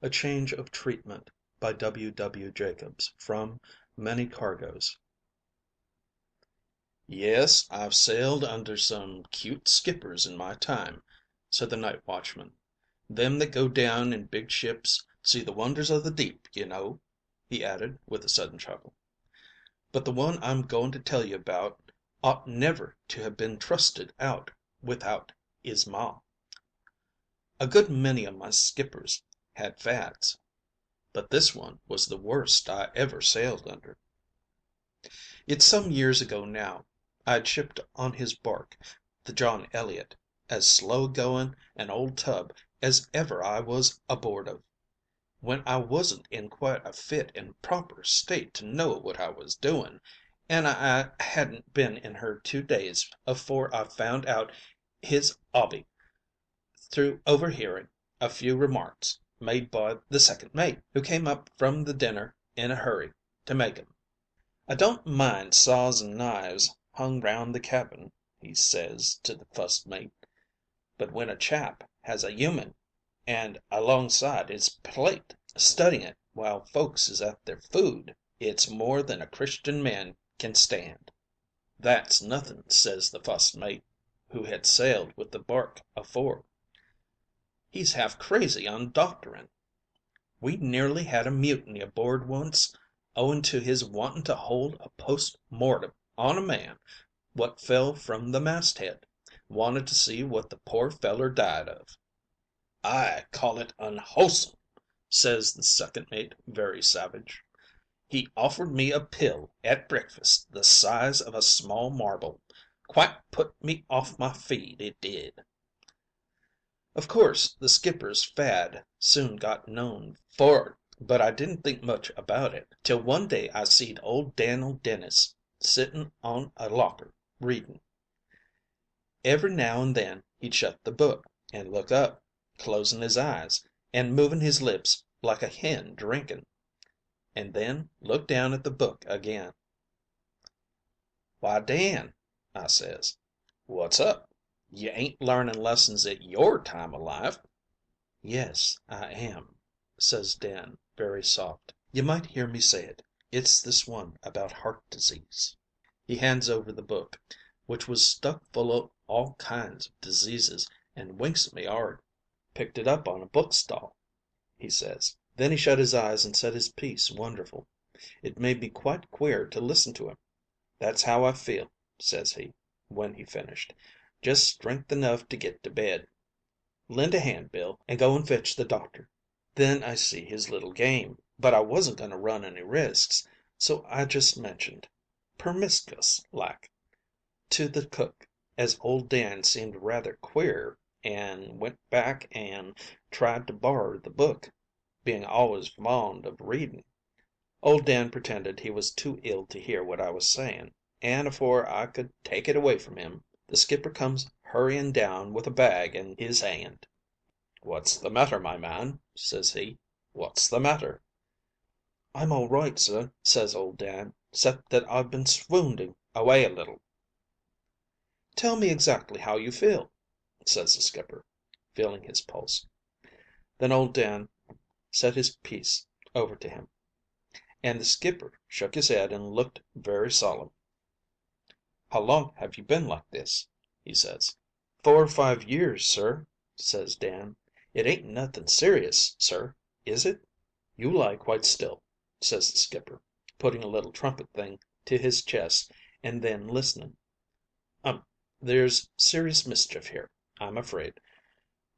A Change of Treatment by W. W. Jacobs from Many Cargoes. "Yes, I've sailed under some cute skippers in my time," said the night watchman. "Them that go down in big ships see the wonders of the deep, you know," he added with a sudden chuckle. "But the one I'm going to tell you about ought never to have been trusted out without 'is ma. A good many of my skippers had fads, but this one was the worst I ever sailed under. It's some years ago now. I'd shipped on his bark, the John Elliott, as slow going an old tub as ever I was aboard of, when I wasn't in quite a fit and proper state to know what I was doing, and I hadn't been in her 2 days afore I found out his 'obby through overhearing a few remarks made by the second mate, who came up from the dinner in a hurry to make 'em. 'I don't mind saws and knives hung round the cabin,' he says to the fust mate, 'but when a chap has a human and alongside his plate, studying it while folks is at their food, it's more than a Christian man can stand.' 'That's nothing,' says the fust mate, who had sailed with the bark afore. 'He's half crazy on doctoring. We nearly had a mutiny aboard once, owing to his wanting to hold a post mortem on a man what fell from the masthead. Wanted to see what the poor feller died of.' 'I call it unwholesome,' says the second mate very savage. 'He offered me a pill at breakfast the size of a small marble. Quite put me off my feed, it did.' Of course the skipper's fad soon got known for'ard, but I didn't think much about it, till one day I seed old Dan'l Dennis sittin' on a locker readin'. Every now and then he'd shut the book, and look up, closin' his eyes, and movin' his lips like a hen drinkin', and then look down at the book again. 'Why, Dan,' I says, 'what's up? You ain't larnin' lessons at your time o' life.' 'Yes, I am,' says Dan, very soft. 'You might hear me say it. It's this one about heart disease.' He hands over the book, which was stuck full o' all kinds of diseases, and winks at me 'ard. 'Picked it up on a book stall,' he says. Then he shut his eyes and said his piece wonderful. It made me quite queer to listen to him. 'That's how I feel,' says he, when he finished. 'Just strength enough to get to bed. Lend a hand, Bill, and go and fetch the doctor.' Then I see his little game, but I wasn't going to run any risks, so I just mentioned, permiscus like, to the cook as old Dan seemed rather queer, and went back and tried to borrer the book, being always fond of reading. Old Dan pretended he was too ill to hear what I was saying, and afore I could take it away from him, the skipper comes hurrying down with a bag in his hand. 'What's the matter, my man?' says he. 'What's the matter?' 'I'm all right, sir,' says old Dan, ''cept that I've been swounding away a little.' 'Tell me exactly how you feel,' says the skipper, feeling his pulse. Then old Dan said his piece over to him, and the skipper shook his head and looked very solemn. 'How long have you been like this?' he says. '4 or 5 years, sir,' says Dan. 'It ain't nothing serious, sir, is it?' 'You lie quite still,' says the skipper, putting a little trumpet thing to his chest and then listening. 'There's serious mischief here, I'm afraid.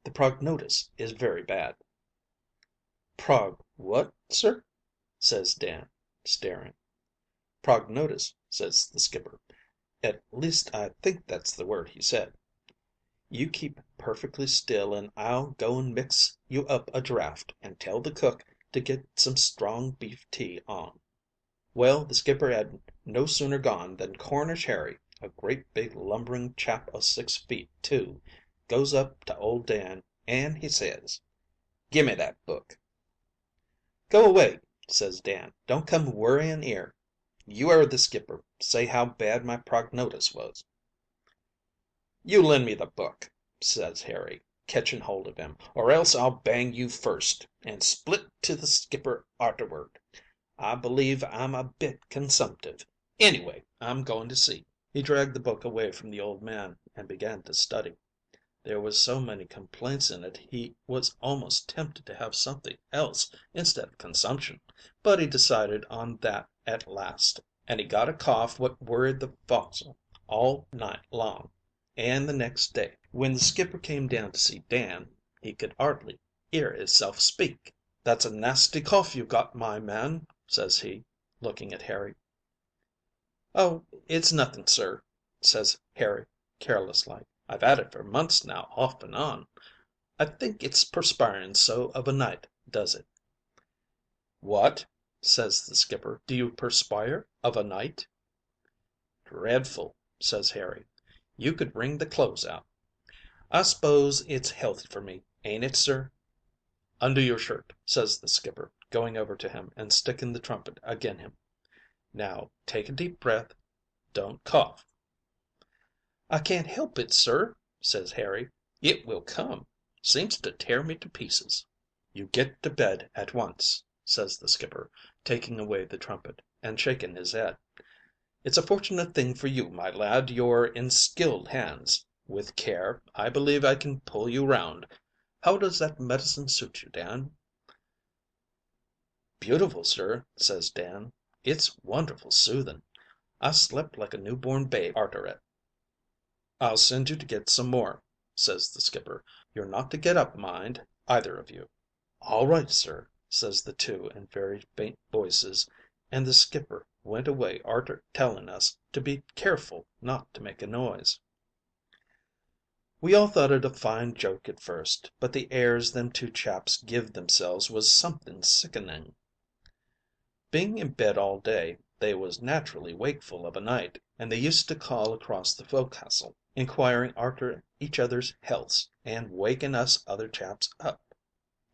The prognotice is very bad.' 'What, sir?' says Dan, staring. 'Prognotice,' says the skipper. 'At least I think that's the word he said. You keep perfectly still and I'll go and mix you up a draught and tell the cook to get some strong beef tea on.' Well, the skipper had no sooner gone than Cornish Harry, a great big lumbering chap o' 6 feet 2, goes up to old Dan, and he says, 'Gimme that book.' 'Go away,' says Dan. 'Don't come worrying 'ere. You 'eard the skipper say how bad my prognotice was.' 'You lend me the book,' says Harry. catching hold of him, "or else I'll bang you first, and split to the skipper arterward. I believe I'm a bit consumptive. Anyway, I'm going to see." He dragged the book away from the old man and began to study. There was so many complaints in it he was almost tempted to have something else instead of consumption, but he decided on that at last, and he got a cough what worried the fo'c'sle all night long, and the next day, when the skipper came down to see Dan, he could 'ardly 'ear hisself speak. "That's a nasty cough you've got, my man," says he, looking at Harry. "Oh, it's nothing, sir," says Harry, careless like. "I've 'ad it for months now, off and on. I think it's perspiring so of a night does it." "What?" says the skipper. "Do you perspire of a night?" "Dreadful," says Harry. "You could wring the clothes out. I s'pose it's healthy for me, ain't it, sir?" "Undo your shirt," says the skipper, going over to him and sticking the trumpet agin him. "Now take a deep breath. Don't cough." "I can't help it, sir," says Harry. "It will come. Seems to tear me to pieces." "You get to bed at once," says the skipper, taking away the trumpet, and shaking his head. "It's a fortunate thing for you, my lad, you're in skilled hands. With care, I believe I can pull you round. How does that medicine suit you, Dan?" "Beautiful, sir," says Dan. "It's wonderful soothin'. I slept like a newborn babe arter it." "I'll send you to get some more," says the skipper. "You're not to get up, mind, either of you." "All right, sir," says the two in very faint voices, and the skipper went away arter telling us to be careful not to make a noise. We all thought it a fine joke at first, but the airs them two chaps give themselves was something sickening. Being in bed all day, they was naturally wakeful of a night, and they used to call across the fo'castle, inquiring arter each other's healths, and waking us other chaps up.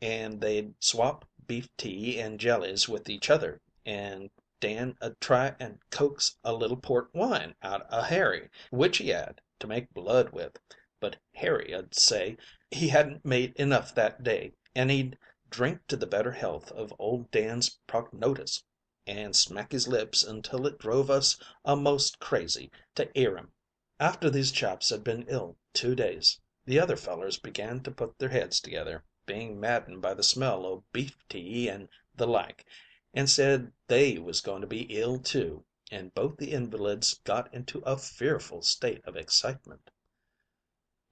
And they'd swap beef tea and jellies with each other, and Dan 'ud try and coax a little port wine out o' Harry, which he 'ad to make blood with, but Harry 'ud say he hadn't made enough that day, and he'd drink to the better health of old Dan's prognotice, and smack his lips until it drove us a'most crazy to 'ear him. After these chaps had been ill 2 days, the other fellers began to put their heads together, being maddened by the smell o' beef tea and the like, and said they was going to be ill too, and both the invalids got into a fearful state of excitement.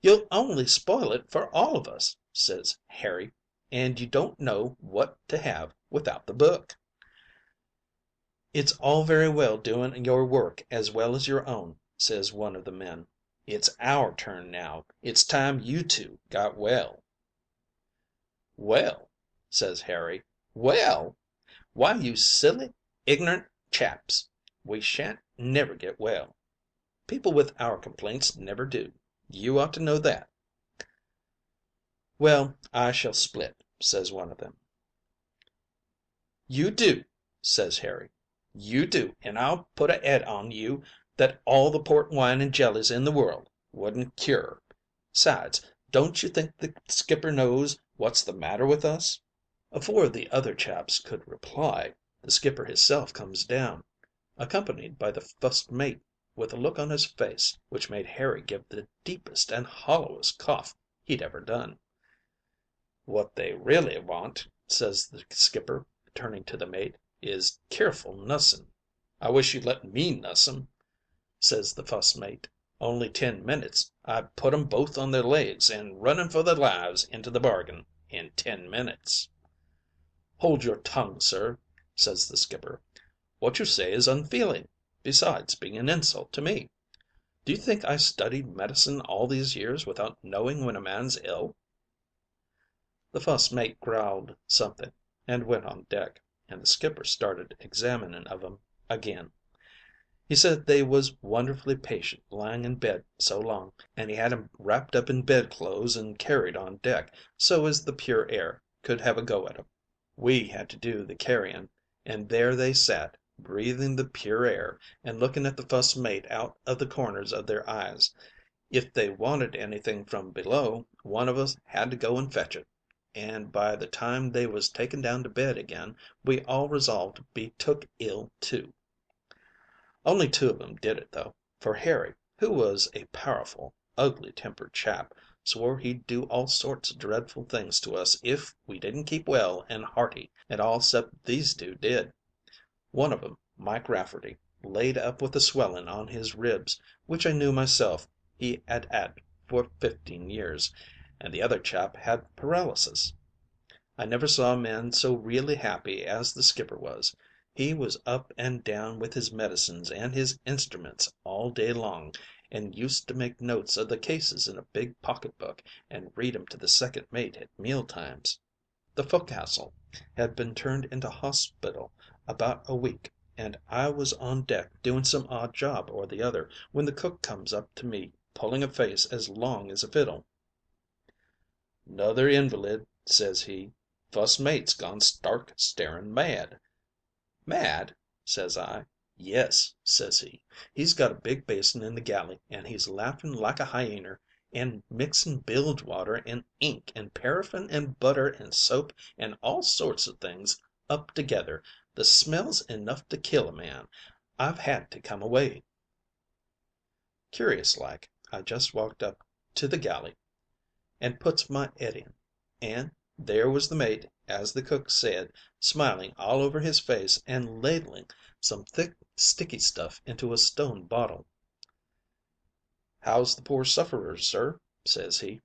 "You'll only spoil it for all of us," says Harry, "and you don't know what to have without the book." "It's all very well doing your work as well as your own," says one of the men. "It's our turn now. It's time you two got well." "Well?" says Harry. "Well? Why, you silly, ignorant chaps, we shan't never get well. People with our complaints never do. You ought to know that." "Well, I shall split," says one of them. "You do," says Harry. "You do, and I'll put a 'ead on you that all the port wine and jellies in the world wouldn't cure. 'Sides, don't you think the skipper knows what's the matter with us?" Afore the other chaps could reply, the skipper hisself comes down, accompanied by the fust mate, with a look on his face which made Harry give the deepest and hollowest cough he'd ever done. "What they really want," says the skipper, turning to the mate, "is keerful nussin'." "I wish you'd let me nuss 'em," says the fust mate. "Only 10 minutes I'd put 'em both on their legs, and runnin' for their lives into the bargain, in 10 minutes." "Hold your tongue, sir," says the skipper. "What you say is unfeeling, besides being an insult to me. Do you think I studied medicine all these years without knowing when a man's ill?" The fust mate growled something, and went on deck, and the skipper started examining of 'em again. He said they was wonderfully patient lying in bed so long, and he had 'em wrapped up in bedclothes and carried on deck, so as the pure air could have a go at 'em. We had to do the carrying, and there they sat, breathing the pure air, and looking at the fust mate out of the corners of their eyes. If they wanted anything from below, one of us had to go and fetch it, and by the time they was taken down to bed again, we all resolved to be took ill too. Only two of 'em did it though, for Harry, who was a powerful ugly tempered chap, swore he'd do all sorts of dreadful things to us if we didn't keep well and hearty, and all 'cept these two did. One of 'em, Mike Rafferty, laid up with a swelling on his ribs, which I knew myself he 'ad for 15 years, and the other chap had paralysis. I never saw a man so really happy as the skipper was. He was up and down with his medicines and his instruments all day long, and used to make notes of the cases in a big pocket book and read 'em to the second mate at meal times. The fo'castle had been turned into hospital about a week, and I was on deck doing some odd job or the other, when the cook comes up to me pulling a face as long as a fiddle. "'Nother invalid,' says he. 'Fust mate's gone stark staring mad.' 'Mad?' says I. 'Yes,' says he. 'He's got a big basin in the galley, and he's laughing like a hyener, and mixing bilge water and ink and paraffin and butter and soap and all sorts of things up together. The smell's enough to kill a man. I've had to come away.' Curious like, I just walked up to the galley and puts my 'ead in, and there was the mate, as the cook said, smiling all over his face and ladling some thick sticky stuff into a stone bottle. 'How's the poor sufferers, sir?' says he,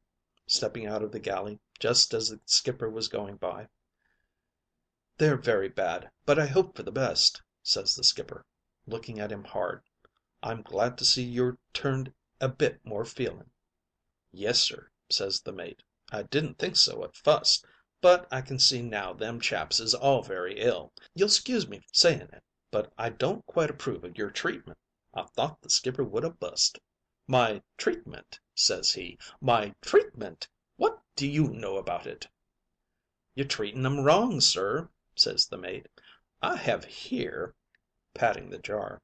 stepping out of the galley just as the skipper was going by. 'They're very bad, but I hope for the best,' says the skipper, looking at him hard. 'I'm glad to see you're turned a bit more feeling.' 'Yes, sir,' says the mate. 'I didn't think so at fust, but I can see now them chaps is all very ill. You'll 'scuse me saying it, but I don't quite approve of your treatment. I thought the skipper would 'a bust.' 'My treatment?' says he. 'My treatment? What do you know about it?' 'You're treating 'em wrong, sir,' says the mate. 'I have here,' patting the jar,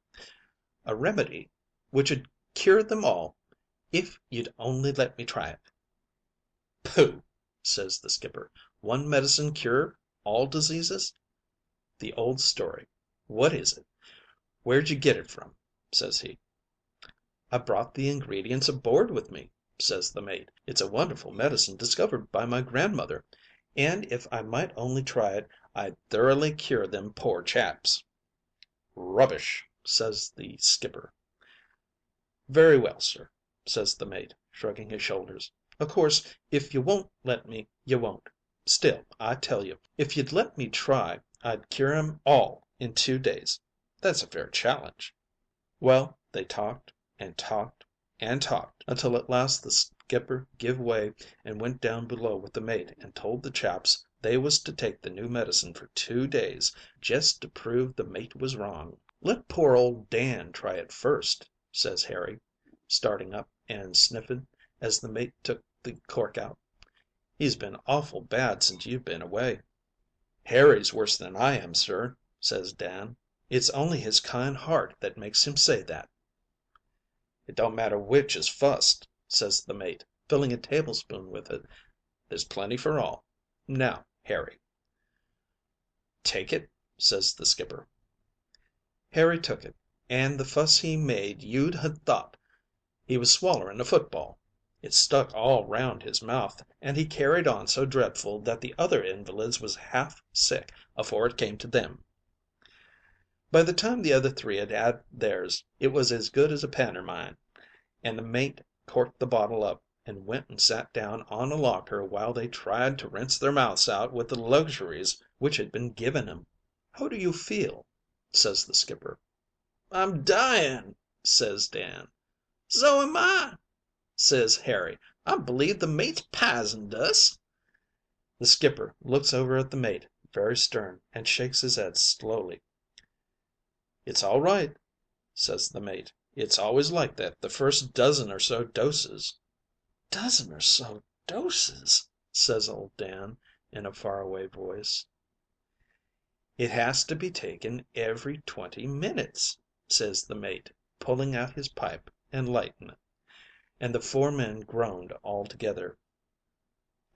'a remedy which'd cure them all if you'd only let me try it.' 'Pooh!' says the skipper. 'One medicine cure all diseases? The old story. What is it? Where'd you get it from?' says he. 'I brought the ingredients aboard with me,' says the mate. 'It's a wonderful medicine discovered by my grandmother, and if I might only try it, I'd thoroughly cure them poor chaps.' 'Rubbish!' says the skipper. 'Very well, sir,' says the mate, shrugging his shoulders. 'O' course, if you won't let me, you won't. Still, I tell you, if you'd let me try, I'd cure 'em all in 2 days. That's a fair challenge.' Well, they talked and talked and talked, until at last the skipper give way and went down below with the mate and told the chaps they was to take the new medicine for 2 days, jest to prove the mate was wrong. 'Let poor old Dan try it first,' says Harry, starting up and sniffing as the mate took the cork out. 'He's been awful bad since you've been away.' 'Harry's worse than I am, sir,' says Dan. 'It's only his kind heart that makes him say that.' 'It don't matter which is fust,' says the mate, filling a tablespoon with it. 'There's plenty for all. Now, Harry.' 'Take it,' says the skipper. Harry took it, and the fuss he made you'd ha' thought he was swallering a football. It stuck all round his mouth, and he carried on so dreadful that the other invalids was half sick afore it came to them. By the time the other three had had theirs, it was as good as a pantermine, and the mate corked the bottle up, and went and sat down on a locker while they tried to rinse their mouths out with the luxuries which had been given 'em. 'How do you feel?' says the skipper. 'I'm dying,' says Dan. 'So am I,' says Harry. 'I believe the mate's pisoned us.' The skipper looks over at the mate, very stern, and shakes his head slowly. 'It's all right,' says the mate. 'It's always like that the first dozen or so doses.' 'Dozen or so doses,' says old Dan, in a far away voice. 'It has to be taken every 20 minutes,' says the mate, pulling out his pipe and lighting it. and the four men groaned all together.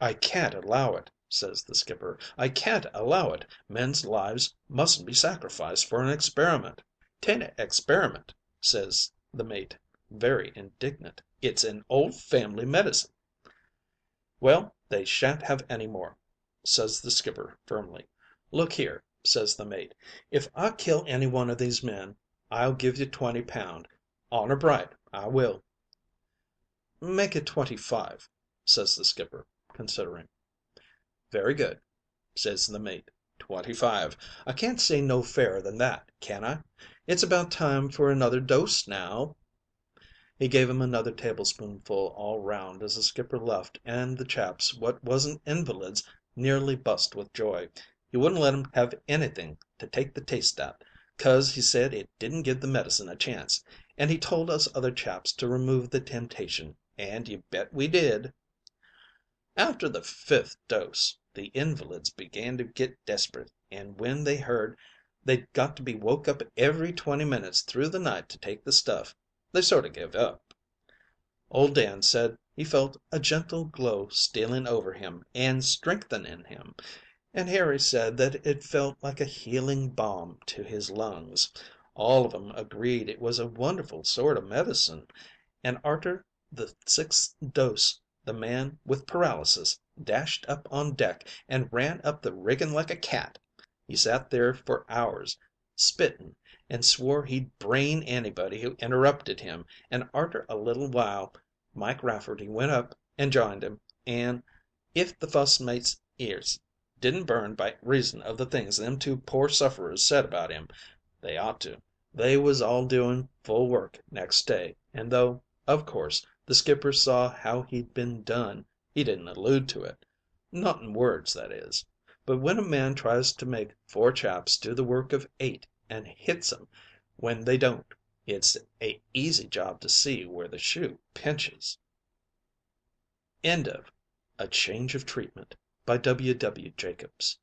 "I can't allow it," says the skipper. "I can't allow it. Men's lives mustn't be sacrificed for an experiment." "'Tain't a experiment," says the mate, very indignant. "It's an old family medicine." "Well, they shan't have any more," says the skipper firmly. "Look here," says the mate, "if I kill any one of these men, I'll give you £20. Honor bright, I will." "Make it 25," says the skipper, considering. "Very good," says the mate. "25. I can't say no fairer than that, can I? It's about time for another dose now." He gave him another tablespoonful all round as the skipper left, and the chaps what wasn't invalids nearly bust with joy. He wouldn't let 'em have anything to take the taste out, 'cause he said it didn't give the medicine a chance, and he told us other chaps to remove the temptation, and you bet we did. After the fifth dose the invalids began to get desperate, and when they heard they'd got to be woke up every 20 minutes through the night to take the stuff, they sort of give up. Old Dan said he felt a gentle glow stealing over him and strengthening him, and Harry said that it felt like a healing balm to his lungs. All of 'em agreed it was a wonderful sort of medicine, and arter the sixth dose the man with paralysis dashed up on deck and ran up the rigging like a cat. He sat there for hours, spitting, and swore he'd brain anybody who interrupted him, and arter a little while Mike Rafferty went up and joined him, and if the fust mate's ears didn't burn by reason of the things them two poor sufferers said about him, they ought to. They was all doing full work next day, and though, of course, the skipper saw how he'd been done, he didn't allude to it. Not in words, that is. But when a man tries to make four chaps do the work of eight and hits 'em when they don't, it's a easy job to see where the shoe pinches. End of A Change of Treatment by W.W. Jacobs.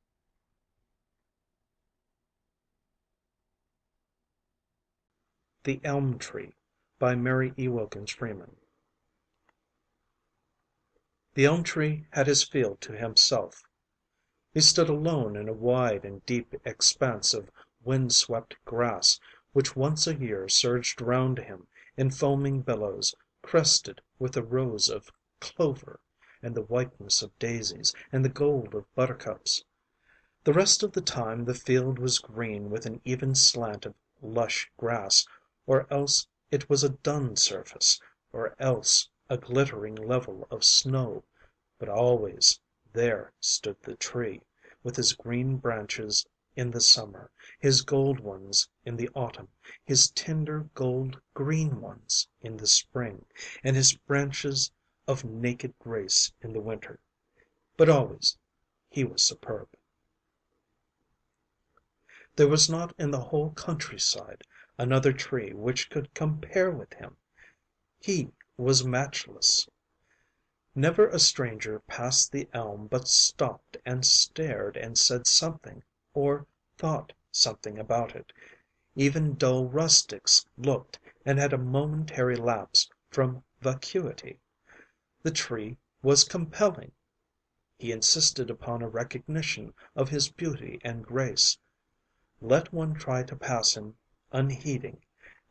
The Elm Tree by Mary E. Wilkins Freeman. The elm tree had his field to himself. He stood alone in a wide and deep expanse of wind-swept grass, which once a year surged round him in foaming billows, crested with the rose of clover, and the whiteness of daisies, and the gold of buttercups. The rest of the time the field was green with an even slant of lush grass, or else it was a dun surface, or else a glittering level of snow, but always there stood the tree, with his green branches in the summer, his gold ones in the autumn, his tender gold green ones in the spring, and his branches of naked grace in the winter. But always he was superb. There was not in the whole countryside another tree which could compare with him. He was matchless. Never a stranger passed the elm but stopped and stared and said something, or thought something about it. Even dull rustics looked and had a momentary lapse from vacuity. The tree was compelling. He insisted upon a recognition of his beauty and grace. Let one try to pass him unheeding,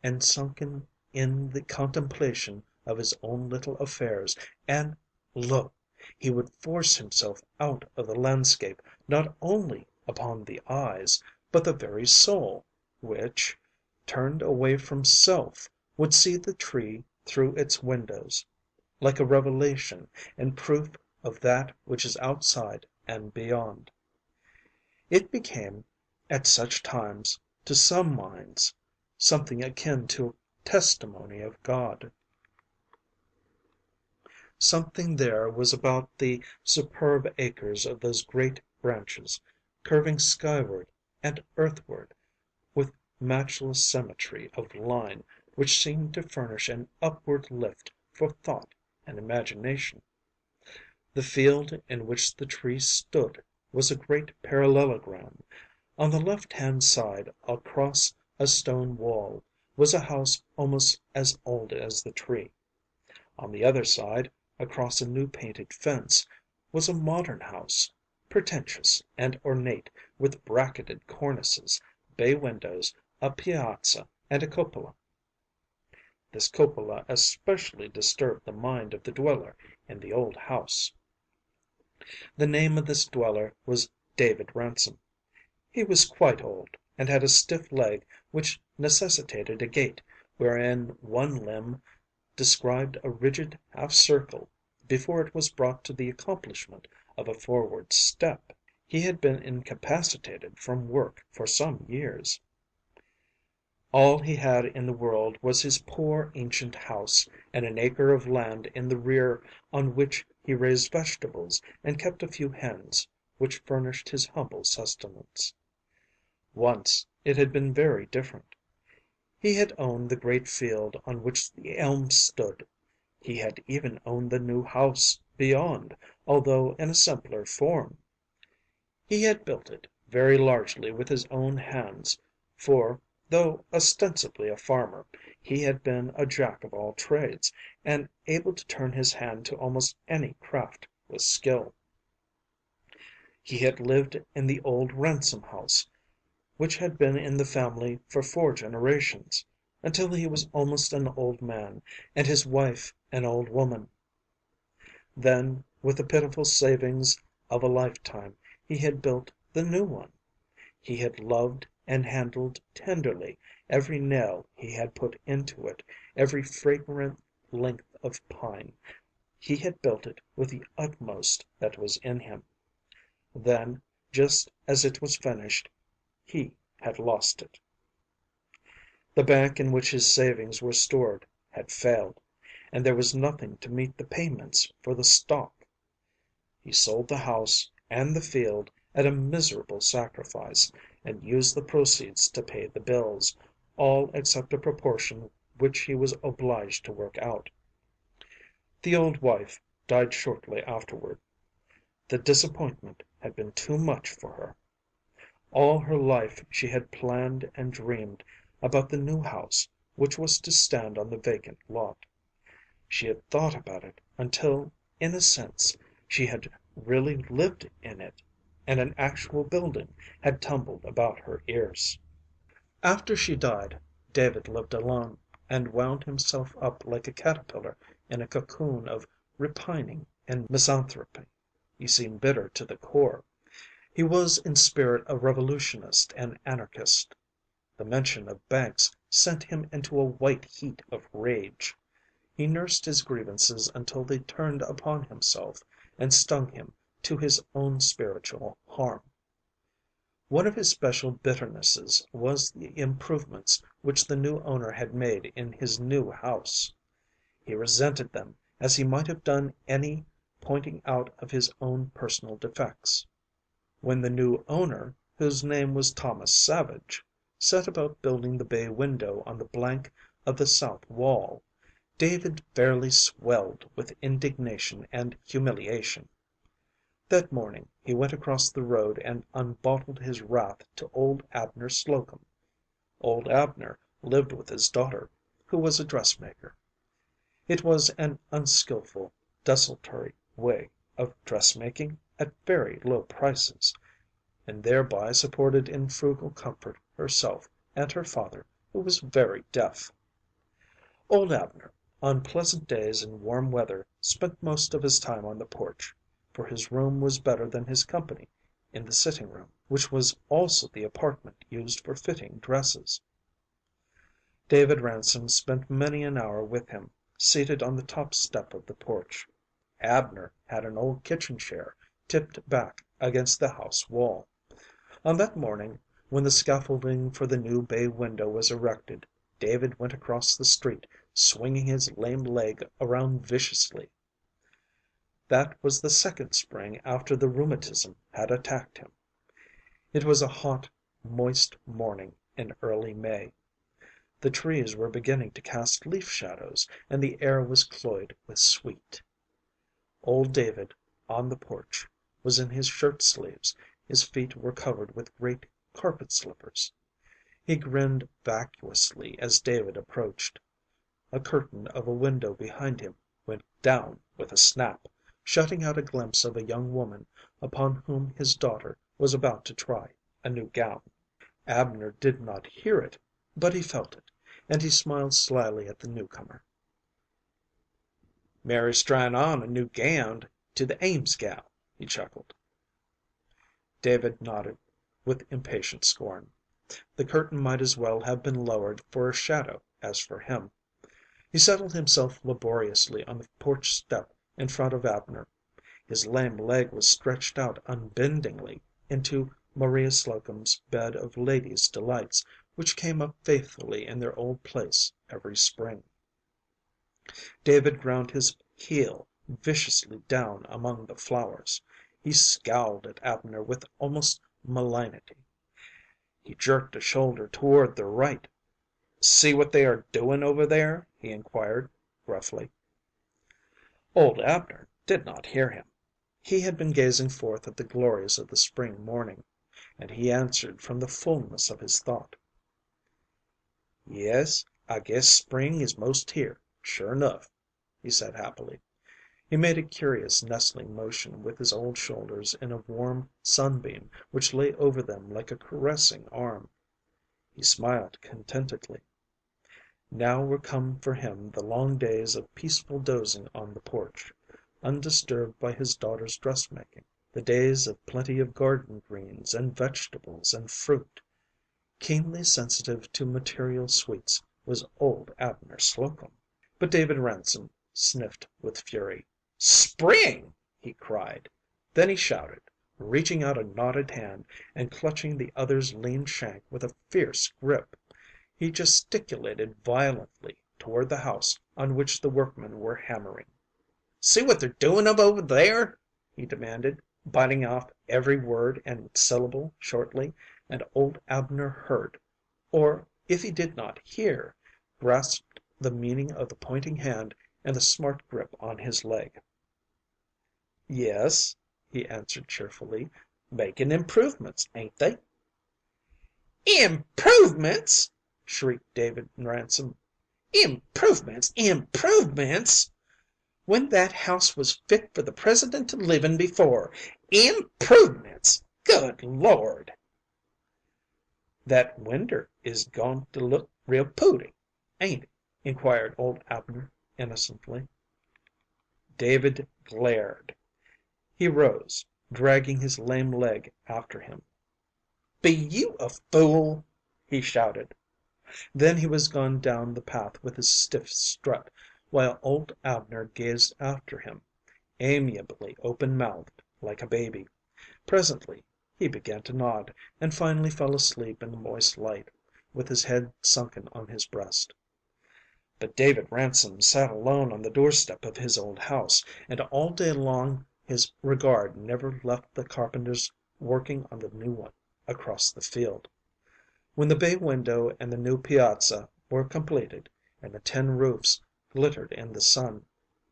and sunken in the contemplation of his own little affairs, and lo! he would force himself out of the landscape not only upon the eyes, but the very soul, which, turned away from self, would see the tree through its windows, like a revelation and proof of that which is outside and beyond. It became, at such times, to some minds, something akin to a testimony of God. Something there was about the superb acres of those great branches, curving skyward and earthward with matchless symmetry of line, which seemed to furnish an upward lift for thought and imagination. The field in which the tree stood was a great parallelogram. On the left-hand side, across a stone wall, was a house almost as old as the tree. On the other side, across a new painted fence, was a modern house, pretentious and ornate, with bracketed cornices, bay windows, a piazza, and a cupola. This cupola especially disturbed the mind of the dweller in the old house. The name of this dweller was David Ransom. He was quite old, and had a stiff leg which necessitated a gait wherein one limb described a rigid half circle before it was brought to the accomplishment of a forward step. He had been incapacitated from work for some years. All he had in the world was his poor ancient house and an acre of land in the rear on which he raised vegetables and kept a few hens, which furnished his humble sustenance. Once it had been very different. He had owned the great field on which the elms stood. He had even owned the new house beyond, although in a simpler form. He had built it very largely with his own hands, for, though ostensibly a farmer, he had been a jack of all trades, and able to turn his hand to almost any craft with skill. He had lived in the old Ransom house, which had been in the family for 4 generations, until he was almost an old man, and his wife an old woman. Then, with the pitiful savings of a lifetime, he had built the new one. He had loved and handled tenderly every nail he had put into it, every fragrant length of pine. He had built it with the utmost that was in him. Then, just as it was finished, he had lost it. The bank in which his savings were stored had failed, and there was nothing to meet the payments for the stock. He sold the house and the field at a miserable sacrifice, and used the proceeds to pay the bills, all except a proportion which he was obliged to work out. The old wife died shortly afterward. The disappointment had been too much for her. All her life she had planned and dreamed about the new house which was to stand on the vacant lot. She had thought about it until, in a sense, she had really lived in it, and an actual building had tumbled about her ears. After she died, David lived alone, and wound himself up like a caterpillar in a cocoon of repining and misanthropy. He seemed bitter to the core. He was in spirit a revolutionist and anarchist. The mention of banks sent him into a white heat of rage. He nursed his grievances until they turned upon himself and stung him to his own spiritual harm. One of his special bitternesses was the improvements which the new owner had made in his new house. He resented them as he might have done any pointing out of his own personal defects. When the new owner, whose name was Thomas Savage, set about building the bay window on the blank of the south wall, David fairly swelled with indignation and humiliation. That morning he went across the road and unbottled his wrath to old Abner Slocum. Old Abner lived with his daughter, who was a dressmaker. It was an unskilful, desultory way of dressmaking at very low prices, and thereby supported in frugal comfort herself and her father, who was very deaf. Old Abner, on pleasant days in warm weather, spent most of his time on the porch, for his room was better than his company in the sitting room, which was also the apartment used for fitting dresses. David Ransom spent many an hour with him, seated on the top step of the porch. Abner had an old kitchen chair tipped back against the house wall. On that morning, when the scaffolding for the new bay window was erected, David went across the street, swinging his lame leg around viciously. That was the second spring after the rheumatism had attacked him. It was a hot, moist morning in early May. The trees were beginning to cast leaf shadows, and the air was cloyed with sweet. Old David, on the porch, was in his shirt sleeves. His feet were covered with great carpet slippers. He grinned vacuously as David approached. A curtain of a window behind him down with a snap, shutting out a glimpse of a young woman upon whom his daughter was about to try a new gown. Abner did not hear it, but he felt it, and he smiled slyly at the newcomer. "Mary's tryin' on a new gown to the Ames gal," he chuckled. David nodded with impatient scorn. The curtain might as well have been lowered for a shadow as for him. He settled himself laboriously on the porch step in front of Abner. His lame leg was stretched out unbendingly into Maria Slocum's bed of ladies' delights, which came up faithfully in their old place every spring. David ground his heel viciously down among the flowers. He scowled at Abner with almost malignity. He jerked a shoulder toward the right. "See what they are doing over there?" he inquired, gruffly. Old Abner did not hear him. He had been gazing forth at the glories of the spring morning, and he answered from the fullness of his thought. "Yes, I guess spring is most here, sure enough," he said happily. He made a curious nestling motion with his old shoulders in a warm sunbeam which lay over them like a caressing arm. He smiled contentedly. Now were come for him the long days of peaceful dozing on the porch, undisturbed by his daughter's dressmaking, the days of plenty of garden greens and vegetables and fruit. Keenly sensitive to material sweets was old Abner Slocum. But David Ransom sniffed with fury. "Spring!" he cried. Then he shouted, reaching out a knotted hand and clutching the other's lean shank with a fierce grip. He gesticulated violently toward the house on which the workmen were hammering. "See what they're doing over there?" he demanded, biting off every word and syllable shortly, and old Abner heard, or, if he did not hear, grasped the meaning of the pointing hand and the smart grip on his leg. "Yes," he answered cheerfully. "Making improvements, ain't they?" "Improvements!" shrieked David Ransom. "Improvements! Improvements! When that house was fit for the president to live in before! Improvements! Good Lord!" "That winder is goin' to look real pooty, ain't it?" inquired old Abner, innocently. David glared. He rose, dragging his lame leg after him. "Be you a fool?" he shouted. Then he was gone down the path with his stiff strut, while old Abner gazed after him, amiably open-mouthed, like a baby. Presently he began to nod, and finally fell asleep in the moist light, with his head sunken on his breast. But David Ransom sat alone on the doorstep of his old house, and all day long his regard never left the carpenters working on the new one across the field. When the bay window and the new piazza were completed, and the tin roofs glittered in the sun,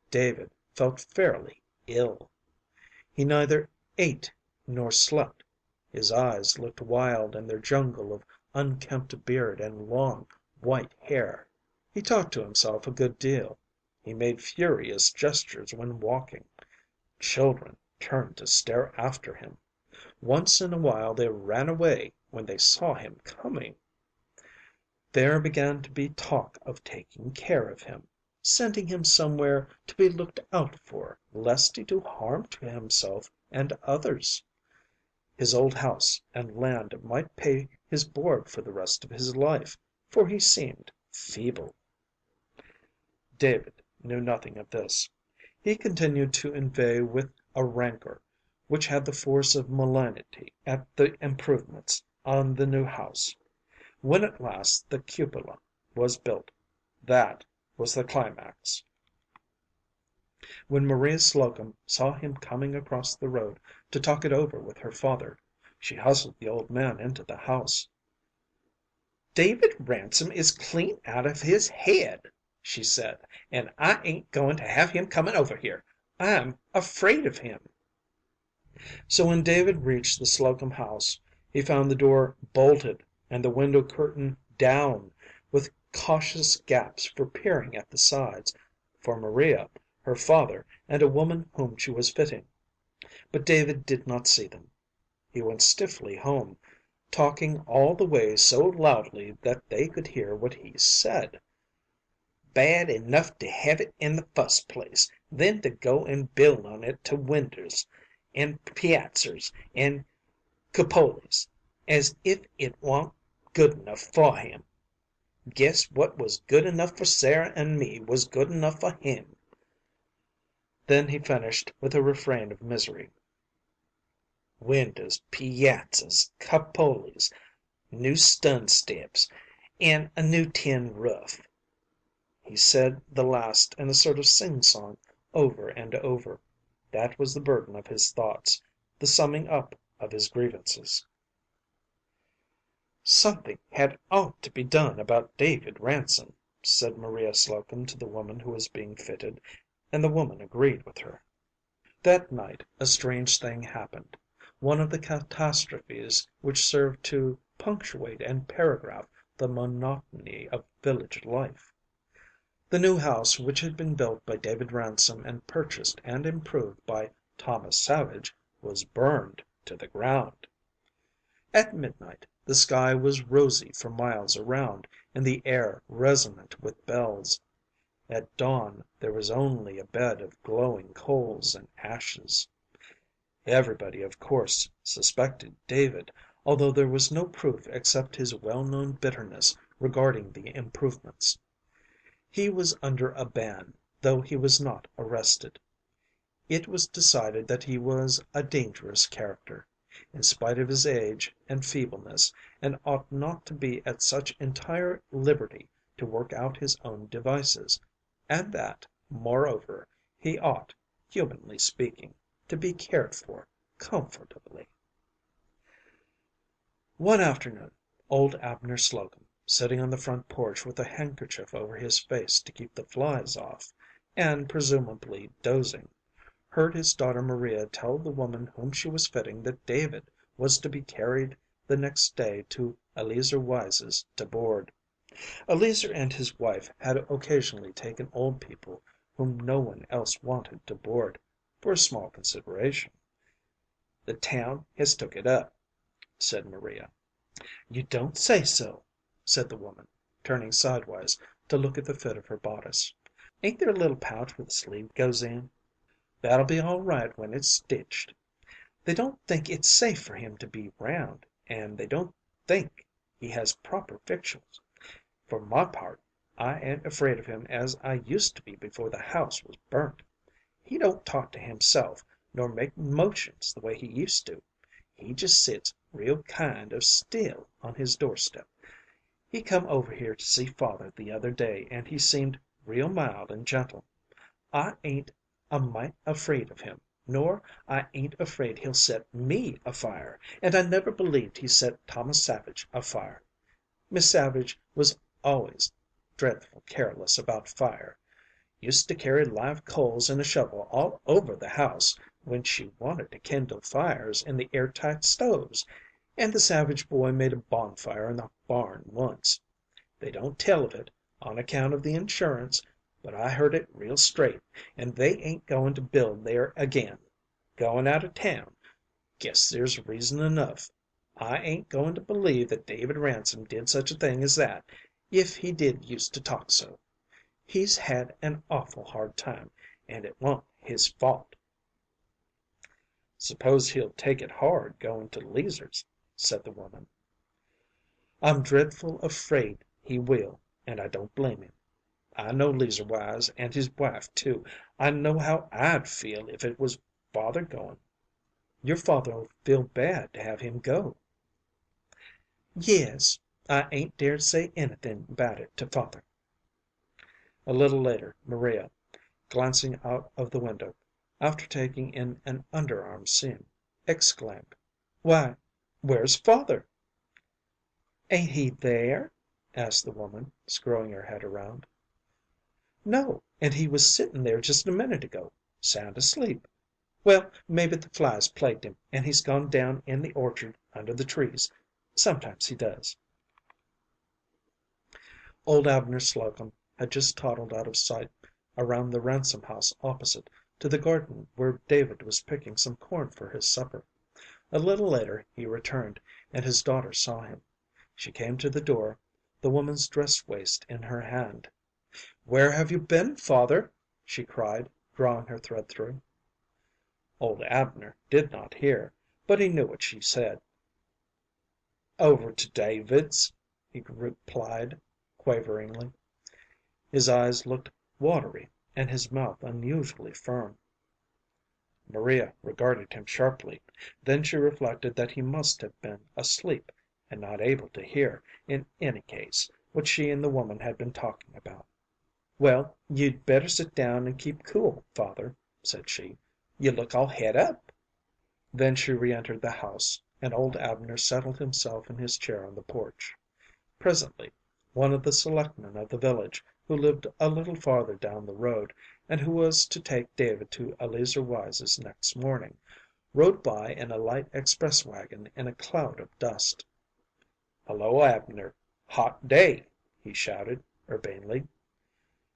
David felt fairly ill. He neither ate nor slept. His eyes looked wild in their jungle of unkempt beard and long, white hair. He talked to himself a good deal. He made furious gestures when walking. Children turned to stare after him. Once in a while they ran away when they saw him coming. There began to be talk of taking care of him, sending him somewhere to be looked out for, lest he do harm to himself and others. His old house and land might pay his board for the rest of his life, for he seemed feeble. David knew nothing of this. He continued to inveigh with a rancor which had the force of malignity at the improvements on the new house. When at last the cupola was built, that was the climax. When Maria Slocum saw him coming across the road to talk it over with her father, she hustled the old man into the house. "David Ransom is clean out of his head," she said, "and I ain't going to have him coming over here. I'm afraid of him." So when David reached the Slocum house, he found the door bolted and the window curtain down, with cautious gaps for peering at the sides, for Maria, her father, and a woman whom she was fitting. But David did not see them. He went stiffly home, talking all the way so loudly that they could hear what he said. "Bad enough to have it in the fust place, then to go and build on it to winders and piazzers and cupolas, as if it wa'n't good enough for him. Guess what was good enough for Sarah and me was good enough for him." Then he finished with a refrain of misery. "Windows, piazzas, cupolas, new stun steps, and a new tin roof." He said the last in a sort of sing song over and over. That was the burden of his thoughts, the summing up of his grievances. "Something had ought to be done about David Ransom," said Maria Slocum to the woman who was being fitted, and the woman agreed with her. That night a strange thing happened, one of the catastrophes which serve to punctuate and paragraph the monotony of village life. The new house which had been built by David Ransom and purchased and improved by Thomas Savage was burned to the ground. At midnight the sky was rosy for miles around, and the air resonant with bells. At dawn there was only a bed of glowing coals and ashes. Everybody, of course, suspected David, although there was no proof except his well known bitterness regarding the improvements. He was under a ban, though he was not arrested. It was decided that he was a dangerous character, in spite of his age and feebleness, and ought not to be at such entire liberty to work out his own devices, and that, moreover, he ought, humanly speaking, to be cared for comfortably. One afternoon old Abner Slocum, sitting on the front porch with a handkerchief over his face to keep the flies off, and presumably dozing, heard his daughter Maria tell the woman whom she was fitting that David was to be carried the next day to Eleazer Wise's to board. Eleazer and his wife had occasionally taken old people whom no one else wanted to board, for a small consideration. "The town has took it up," said Maria. "You don't say so," said the woman, turning sidewise to look at the fit of her bodice. "Ain't there a little pouch where the sleeve goes in?" "That'll be all right when it's stitched. They don't think it's safe for him to be round, and they don't think he has proper victuals. For my part, I ain't afraid of him as I used to be before the house was burnt. He don't talk to himself, nor make motions the way he used to. He just sits real kind of still on his doorstep. He come over here to see father the other day, and he seemed real mild and gentle. I ain't a mite afraid of him, nor I ain't afraid he'll set me afire, and I never believed he set Thomas Savage afire. Miss Savage was always dreadful careless about fire. Used to carry live coals and a shovel all over the house when she wanted to kindle fires in the airtight stoves, and the Savage boy made a bonfire in the barn once. They don't tell of it, on account of the insurance, but I heard it real straight, and they ain't going to build there again. Going out of town. Guess there's reason enough. I ain't going to believe that David Ransom did such a thing as that, if he did used to talk so. He's had an awful hard time, and it wa'n't his fault." "Suppose he'll take it hard going to 'Leazer's," said the woman. "I'm dreadful afraid he will, and I don't blame him. I know 'Leazer Wise and his wife too. I know how I'd feel if it was father going." "Your father'll feel bad to have him go." "Yes. I ain't dared say anything about it to father." A little later Maria, glancing out of the window, after taking in an underarm seam, exclaimed, "Why, where's father?" "Ain't he there?" asked the woman, screwing her head around. "No, and he was sitting there just a minute ago, sound asleep. Well, maybe the flies plagued him, and he's gone down in the orchard under the trees. Sometimes he does." Old Abner Slocum had just toddled out of sight around the Ransom house opposite, to the garden where David was picking some corn for his supper. A little later he returned, and his daughter saw him. She came to the door, the woman's dress waist in her hand. "Where have you been, father?" she cried, drawing her thread through. Old Abner did not hear, but he knew what she said. "Over to David's," he replied, quaveringly. His eyes looked watery and his mouth unusually firm. Maria regarded him sharply. Then she reflected that he must have been asleep and not able to hear, in any case, what she and the woman had been talking about. "Well, you'd better sit down and keep cool, father," said she. "You look all het up." Then she re-entered the house, and old Abner settled himself in his chair on the porch. Presently one of the selectmen of the village, who lived a little farther down the road, and who was to take David to Eleazer Wise's next morning, rode by in a light express wagon in a cloud of dust. "Hello, Abner! Hot day!" he shouted, urbanely.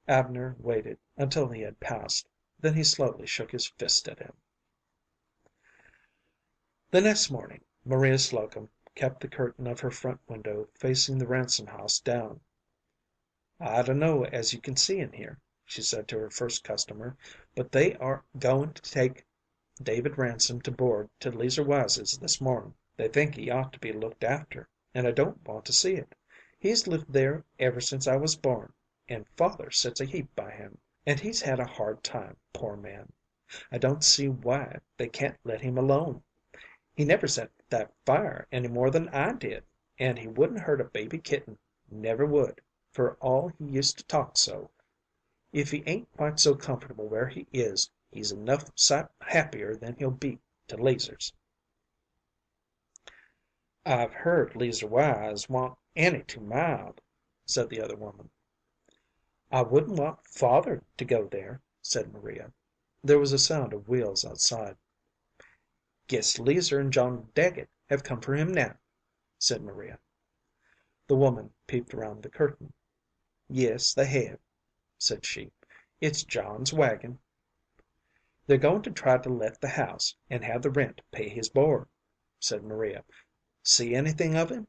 Abner waited until he had passed, then he slowly shook his fist at him. The next morning Maria Slocum kept the curtain of her front window facing the Ransom house down. "I dunno as you can see in here," she said to her first customer, "but they are goin' to take David Ransom to board to 'Leazer Wise's this mornin'. They think he ought to be looked after, and I don't want to see it. He's lived there ever since I was born, and father sets a heap by him, and he's had a hard time, poor man. I don't see why they can't let him alone. He never set that fire any more than I did, and he wouldn't hurt a baby kitten, never would, for all he used to talk so. If he ain't quite so comfortable where he is, he's enough sight happier than he'll be to 'Leazer's." "I've heard 'Leazer Wise wa'n't any too mild," said the other woman. "I wouldn't want father to go there," said Maria. There was a sound of wheels outside. "Guess 'Leazer and John Dagget have come for him now," said Maria. The woman peeped around the curtain. "Yes, they have," said she. "It's John's wagon. They're going to try to let the house, and have the rent pay his board," said Maria. "See anything of him?"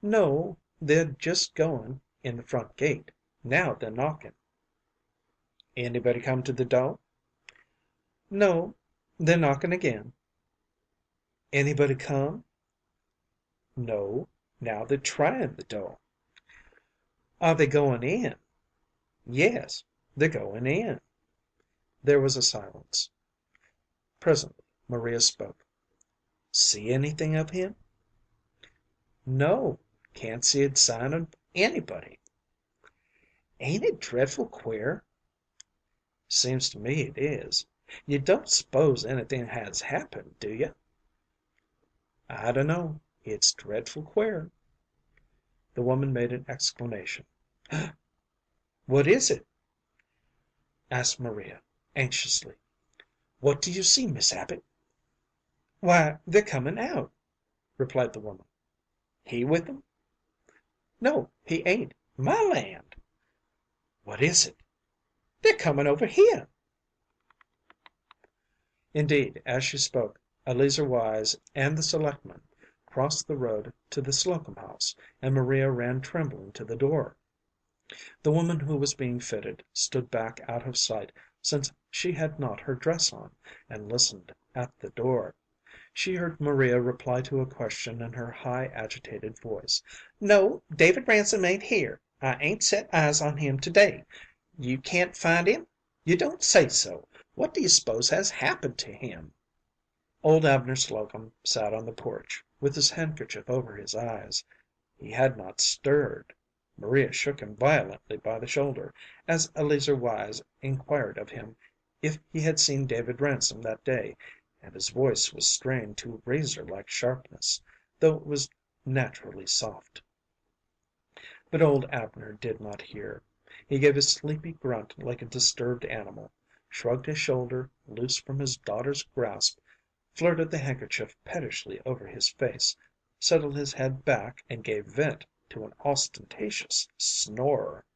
"No, they're just going in the front gate. Now they're knocking." "Anybody come to the door?" "No, they're knocking again." "Anybody come?" "No, now they're trying the door." "Are they going in?" "Yes, they're going in." There was a silence. Presently Maria spoke. "See anything of him?" "No, can't see a sign of anybody." "Ain't it dreadful queer?" "Seems to me it is. You don't s'pose anything has happened, do you?" "I dunno. It's dreadful queer." The woman made an exclamation. "What is it?" asked Maria, anxiously. "What do you see, Miss Abbott?" "Why, they're coming out," replied the woman. "He with them?" "No, he ain't. My land!" "What is it?" "They're coming over here." Indeed, as she spoke, Eleazer Wise and the selectman crossed the road to the Slocum house, and Maria ran trembling to the door. The woman who was being fitted stood back out of sight, since she had not her dress on, and listened at the door. She heard Maria reply to a question in her high, agitated voice. "No, David Ransom ain't here. I ain't set eyes on him to day. You can't find him? You don't say so! What do you s'pose has happened to him?" Old Abner Slocum sat on the porch, with his handkerchief over his eyes. He had not stirred. Maria shook him violently by the shoulder, as Eleazer Wise inquired of him if he had seen David Ransom that day, and his voice was strained to razor like sharpness, though it was naturally soft. But old Abner did not hear. He gave a sleepy grunt like a disturbed animal, shrugged his shoulder loose from his daughter's grasp, flirted the handkerchief pettishly over his face, settled his head back, and gave vent to an ostentatious snore.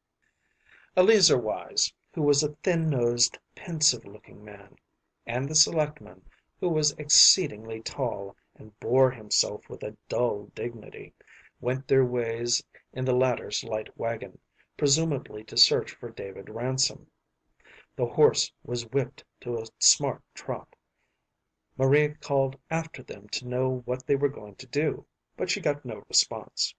Eleazer Wise, who was a thin-nosed, pensive-looking man, and the selectman, who was exceedingly tall and bore himself with a dull dignity, went their ways in the latter's light wagon, presumably to search for David Ransom. The horse was whipped to a smart trot. Maria called after them to know what they were going to do, but she got no response.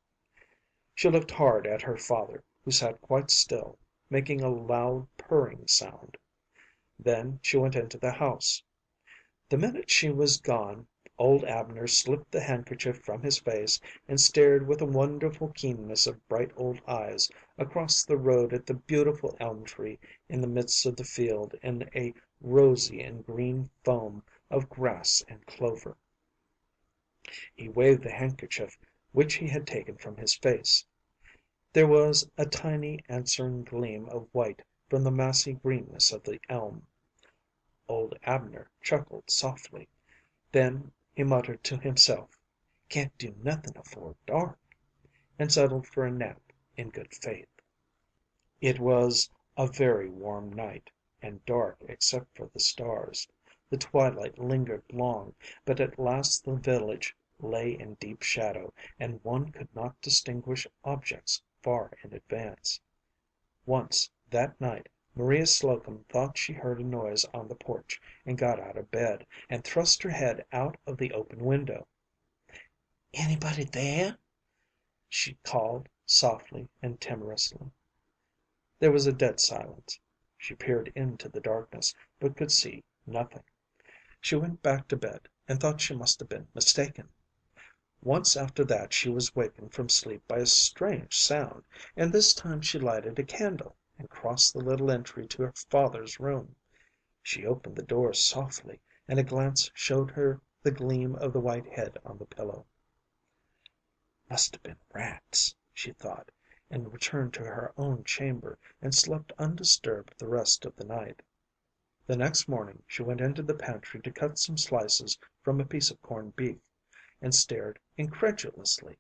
She looked hard at her father, who sat quite still, making a loud purring sound. Then she went into the house. The minute she was gone, old Abner slipped the handkerchief from his face and stared with a wonderful keenness of bright old eyes across the road at the beautiful elm tree in the midst of the field in a rosy and green foam of grass and clover. He waved the handkerchief which he had taken from his face. There was a tiny answering gleam of white from the massy greenness of the elm. Old Abner chuckled softly. Then he muttered to himself, "Can't do nothin' afore dark," and settled for a nap in good faith. It was a very warm night, and dark except for the stars. The twilight lingered long, but at last the village lay in deep shadow, and one could not distinguish objects far in advance. Once that night Maria Slocum thought she heard a noise on the porch, and got out of bed, and thrust her head out of the open window. "Anybody there?" she called softly and timorously. There was a dead silence. She peered into the darkness, but could see nothing. She went back to bed, and thought she must have been mistaken. Once after that she was wakened from sleep by a strange sound, and this time she lighted a candle and crossed the little entry to her father's room. She opened the door softly, and a glance showed her the gleam of the white head on the pillow. "Must have been rats," she thought, and returned to her own chamber and slept undisturbed the rest of the night. The next morning she went into the pantry to cut some slices from a piece of corned beef, and stared incredulously.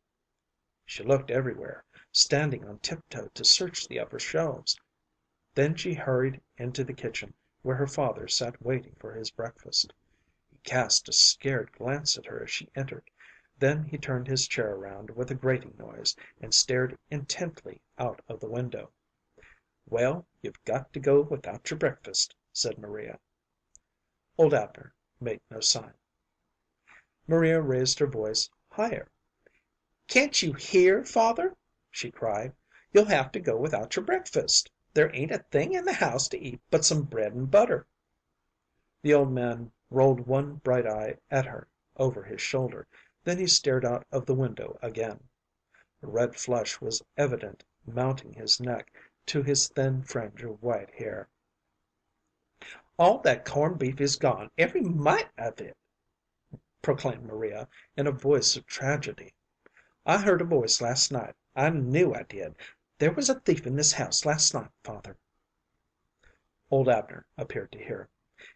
She looked everywhere, standing on tiptoe to search the upper shelves. Then she hurried into the kitchen, where her father sat waiting for his breakfast. He cast a scared glance at her as she entered. Then he turned his chair around with a grating noise, and stared intently out of the window. "Well, you've got to go without your breakfast," said Maria. Old Abner made no sign. Maria raised her voice higher. "Can't you hear, father?" she cried. "You'll have to go without your breakfast. There ain't a thing in the house to eat but some bread and butter." The old man rolled one bright eye at her over his shoulder, then he stared out of the window again. A red flush was evident mounting his neck to his thin fringe of white hair. "All that corned beef is gone, every mite of it," proclaimed Maria in a voice of tragedy. "I heard a voice last night. I knew I did. There was a thief in this house last night, father." Old Abner appeared to hear.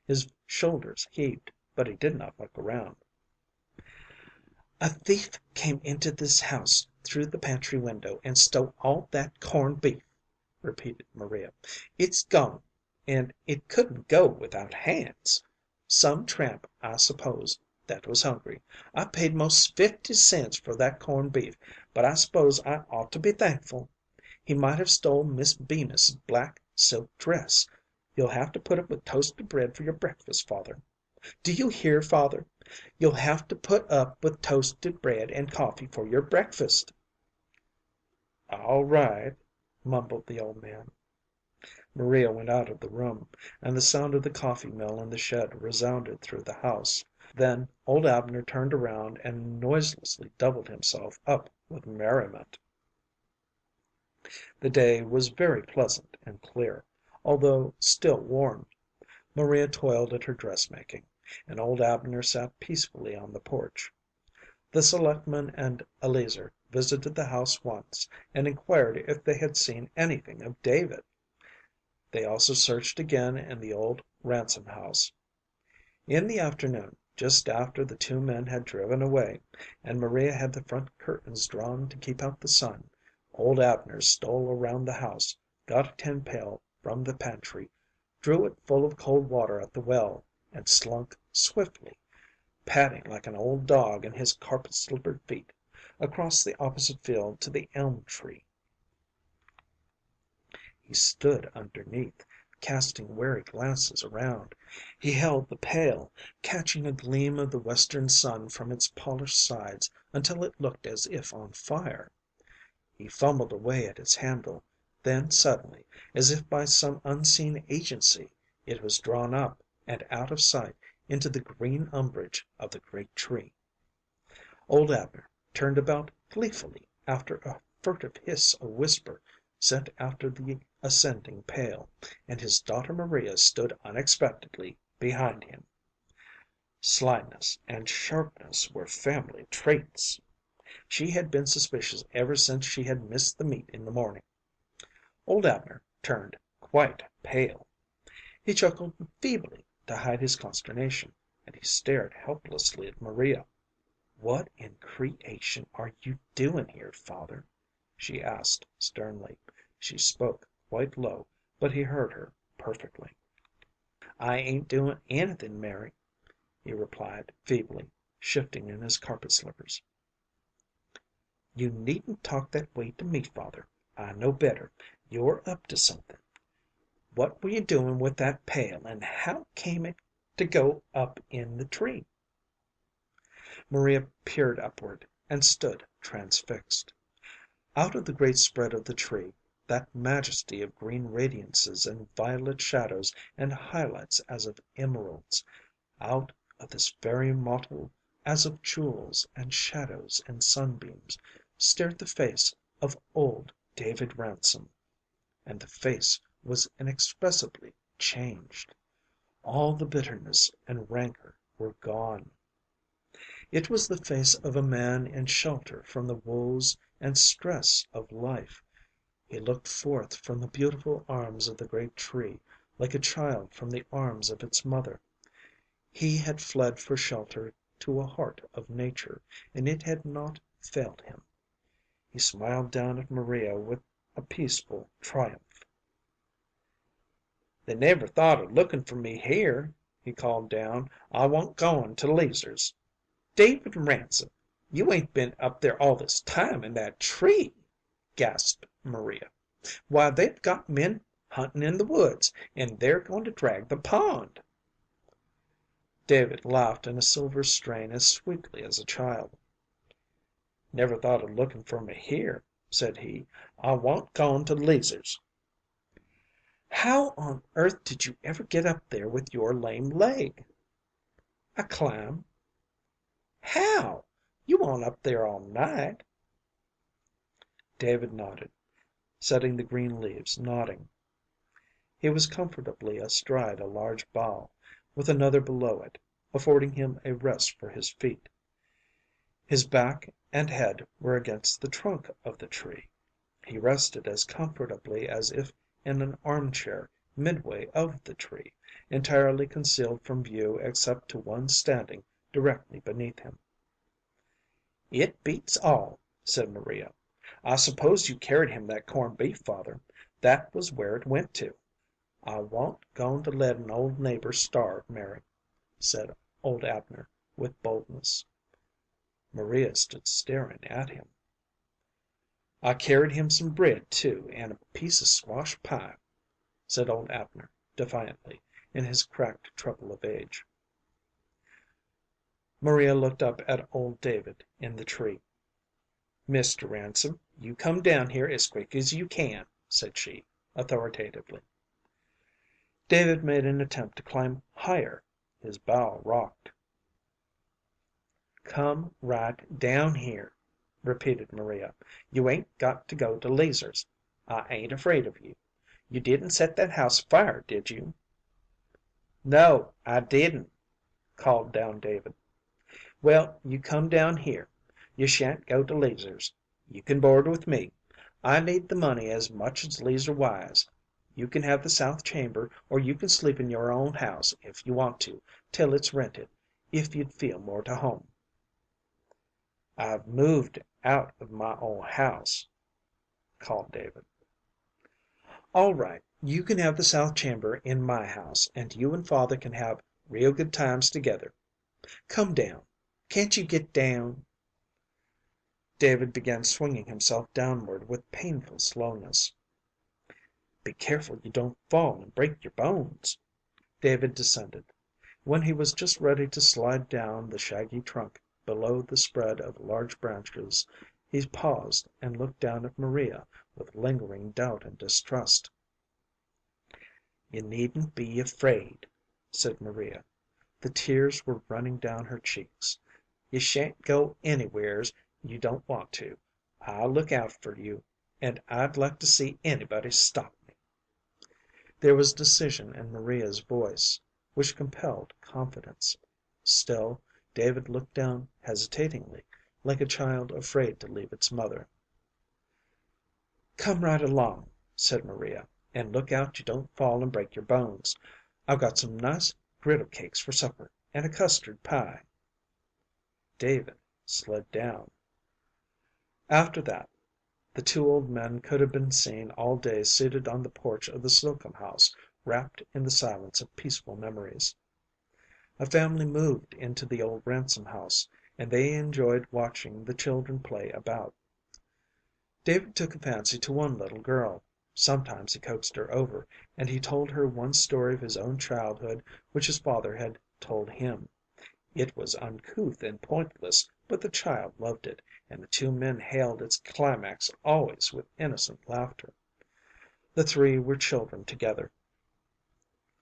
His shoulders heaved, but he did not look around. "A thief came into this house through the pantry window and stole all that corned beef," repeated Maria. "It's gone, and it couldn't go without hands. Some tramp, I suppose, that was hungry. I paid most 50 cents for that corned beef, but I s'pose I ought to be thankful. He might have stole Miss Bemis's black silk dress. You'll have to put up with toasted bread for your breakfast, father. Do you hear, father? You'll have to put up with toasted bread and coffee for your breakfast." "All right," mumbled the old man. Maria went out of the room, and the sound of the coffee mill in the shed resounded through the house. Then old Abner turned around and noiselessly doubled himself up with merriment. The day was very pleasant and clear, although still warm. Maria toiled at her dressmaking, and old Abner sat peacefully on the porch. The selectman and Eleazer visited the house once, and inquired if they had seen anything of David. They also searched again in the old Ransom house. In the afternoon, just after the two men had driven away, and Maria had the front curtains drawn to keep out the sun, old Abner stole around the house, got a tin pail from the pantry, drew it full of cold water at the well, and slunk swiftly, padding like an old dog in his carpet slippered feet, across the opposite field to the elm tree. He stood underneath, casting wary glances around. He held the pail, catching a gleam of the western sun from its polished sides until it looked as if on fire. He fumbled away at its handle, then suddenly, as if by some unseen agency, it was drawn up and out of sight into the green umbrage of the great tree. Old Abner turned about gleefully after a furtive hiss or whisper sent after the ascending pail, and his daughter Maria stood unexpectedly behind him. Slyness and sharpness were family traits. She had been suspicious ever since she had missed the meat in the morning. Old Abner turned quite pale. He chuckled feebly to hide his consternation, and he stared helplessly at Maria. "What in creation are you doing here, father?" she asked sternly. She spoke quite low, but he heard her perfectly. "I ain't doing anything, Mary," he replied feebly, shifting in his carpet slippers. "You needn't talk that way to me, father. I know better. You're up to something. What were you doing with that pail, and how came it to go up in the tree?" Maria peered upward and stood transfixed. Out of the great spread of the tree, that majesty of green radiances and violet shadows and highlights as of emeralds, out of this fairy mottle as of jewels and shadows and sunbeams, stared the face of old David Ransom. And the face was inexpressibly changed. All the bitterness and rancor were gone. It was the face of a man in shelter from the woes and stress of life. He looked forth from the beautiful arms of the great tree like a child from the arms of its mother. He had fled for shelter to a heart of nature, and it had not failed him. He smiled down at Maria with a peaceful triumph. "They never thought of looking for me here," he called down. "I wa'n't goin' to Leazer's." "David Ransom, you ain't been up there all this time in that tree?" gasped Maria. "Why, they've got men hunting in the woods, and they're going to drag the pond." David laughed in a silver strain as sweetly as a child. "Never thought of looking for me here," said he. "I wa'n't goin' to Leazer's." "How on earth did you ever get up there with your lame leg?" "I climb." "How? You wa'n't up there all night." David nodded, setting the green leaves nodding. He was comfortably astride a large bough, with another below it, affording him a rest for his feet. His back and head were against the trunk of the tree. He rested as comfortably as if in an armchair midway of the tree, entirely concealed from view except to one standing directly beneath him. "It beats all," said Maria. "I suppose you carried him that corned beef, father. That was where it went to." "I wa'n't goin' to let an old neighbor starve, Mary," said old Abner, with boldness. Maria stood staring at him. "I carried him some bread, too, and a piece of squash pie," said old Abner, defiantly, in his cracked treble of age. Maria looked up at old David in the tree. "Mr. Ransom, you come down here as quick as you can," said she, authoritatively. David made an attempt to climb higher. His bough rocked. "Come right down here," repeated Maria. "You ain't got to go to Leazer's. I ain't afraid of you. You didn't set that house afire, did you?" "No, I didn't," called down David. "Well, you come down here. You shan't go to Leazer's. You can board with me. I need the money as much as Leazer Wise. You can have the south chamber, or you can sleep in your own house, if you want to, till it's rented, if you'd feel more to home." "I've moved out of my old house," called David. All right, you can have the south chamber in my house, and you and father can have real good times together. Come down. Can't you get down?" David began swinging himself downward with painful slowness. "Be careful you don't fall and break your bones." David descended. When he was just ready to slide down the shaggy trunk below the spread of large branches, he paused and looked down at Maria with lingering doubt and distrust. "You needn't be afraid," said Maria. The tears were running down her cheeks. "You shan't go anywheres you don't want to. I'll look out for you, and I'd like to see anybody stop me." There was decision in Maria's voice, which compelled confidence. Still, David looked down hesitatingly, like a child afraid to leave its mother. "Come right along," said Maria, "and look out you don't fall and break your bones. I've got some nice griddle cakes for supper, and a custard pie." David slid down. After that, the two old men could have been seen all day seated on the porch of the Slocum house, wrapped in the silence of peaceful memories. A family moved into the old Ransom house, and they enjoyed watching the children play about. David took a fancy to one little girl. Sometimes he coaxed her over, and he told her one story of his own childhood which his father had told him. It was uncouth and pointless, but the child loved it, and the two men hailed its climax always with innocent laughter. The three were children together.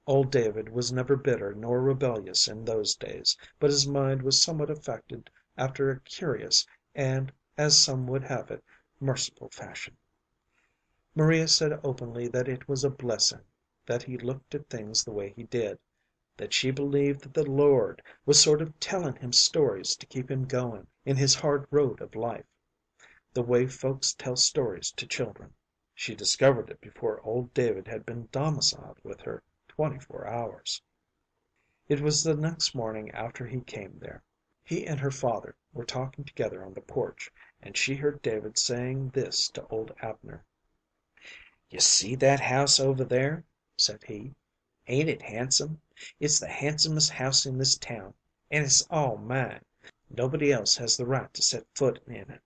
Old David was never bitter nor rebellious in those days, but his mind was somewhat affected after a curious and, as some would have it, merciful fashion. Maria said openly that it was a blessing that he looked at things the way he did, that she believed that the Lord was sort of telling him stories to keep him going in his hard road of life, the way folks tell stories to children. She discovered it before old David had been domiciled with her 24 hours. It was the next morning after he came there. He and her father were talking together on the porch, and she heard David saying this to old Abner. "You see that house over there?" said he. "Ain't it handsome? It's the handsomest house in this town, and it's all mine. Nobody else has the right to set foot in it.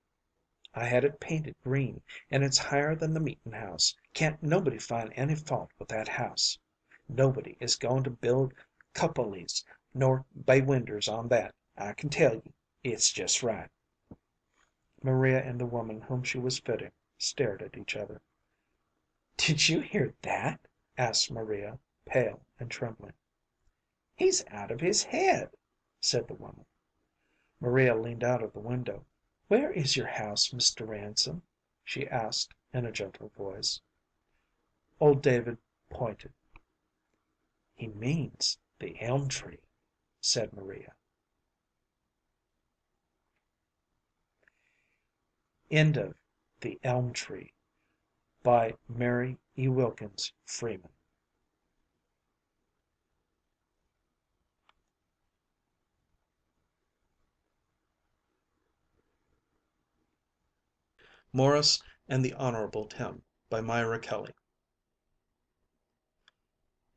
I had it painted green, and it's higher than the meetin' house. Can't nobody find any fault with that house. Nobody is goin' to build cupolas nor bay winders on that, I can tell you. It's just right." Maria and the woman whom she was fitting stared at each other. "Did you hear that?" asked Maria, pale and trembling. "He's out of his head," said the woman. Maria leaned out of the window. "Where is your house, Mr. Ransom?" she asked in a gentle voice. Old David pointed. "He means the elm tree," said Maria. End of The Elm Tree by Mary E. Wilkins Freeman. Morris and the Honorable Tim by Myra Kelly.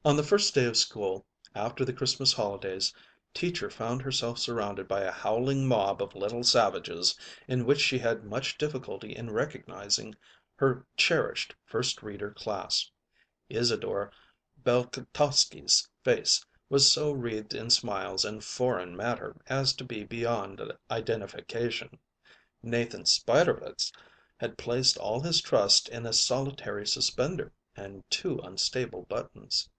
On the first day of school, after the Christmas holidays, Teacher found herself surrounded by a howling mob of little savages in which she had much difficulty in recognizing her cherished first reader class. Isadore Belkotowski's face was so wreathed in smiles and foreign matter as to be beyond identification. Nathan Spiderwitz had placed all his trust in a solitary suspender and two unstable buttons.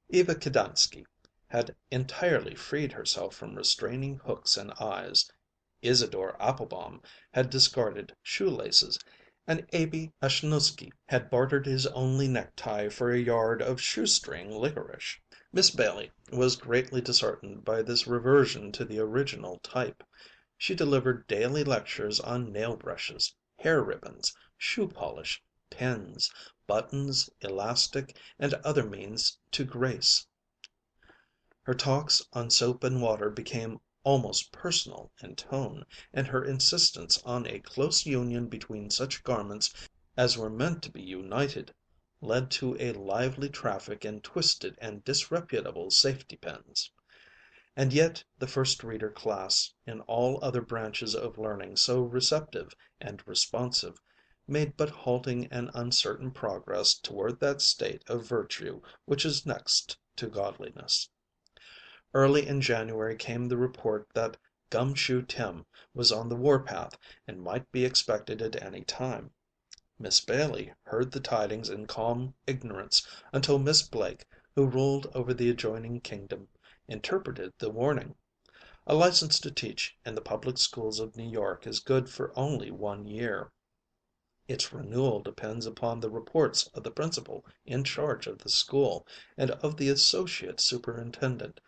Eva Kedansky had entirely freed herself from restraining hooks and eyes. Isadore Applebaum had discarded shoelaces, and Aby Ashnusky had bartered his only necktie for a yard of shoestring licorice. Miss Bailey was greatly disheartened by this reversion to the original type. She delivered daily lectures on nail brushes, hair ribbons, shoe polish, pins, buttons, elastic, and other means to grace. Her talks on soap and water became almost personal in tone, and her insistence on a close union between such garments as were meant to be united led to a lively traffic in twisted and disreputable safety pins. And yet the First Reader class, in all other branches of learning so receptive and responsive, made but halting and uncertain progress toward that state of virtue which is next to godliness. Early in January came the report that Gum Shoe Tim was on the warpath and might be expected at any time. Miss Bailey heard the tidings in calm ignorance until Miss Blake, who ruled over the adjoining kingdom, interpreted the warning. A license to teach in the public schools of New York is good for only 1 year. Its renewal depends upon the reports of the principal in charge of the school and of the associate superintendent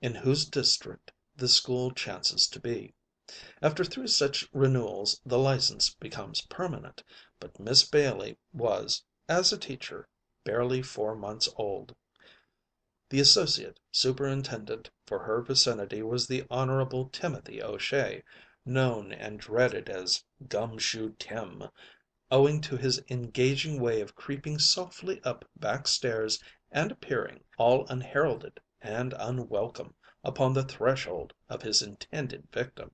in whose district the school chances to be. After 3 such renewals the license becomes permanent, but Miss Bailey was, as a teacher, barely 4 months old. The associate superintendent for her vicinity was the Honorable Timothy O'Shea, known and dreaded as Gum Shoe Tim, owing to his engaging way of creeping softly up back stairs and appearing, all unheralded and unwelcome, upon the threshold of his intended victim.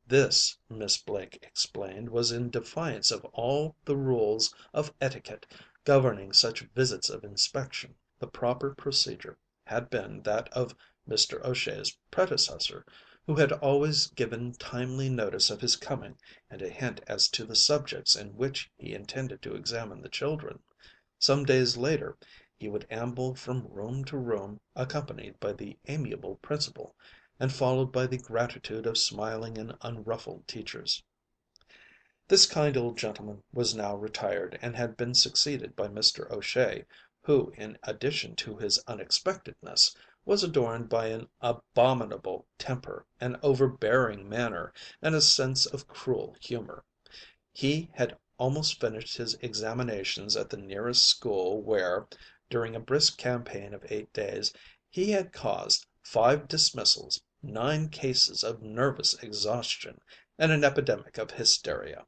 This, Miss Blake explained, was in defiance of all the rules of etiquette governing such visits of inspection. The proper procedure had been that of Mr. O'Shea's predecessor, who had always given timely notice of his coming and a hint as to the subjects in which he intended to examine the children. Some days later he would amble from room to room accompanied by the amiable principal, and followed by the gratitude of smiling and unruffled teachers. This kind old gentleman was now retired and had been succeeded by Mr. O'Shea, who, in addition to his unexpectedness, was adorned by an abominable temper, an overbearing manner, and a sense of cruel humor. He had almost finished his examinations at the nearest school where, during a brisk campaign of 8 days, he had caused 5 dismissals, 9 cases of nervous exhaustion, and an epidemic of hysteria.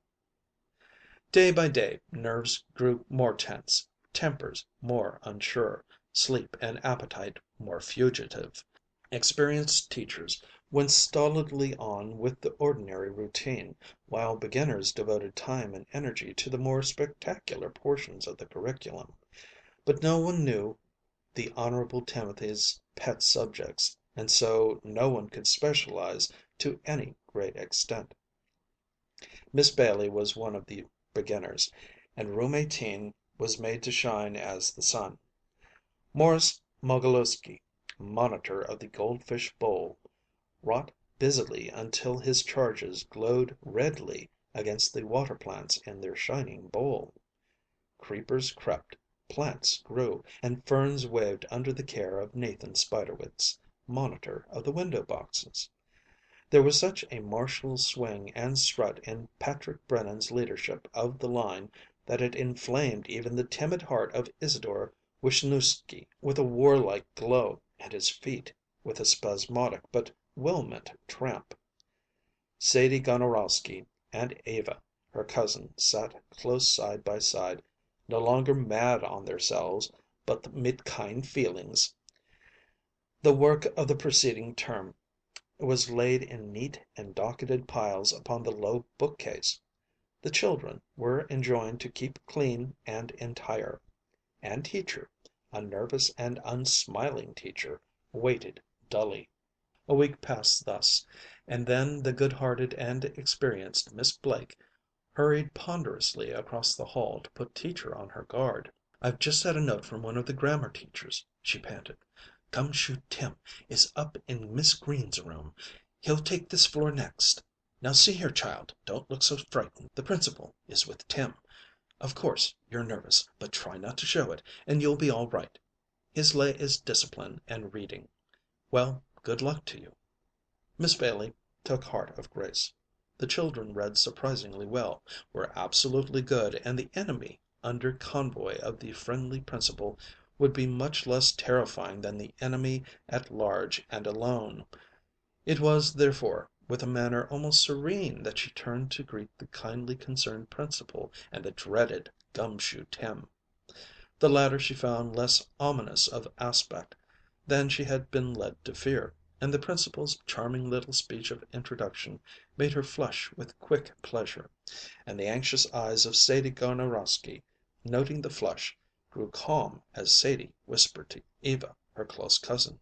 Day by day nerves grew more tense, tempers more unsure, sleep and appetite more fugitive. Experienced teachers went stolidly on with the ordinary routine, while beginners devoted time and energy to the more spectacular portions of the curriculum. But no one knew the Honorable Timothy's pet subjects, and so no one could specialize to any great extent. Miss Bailey was one of the beginners, and Room 18 was made to shine as the sun. Morris Mogilewsky, monitor of the Goldfish Bowl, wrought busily until his charges glowed redly against the water plants in their shining bowl. Creepers crept, plants grew, and ferns waved under the care of Nathan Spiderwitz, monitor of the window boxes. There was such a martial swing and strut in Patrick Brennan's leadership of the line that it inflamed even the timid heart of Isadore Wisniewski with a warlike glow, and his feet with a spasmodic but well-meant tramp. Sadie Gonorowsky and Eva, her cousin, sat close side by side, no longer mad on themselves, but mit kind feelings. The work of the preceding term was laid in neat and docketed piles upon the low bookcase. The children were enjoined to keep clean and entire, and Teacher, a nervous and unsmiling teacher, waited dully. A week passed thus, and then the good-hearted and experienced Miss Blake hurried ponderously across the hall to put Teacher on her guard. "I've just had a note from one of the grammar teachers," she panted. "Gum Shoe Tim is up in Miss Green's room. He'll take this floor next. Now see here, child, don't look so frightened. The principal is with Tim. Of course you're nervous, but try not to show it, and you'll be all right. His lay is discipline and reading. Well, good luck to you." Miss Bailey took heart of grace. The children read surprisingly well, were absolutely good, and the enemy under convoy of the friendly principal would be much less terrifying than the enemy at large and alone. It was, therefore, with a manner almost serene that she turned to greet the kindly concerned principal and the dreaded Gum Shoe Tim. The latter she found less ominous of aspect than she had been led to fear, and the Principal's charming little speech of introduction made her flush with quick pleasure, and the anxious eyes of Sadie Gonorowsky, noting the flush, grew calm as Sadie whispered to Eva, her close cousin: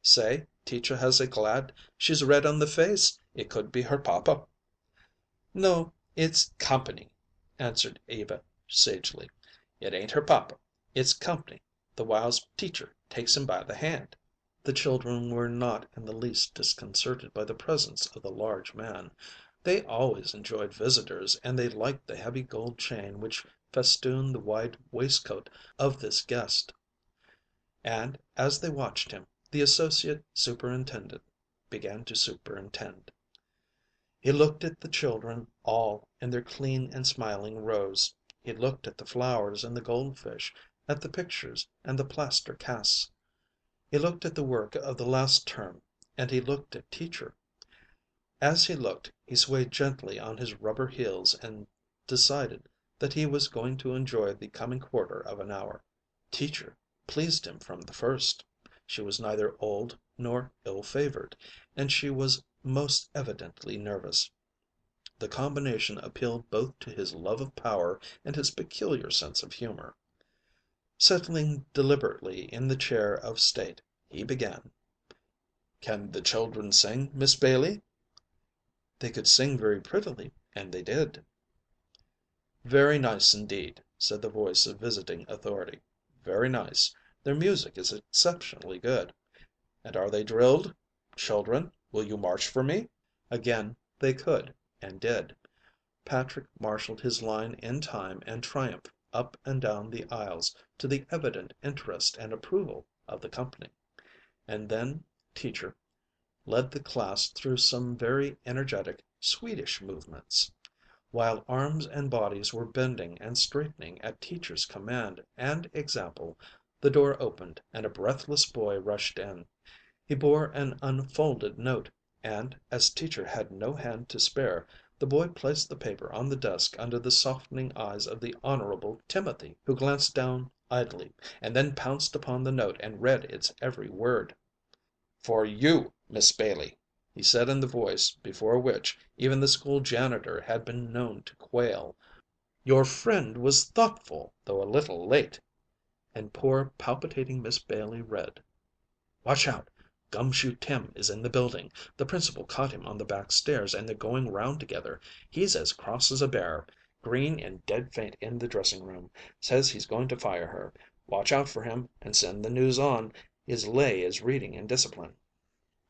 "Say, Teacher has a glad she's red on the face. It could be her papa." "No, it's company," answered Eva sagely. "It ain't her papa. It's company the whiles Teacher takes him by the hand." The children were not in the least disconcerted by the presence of the large man. They always enjoyed visitors, and they liked the heavy gold chain which festooned the wide waistcoat of this guest. And as they watched him, the associate superintendent began to superintend. He looked at the children all in their clean and smiling rows. He looked at the flowers and the goldfish, at the pictures and the plaster casts. He looked at the work of the last term, and he looked at Teacher. As he looked, he swayed gently on his rubber heels and decided that he was going to enjoy the coming quarter of an hour. Teacher pleased him from the first. She was neither old nor ill-favored, and she was most evidently nervous. The combination appealed both to his love of power and his peculiar sense of humor. Settling deliberately in the chair of state, he began: "Can the children sing, Miss Bailey?" They could sing very prettily, and they did. "Very nice indeed," said the voice of visiting authority. "Very nice. Their music is exceptionally good. And are they drilled? Children, will you march for me?" Again they could, and did. Patrick marshaled his line in time and triumph up and down the aisles, to the evident interest and approval of the company. And then Teacher led the class through some very energetic Swedish movements. While arms and bodies were bending and straightening at Teacher's command and example, the door opened and a breathless boy rushed in. He bore an unfolded note, and, as Teacher had no hand to spare, the boy placed the paper on the desk under the softening eyes of the Honorable Timothy, who glanced down idly, and then pounced upon the note and read its every word. "For you, Miss Bailey," he said in the voice before which even the school janitor had been known to quail. "Your friend was thoughtful, though a little late." And poor palpitating Miss Bailey read: "Watch out! Gum Shoe Tim is in the building. The Principal caught him on the back stairs, and they're going round together. He's as cross as a bear. Green and dead faint in the dressing room. Says he's going to fire her. Watch out for him, and send the news on. His lay is reading and discipline."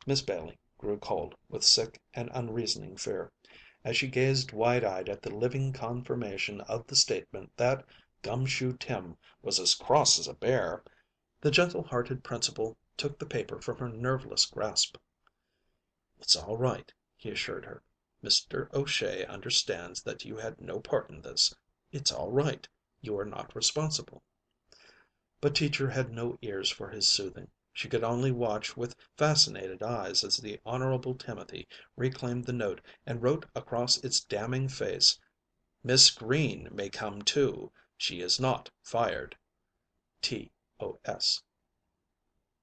Miss Bailey grew cold with sick and unreasoning fear, as she gazed wide-eyed at the living confirmation of the statement that Gum Shoe Tim was as cross as a bear. The gentle-hearted Principal took the paper from her nerveless grasp. "It's all right," he assured her. "Mr. O'Shea understands that you had no part in this. It's all right. You are not responsible." But Teacher had no ears for his soothing. She could only watch with fascinated eyes as the Honorable Timothy reclaimed the note and wrote across its damning face: "Miss Green may come too. She is not fired. T.O.S."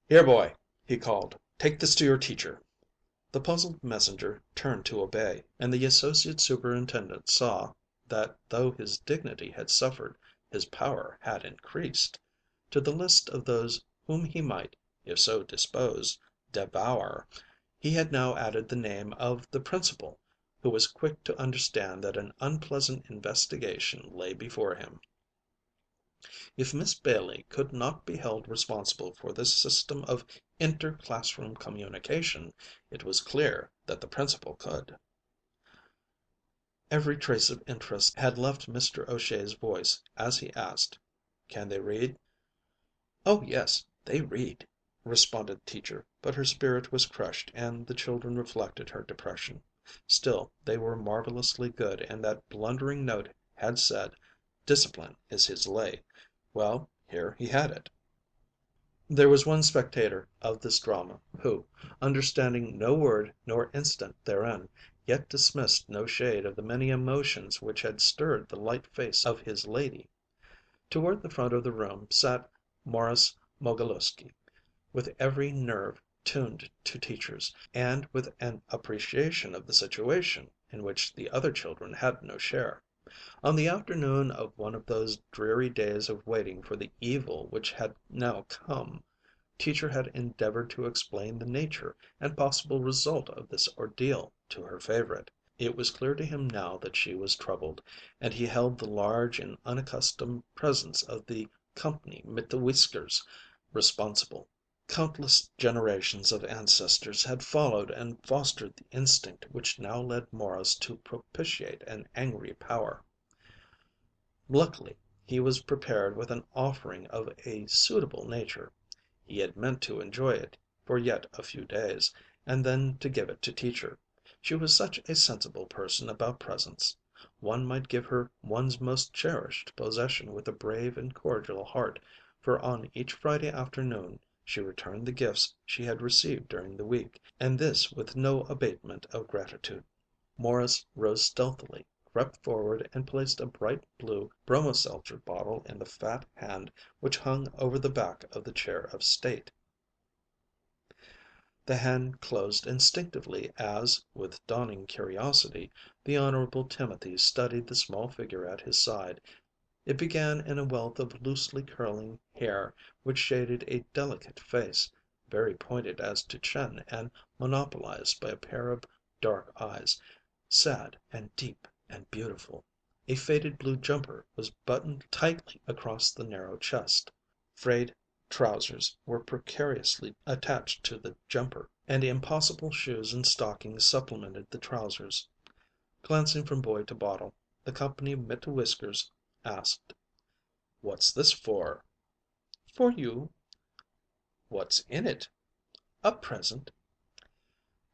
"Here, boy," he called. "Take this to your teacher." The puzzled messenger turned to obey, and the Associate Superintendent saw that though his dignity had suffered, his power had increased. To the list of those whom he might, if so disposed, devour, he had now added the name of the Principal, who was quick to understand that an unpleasant investigation lay before him. If Miss Bailey could not be held responsible for this system of inter-classroom communication, it was clear that the Principal could. Every trace of interest had left Mr. O'Shea's voice as he asked: "Can they read?" "Oh yes, they read," responded Teacher, but her spirit was crushed and the children reflected her depression. Still, they were marvelously good, and that blundering note had said, "Discipline is his lay." Well, here he had it. There was one spectator of this drama who, understanding no word nor instant therein, yet dismissed no shade of the many emotions which had stirred the light face of his lady. Toward the front of the room sat Morris Mogilewsky, with every nerve tuned to Teacher's, and with an appreciation of the situation in which the other children had no share. On the afternoon of one of those dreary days of waiting for the evil which had now come, Teacher had endeavored to explain the nature and possible result of this ordeal to her favorite. It was clear to him now that she was troubled, and he held the large and unaccustomed presence of the company mit the whiskers responsible. Countless generations of ancestors had followed and fostered the instinct which now led Morris to propitiate an angry power. Luckily he was prepared with an offering of a suitable nature. He had meant to enjoy it for yet a few days, and then to give it to Teacher. She was such a sensible person about presents. One might give her one's most cherished possession with a brave and cordial heart, for on each Friday afternoon she returned the gifts she had received during the week, and this with no abatement of gratitude. Morris rose stealthily, crept forward and placed a bright blue bromo-seltzer bottle in the fat hand which hung over the back of the chair of state. The hand closed instinctively as, with dawning curiosity, the Honorable Timothy studied the small figure at his side. It began in a wealth of loosely curling hair which shaded a delicate face, very pointed as to chin and monopolized by a pair of dark eyes, sad and deep and beautiful. A faded blue jumper was buttoned tightly across the narrow chest. Frayed trousers were precariously attached to the jumper, and impossible shoes and stockings supplemented the trousers. Glancing from boy to bottle, the company mit whiskers asked, "What's this for?" "For you." "What's in it?" "A present."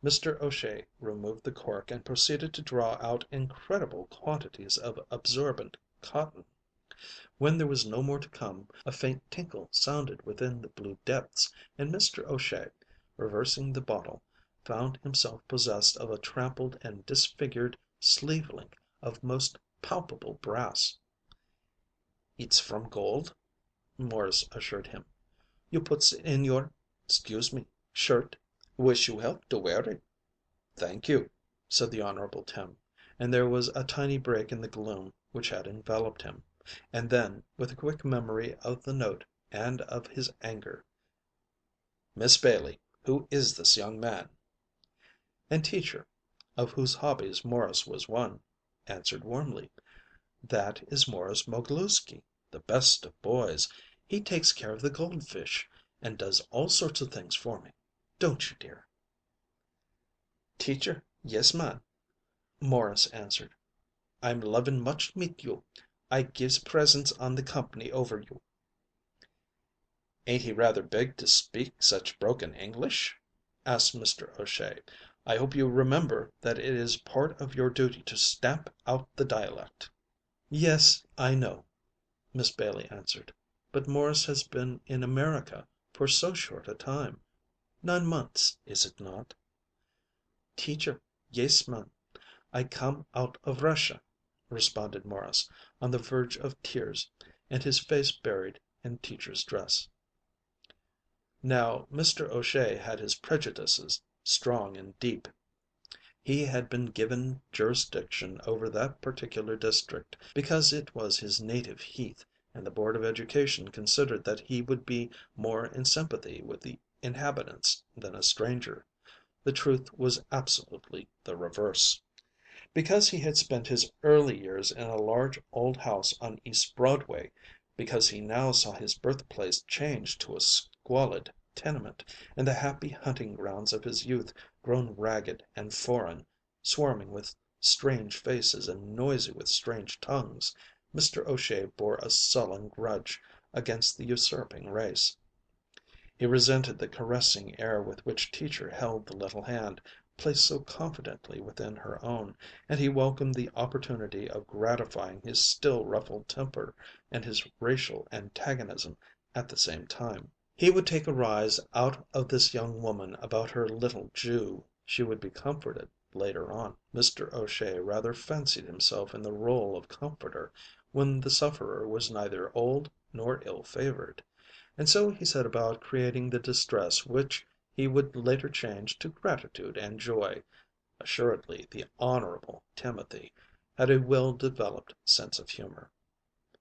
Mr. O'Shea removed the cork and proceeded to draw out incredible quantities of absorbent cotton. When there was no more to come, a faint tinkle sounded within the blue depths, and Mr. O'Shea, reversing the bottle, found himself possessed of a trampled and disfigured sleeve link of most palpable brass. "It's from gold," Morris assured him. "You puts it in your, 'scuse me, shirt. Wish you health to wear it." "Thank you," said the Honorable Tim, and there was a tiny break in the gloom which had enveloped him. And then, with a quick memory of the note and of his anger, "Miss Bailey, who is this young man?" And Teacher, of whose hobbies Morris was one, answered warmly, "That is Morris Mogilewsky, the best of boys. He takes care of the goldfish, and does all sorts of things for me. Don't you, dear?" "Teacher, yes, man," Morris answered. "I'm lovin' much meet you. I gives presents on the company over you." "Ain't he rather big to speak such broken English?" asked Mr. O'Shea. "I hope you remember that it is part of your duty to stamp out the dialect." "Yes, I know," Miss Bailey answered, "but Morris has been in America for so short a time. 9 months, is it not?" "Teacher, yes, ma'am. I come out of Russia," responded Morris, on the verge of tears, and his face buried in Teacher's dress. Now, Mr. O'Shea had his prejudices strong and deep. He had been given jurisdiction over that particular district because it was his native heath, and the Board of Education considered that he would be more in sympathy with the inhabitants than a stranger. The truth was absolutely the reverse. Because he had spent his early years in a large old house on East Broadway, because he now saw his birthplace changed to a squalid tenement, and the happy hunting grounds of his youth grown ragged and foreign, swarming with strange faces and noisy with strange tongues, Mr. O'Shea bore a sullen grudge against the usurping race. He resented the caressing air with which Teacher held the little hand, placed so confidently within her own, and he welcomed the opportunity of gratifying his still ruffled temper and his racial antagonism at the same time. He would take a rise out of this young woman about her little Jew. She would be comforted. Later on, Mr. O'Shea rather fancied himself in the rôle of comforter when the sufferer was neither old nor ill favored, and so he set about creating the distress which he would later change to gratitude and joy. Assuredly the Honorable Timothy had a well developed sense of humor.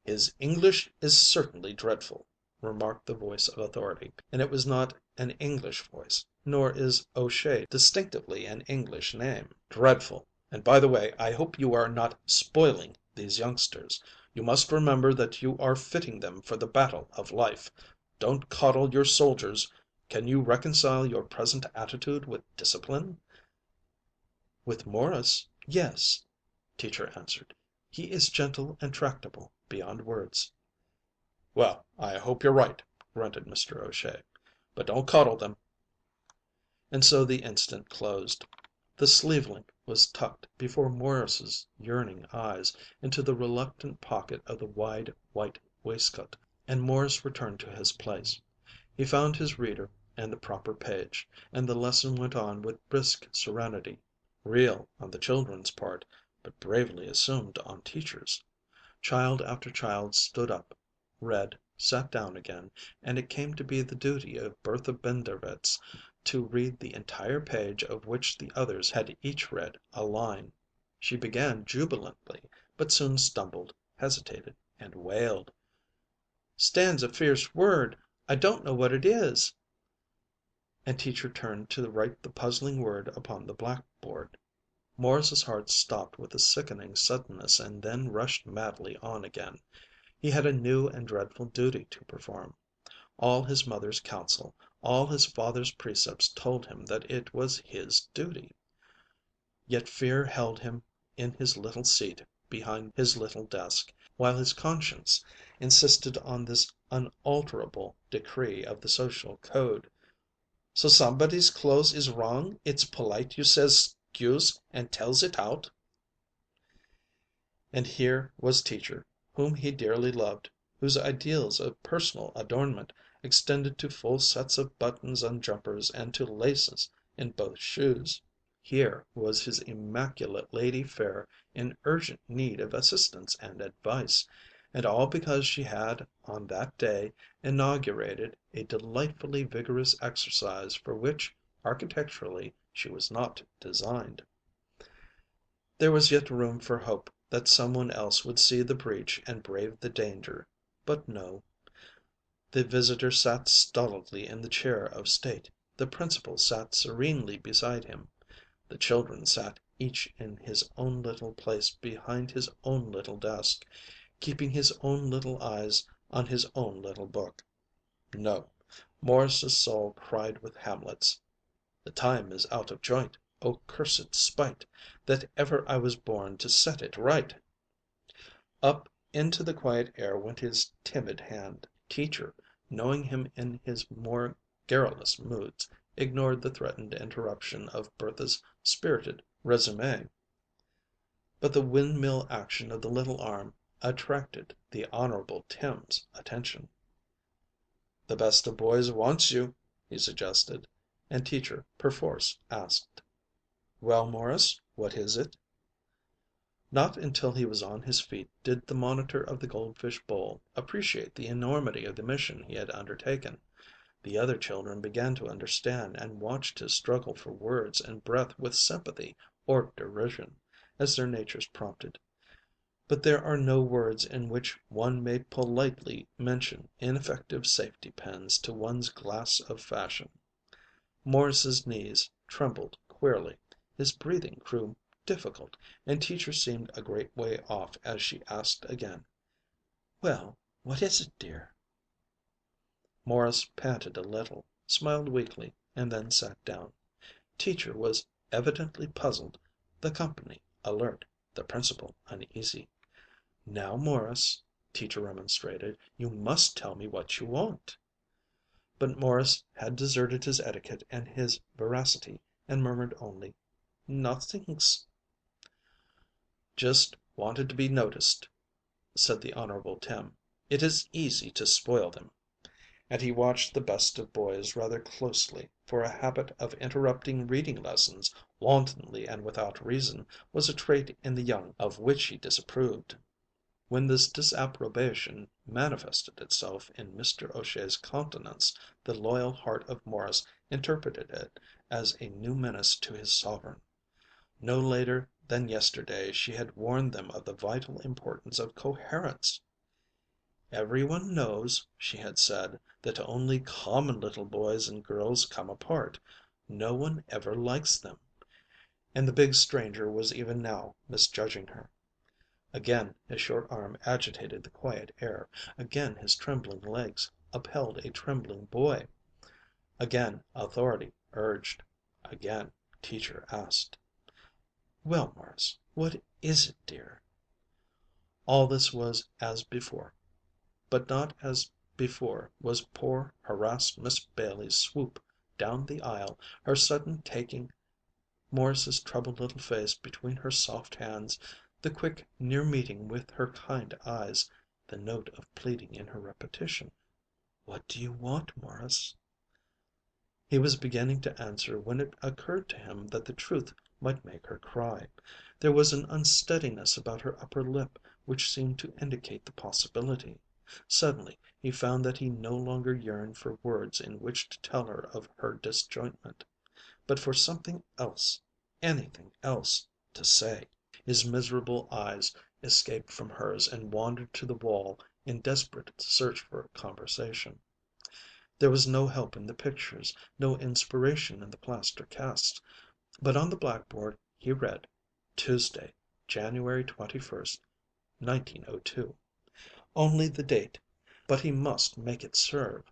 "His English is certainly dreadful," remarked the voice of authority, and it was not an English voice, nor is O'Shea distinctively an English name. "Dreadful. And by the way, I hope you are not spoiling these youngsters. You must remember that you are fitting them for the battle of life. Don't coddle your soldiers. Can you reconcile your present attitude with discipline?" "With Morris, yes," Teacher answered. "He is gentle and tractable beyond words." "Well, I hope you're right," grunted Mr. O'Shea. "But don't coddle them." And so the incident closed. The sleeve link was tucked before Morris's yearning eyes into the reluctant pocket of the wide white waistcoat, and Morris returned to his place. He found his reader and the proper page, and the lesson went on with brisk serenity, real on the children's part, but bravely assumed on Teacher's. Child after child stood up, read, sat down again, and it came to be the duty of Bertha Binderwitz to read the entire page of which the others had each read a line. She began jubilantly, but soon stumbled, hesitated, and wailed, "Stands a fierce word. I don't know what it is," and Teacher turned to write the puzzling word upon the blackboard. Morris's heart stopped with a sickening suddenness and then rushed madly on again. He had a new and dreadful duty to perform. All his mother's counsel, all his father's precepts told him that it was his duty. Yet fear held him in his little seat behind his little desk, while his conscience insisted on this unalterable decree of the social code. "So somebody's clothes is wrong, it's polite you says 'scuse and tells it out." And here was Teacher, whom he dearly loved, whose ideals of personal adornment extended to full sets of buttons on jumpers and to laces in both shoes. Here was his immaculate lady fair in urgent need of assistance and advice, and all because she had on that day inaugurated a delightfully vigorous exercise for which architecturally she was not designed. There was yet room for hope that some one else would see the breach and brave the danger, but no. The visitor sat stolidly in the chair of state, the Principal sat serenely beside him. The children sat each in his own little place behind his own little desk, keeping his own little eyes on his own little book. No. Morris's soul cried with Hamlet's, "The time is out of joint, O cursed spite, that ever I was born to set it right." Up into the quiet air went his timid hand. Teacher, knowing him in his more garrulous moods, ignored the threatened interruption of Bertha's spirited résumé. But the windmill action of the little arm attracted the Honorable Tim's attention. "The best of boys wants you," he suggested, and Teacher perforce asked, "Well, Morris, what is it?" Not until he was on his feet did the monitor of the goldfish bowl appreciate the enormity of the mission he had undertaken. The other children began to understand and watched his struggle for words and breath with sympathy or derision, as their natures prompted. But there are no words in which one may politely mention ineffective safety pins to one's glass of fashion. Morris's knees trembled queerly, his breathing grew difficult, and Teacher seemed a great way off as she asked again, "Well, what is it, dear?" Morris panted a little, smiled weakly, and then sat down. Teacher was evidently puzzled, the company alert, the Principal uneasy. "Now, Morris," Teacher remonstrated, "you must tell me what you want." But Morris had deserted his etiquette and his veracity, and murmured only, "Nothings." "Just wanted to be noticed," said the Honorable Tim. "It is easy to spoil them." And he watched the best of boys rather closely, for a habit of interrupting reading lessons wantonly and without reason, was a trait in the young of which he disapproved. When this disapprobation manifested itself in Mr. O'Shea's countenance, the loyal heart of Morris interpreted it as a new menace to his sovereign. No later than yesterday she had warned them of the vital importance of coherence. "Every one knows," she had said, "that only common little boys and girls come apart. No one ever likes them." And the big stranger was even now misjudging her. Again his short arm agitated the quiet air. Again his trembling legs upheld a trembling boy. Again authority urged. Again Teacher asked: "Well, Morris, what is it, dear?" All this was as before, but not as before was poor harassed Miss Bailey's swoop down the aisle, her sudden taking Morris's troubled little face between her soft hands, the quick near meeting with her kind eyes, the note of pleading in her repetition: "What do you want, Morris?" He was beginning to answer when it occurred to him that the truth might make her cry. There was an unsteadiness about her upper lip which seemed to indicate the possibility. Suddenly he found that he no longer yearned for words in which to tell her of her disjointment, but for something else, anything else, to say. His miserable eyes escaped from hers and wandered to the wall in desperate search for conversation. There was no help in the pictures, no inspiration in the plaster casts, but on the blackboard he read: Tuesday, January 21st, 1902. Only the date, but he must make it serve.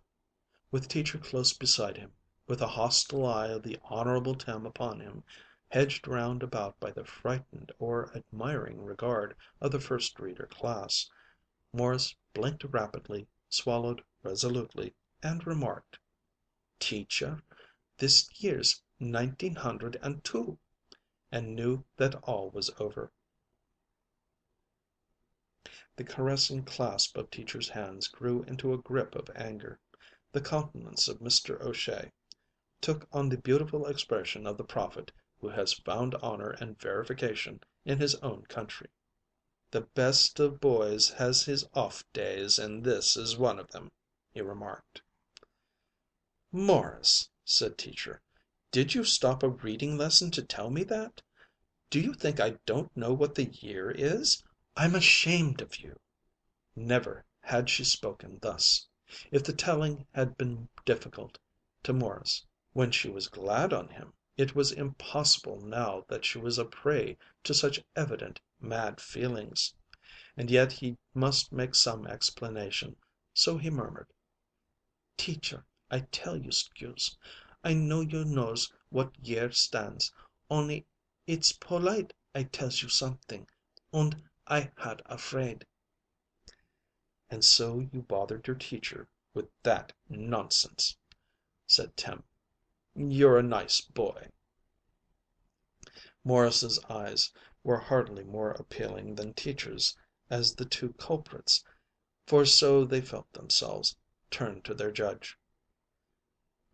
With Teacher close beside him, with the hostile eye of the Honorable Tim upon him, hedged round about by the frightened or admiring regard of the First Reader class, Morris blinked rapidly, swallowed resolutely, and remarked: "Teacher, this year's 1902," and knew that all was over. The caressing clasp of Teacher's hands grew into a grip of anger. The countenance of Mr. O'Shea took on the beautiful expression of the prophet who has found honor and verification in his own country. "The best of boys has his off days, and this is one of them," he remarked. "Morris," said Teacher, "did you stop a reading lesson to tell me that? Do you think I don't know what the year is? I'm ashamed of you." Never had she spoken thus. If the telling had been difficult to Morris when she was glad on him, it was impossible now that she was a prey to such evident mad feelings. And yet he must make some explanation, so he murmured: "Teacher, I tell you 'scuse. I know you knows what year stands, only it's polite I tells you something, und I had afraid." "And so you bothered your teacher with that nonsense," said Tim. "You're a nice boy." Morris's eyes were hardly more appealing than Teacher's as the two culprits, for so they felt themselves, turned to their judge.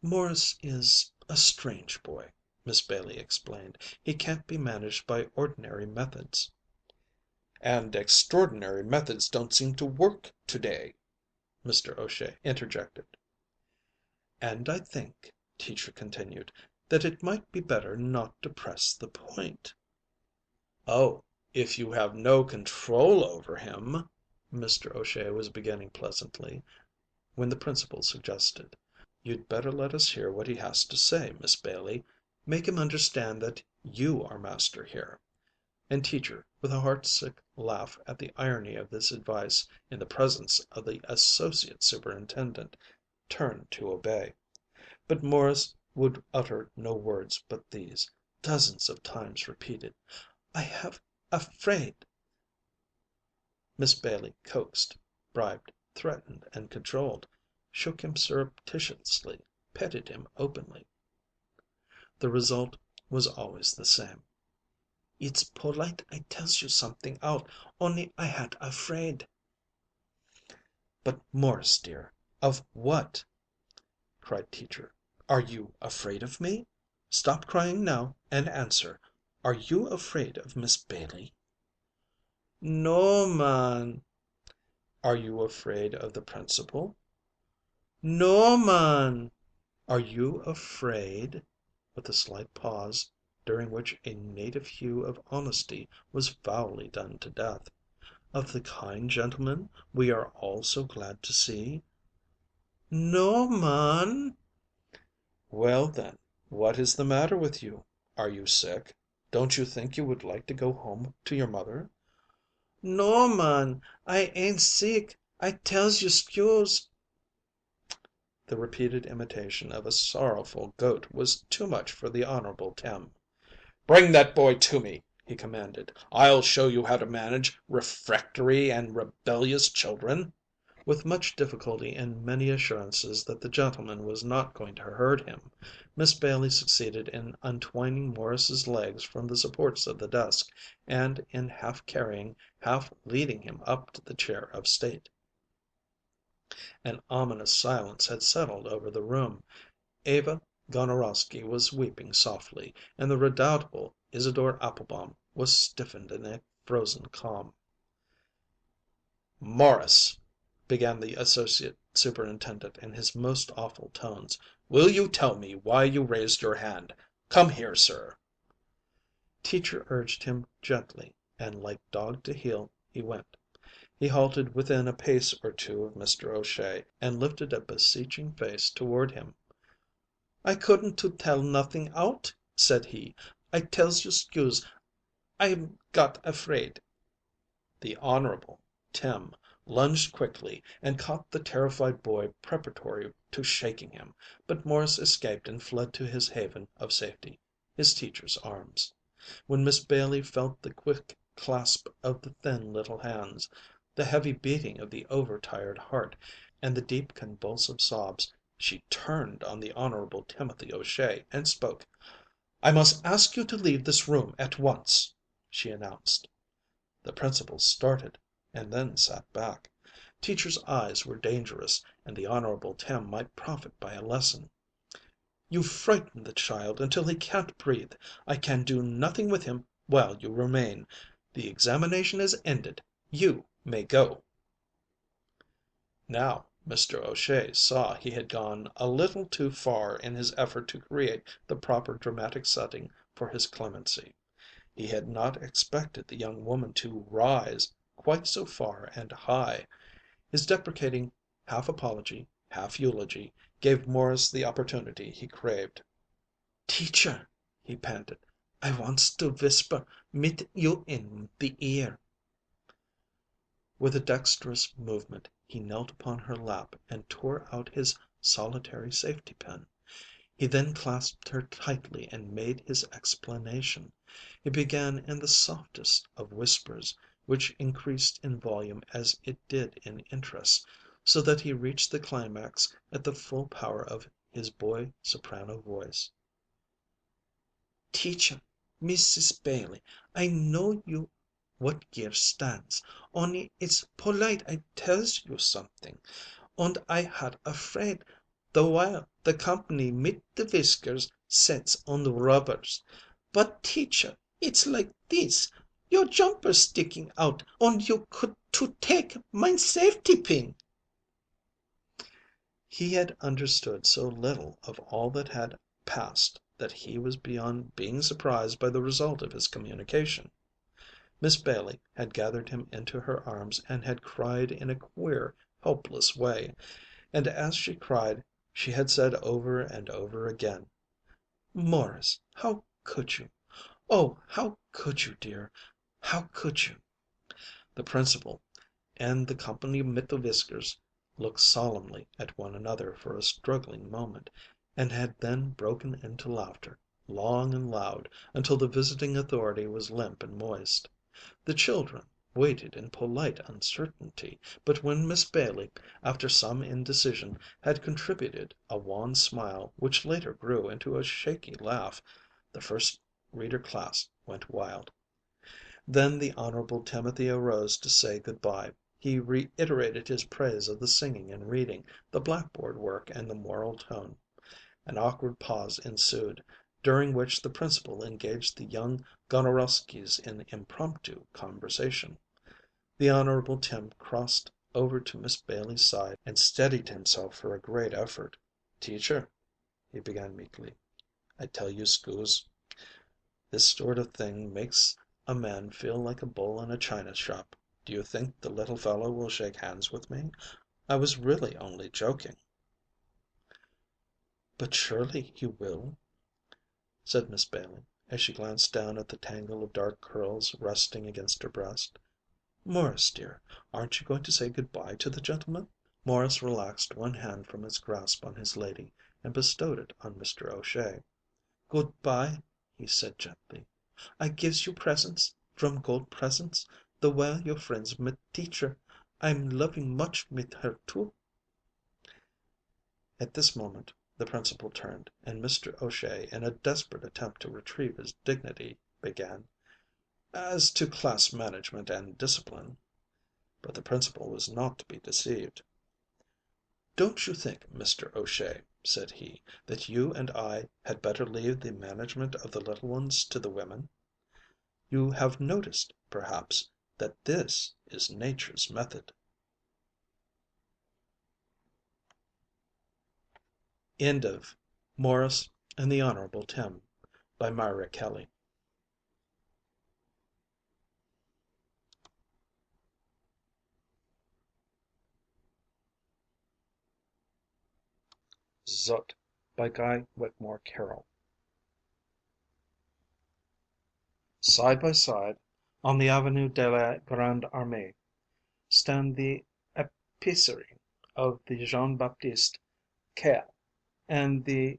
"Morris is a strange boy," Miss Bailey explained. "He can't be managed by ordinary methods." "And extraordinary methods don't seem to work to day," Mr. O'Shea interjected. "And I think," Teacher continued, "that it might be better not to press the point." "Oh, if you have no control over him," Mr. O'Shea was beginning pleasantly, when the Principal suggested: "You'd better let us hear what he has to say, Miss Bailey. Make him understand that you are master here." And Teacher, with a heartsick laugh at the irony of this advice in the presence of the Associate Superintendent, turned to obey. But Morris would utter no words but these, dozens of times repeated: "I have afraid." Miss Bailey coaxed, bribed, threatened, and cajoled, shook him surreptitiously, petted him openly. The result was always the same: "It's polite I tells you something out, only I had afraid." "But, Morris dear, of what?" cried Teacher. "Are you afraid of me? Stop crying now and answer. Are you afraid of Miss Bailey?" "No, man." "Are you afraid of the principal?" "No, man." "Are you afraid," with a slight pause, during which a native hue of honesty was foully done to death, "of the kind gentleman we are all so glad to see?" "No, man." "Well, then, what is the matter with you? Are you sick? Don't you think you would like to go home to your mother?" "No, man, I ain't sick. I tells you 'scuse." The repeated imitation of a sorrowful goat was too much for the Honorable Tim. "Bring that boy to me," he commanded. "I'll show you how to manage refractory and rebellious children." With much difficulty and many assurances that the gentleman was not going to hurt him, Miss Bailey succeeded in untwining Morris's legs from the supports of the desk, and in half carrying, half leading him up to the chair of state. An ominous silence had settled over the room. Eva Gonorowsky was weeping softly, and the redoubtable Isadore Applebaum was stiffened in a frozen calm. "Morris," began the associate superintendent in his most awful tones, "will you tell me why you raised your hand? Come here, sir." Teacher urged him gently, and like dog to heel he went. He halted within a pace or two of Mr. O'Shea, and lifted a beseeching face toward him. "I couldn't to tell nothing out," said he. "I tells you 'scuse. I'm got afraid." The Honorable Tim lunged quickly and caught the terrified boy preparatory to shaking him, but Morris escaped and fled to his haven of safety, his teacher's arms. When Miss Bailey felt the quick clasp of the thin little hands, the heavy beating of the overtired heart, and the deep convulsive sobs, she turned on the Honorable Timothy O'Shea and spoke. "I must ask you to leave this room at once," she announced. The principal started, and then sat back. Teacher's eyes were dangerous, and the Honorable Tim might profit by a lesson. "You've frightened the child until he can't breathe. I can do nothing with him while you remain. The examination is ended. You may go." Now Mr. O'Shea saw he had gone a little too far in his effort to create the proper dramatic setting for his clemency. He had not expected the young woman to rise quite so far and high. His deprecating half apology, half eulogy, gave Morris the opportunity he craved. "Teacher," he panted, "I wants to whisper mit you in the ear." With a dexterous movement he knelt upon her lap and tore out his solitary safety pin. He then clasped her tightly and made his explanation. He began in the softest of whispers, which increased in volume as it did in interest, so that he reached the climax at the full power of his boy soprano voice. "Teacher, Mrs. Bailey, I know you what gear stands, only it's polite I tells you something, und I had afraid the while the company mit the whiskers sets und rubbers. But teacher, it's like this, your jumper sticking out, und you could to take mein safety pin." He had understood so little of all that had passed that he was beyond being surprised by the result of his communication. Miss Bailey had gathered him into her arms and had cried in a queer, helpless way, and as she cried she had said over and over again, "Morris, how could you? Oh, how could you, dear? How could you?" The principal and the company mit the whiskers looked solemnly at one another for a struggling moment, and had then broken into laughter, long and loud, until the visiting authority was limp and moist. The children waited in polite uncertainty, but when Miss Bailey, after some indecision, had contributed a wan smile which later grew into a shaky laugh, the First Reader class went wild. Then the Honorable Timothy arose to say good bye. He reiterated his praise of the singing and reading, the blackboard work and the moral tone. An awkward pause ensued. during which the Principal engaged the young Gonorowskys in impromptu conversation. The Honorable Tim crossed over to Miss Bailey's side and steadied himself for a great effort. "Teacher," he began meekly, "I tell you, scusi, this sort of thing makes a man feel like a bull in a china shop. Do you think the little fellow will shake hands with me? I was really only joking." "But surely he will," said Miss Bailey, as she glanced down at the tangle of dark curls resting against her breast. "Morris, dear, aren't you going to say good bye to the gentleman?" Morris relaxed one hand from its grasp on his lady and bestowed it on Mr. O'Shea. "Good bye," he said gently. "I gives you presents from gold presents the while you're friends mit teacher. I'm loving much mit her too." At this moment the Principal turned, and Mr. O'Shea, in a desperate attempt to retrieve his dignity, began, "As to class management and discipline," but the Principal was not to be deceived. "Don't you think, Mr. O'Shea," said he, "that you and I had better leave the management of the little ones to the women? You have noticed, perhaps, that this is Nature's method." End of Morris and the Honorable Tim, by Myra Kelly. Zut, by Guy Whitmore Carroll. Side by side, on the Avenue de la Grande Armée, stand the épicerie of the Jean Baptiste Caille and the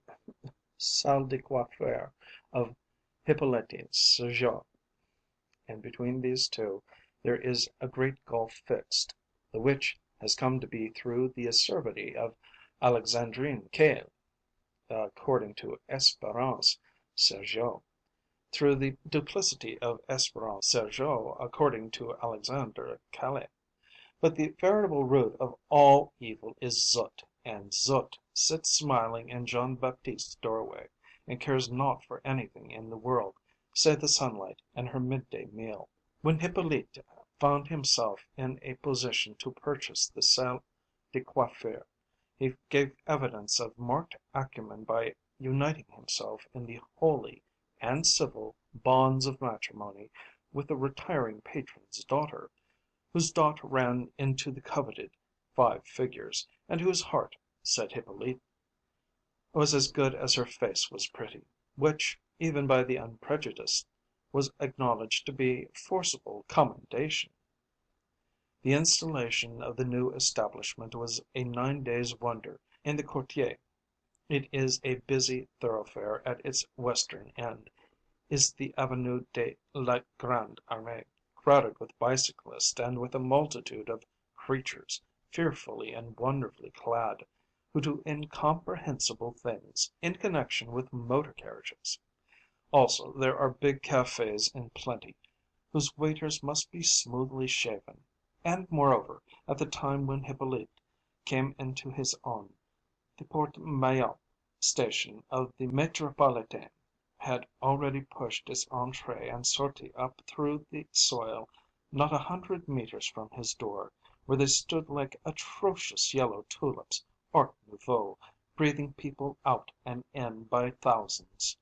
salle de coiffure of Hippolyte Sergeot, and between these two there is a great gulf fixed, the which has come to be through the acerbity of Alexandrine Caille, according to Espérance Sergeot, through the duplicity of Espérance Sergeot, according to Alexandre Caille. But the veritable root of all evil is Zut, and Zut sits smiling in Jean Baptiste's doorway, and cares naught for anything in the world save the sunlight and her midday meal. When Hippolyte found himself in a position to purchase the salle de coiffure, he gave evidence of marked acumen by uniting himself in the holy and civil bonds of matrimony with the retiring patron's daughter, whose dot ran into the coveted 5 figures, and whose heart, said Hippolyte, was as good as her face was pretty, which, even by the unprejudiced, was acknowledged to be forcible commendation. The installation of the new establishment was a 9 days' wonder in the quartier. It is a busy thoroughfare at its western end, is the Avenue de la Grande Armée, crowded with bicyclists and with a multitude of creatures, fearfully and wonderfully clad, who do incomprehensible things in connection with motor carriages. Also there are big cafés in plenty, whose waiters must be smoothly shaven, and moreover, at the time when Hippolyte came into his own, the Porte Maillot station of the Métropolitain had already pushed its entrée and sortie up through the soil not 100 meters from his door, where they stood like atrocious yellow tulips, Art Nouveau, breathing people out and in by thousands.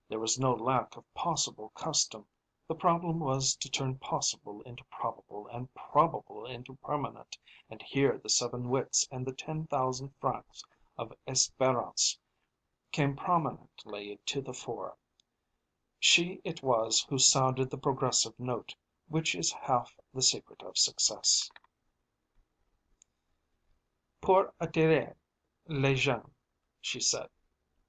There was no lack of possible custom. The problem was to turn possible into probable, and probable into permanent, and here the 7 wits and the 10,000 francs of Espérance came prominently to the fore. She it was who sounded the progressive note, which is half the secret of success. "Pour attirer les gens," she said,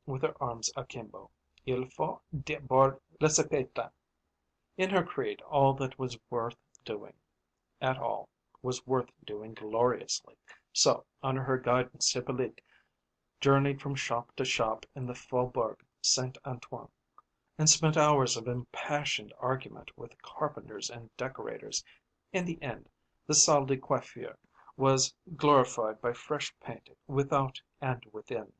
with her arms akimbo, "il faut d'abord le spectacle." In her creed all that was worth doing at all was worth doing gloriously, so under her guidance Hippolyte journeyed from shop to shop in the Faubourg Saint Antoine, and spent hours of impassioned argument with carpenters and decorators. In the end the salle de coiffure was glorified by fresh paint without and within,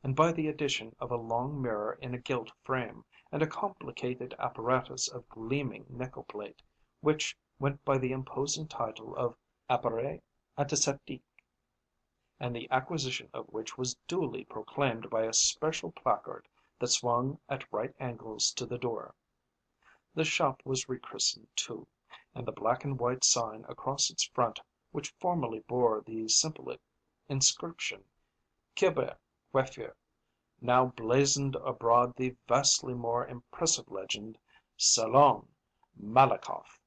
and by the addition of a long mirror in a gilt frame, and a complicated apparatus of gleaming nickel plate, which went by the imposing title of appareil antiseptique, and the acquisition of which was duly proclaimed by a special placard that swung at right angles to the door. The shop was rechristened too, and the black and white sign across its front, which formerly bore the simple inscription Québec Coiffure, now blazoned abroad the vastly more impressive legend Salon Malakoff.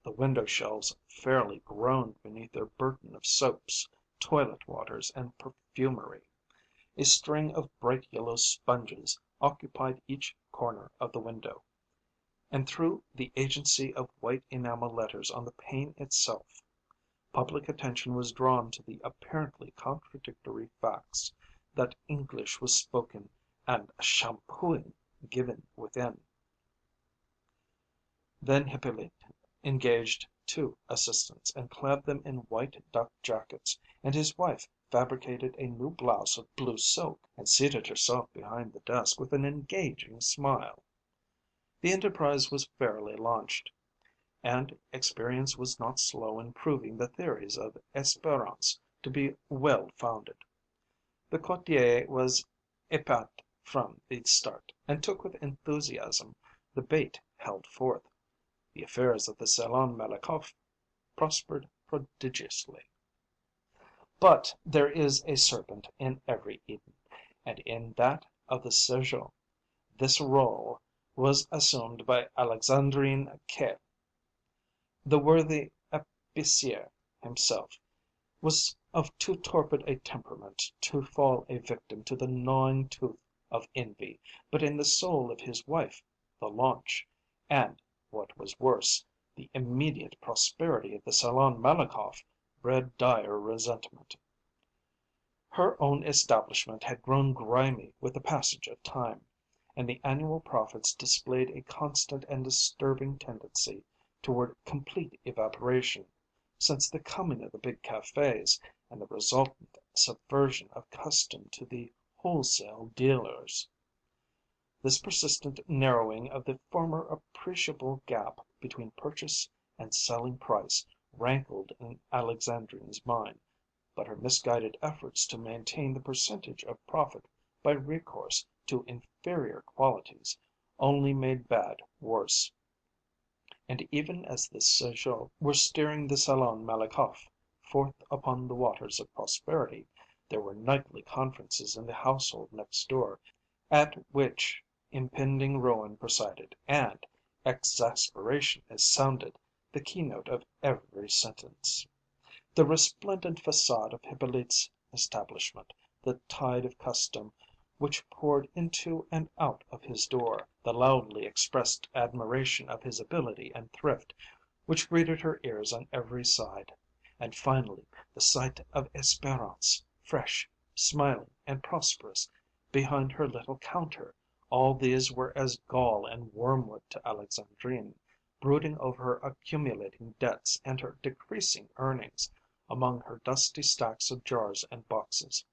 The window shelves fairly groaned beneath their burden of soaps, toilet waters, and perfumery. A string of bright yellow sponges occupied each corner of the window, and through the agency of white enamel letters on the pane itself, public attention was drawn to the apparently contradictory facts that English was spoken and shampooing given within. Then Hippolyte engaged two assistants and clad them in white duck jackets, and his wife fabricated a new blouse of blue silk, and seated herself behind the desk with an engaging smile. The enterprise was fairly launched, and experience was not slow in proving the theories of Espérance to be well founded. The courtier was épaté from the start, and took with enthusiasm the bait held forth. The affairs of the Salon Malakoff prospered prodigiously. But there is a serpent in every Eden, and in that of the Sergeot this rôle was assumed by Alexandrine Caille. The worthy épicier himself was of too torpid a temperament to fall a victim to the gnawing tooth of envy, but in the soul of his wife the launch, and, what was worse, the immediate prosperity of the Salon Malakoff bred dire resentment. Her own establishment had grown grimy with the passage of time, and the annual profits displayed a constant and disturbing tendency toward complete evaporation, since the coming of the big cafés and the resultant subversion of custom to the wholesale dealers. This persistent narrowing of the former appreciable gap between purchase and selling price rankled in Alexandrine's mind, but her misguided efforts to maintain the percentage of profit by recourse to inferior qualities only made bad worse. And even as the Sergeot were steering the Salon Malakoff forth upon the waters of prosperity, there were nightly conferences in the household next door, at which impending ruin presided, and exasperation is sounded the keynote of every sentence. The resplendent façade of Hippolyte's establishment, the tide of custom which poured into and out of his door, the loudly expressed admiration of his ability and thrift which greeted her ears on every side, and finally the sight of Espérance, fresh, smiling, and prosperous, behind her little counter, all these were as gall and wormwood to Alexandrine, brooding over her accumulating debts and her decreasing earnings, among her dusty stacks of jars and boxes.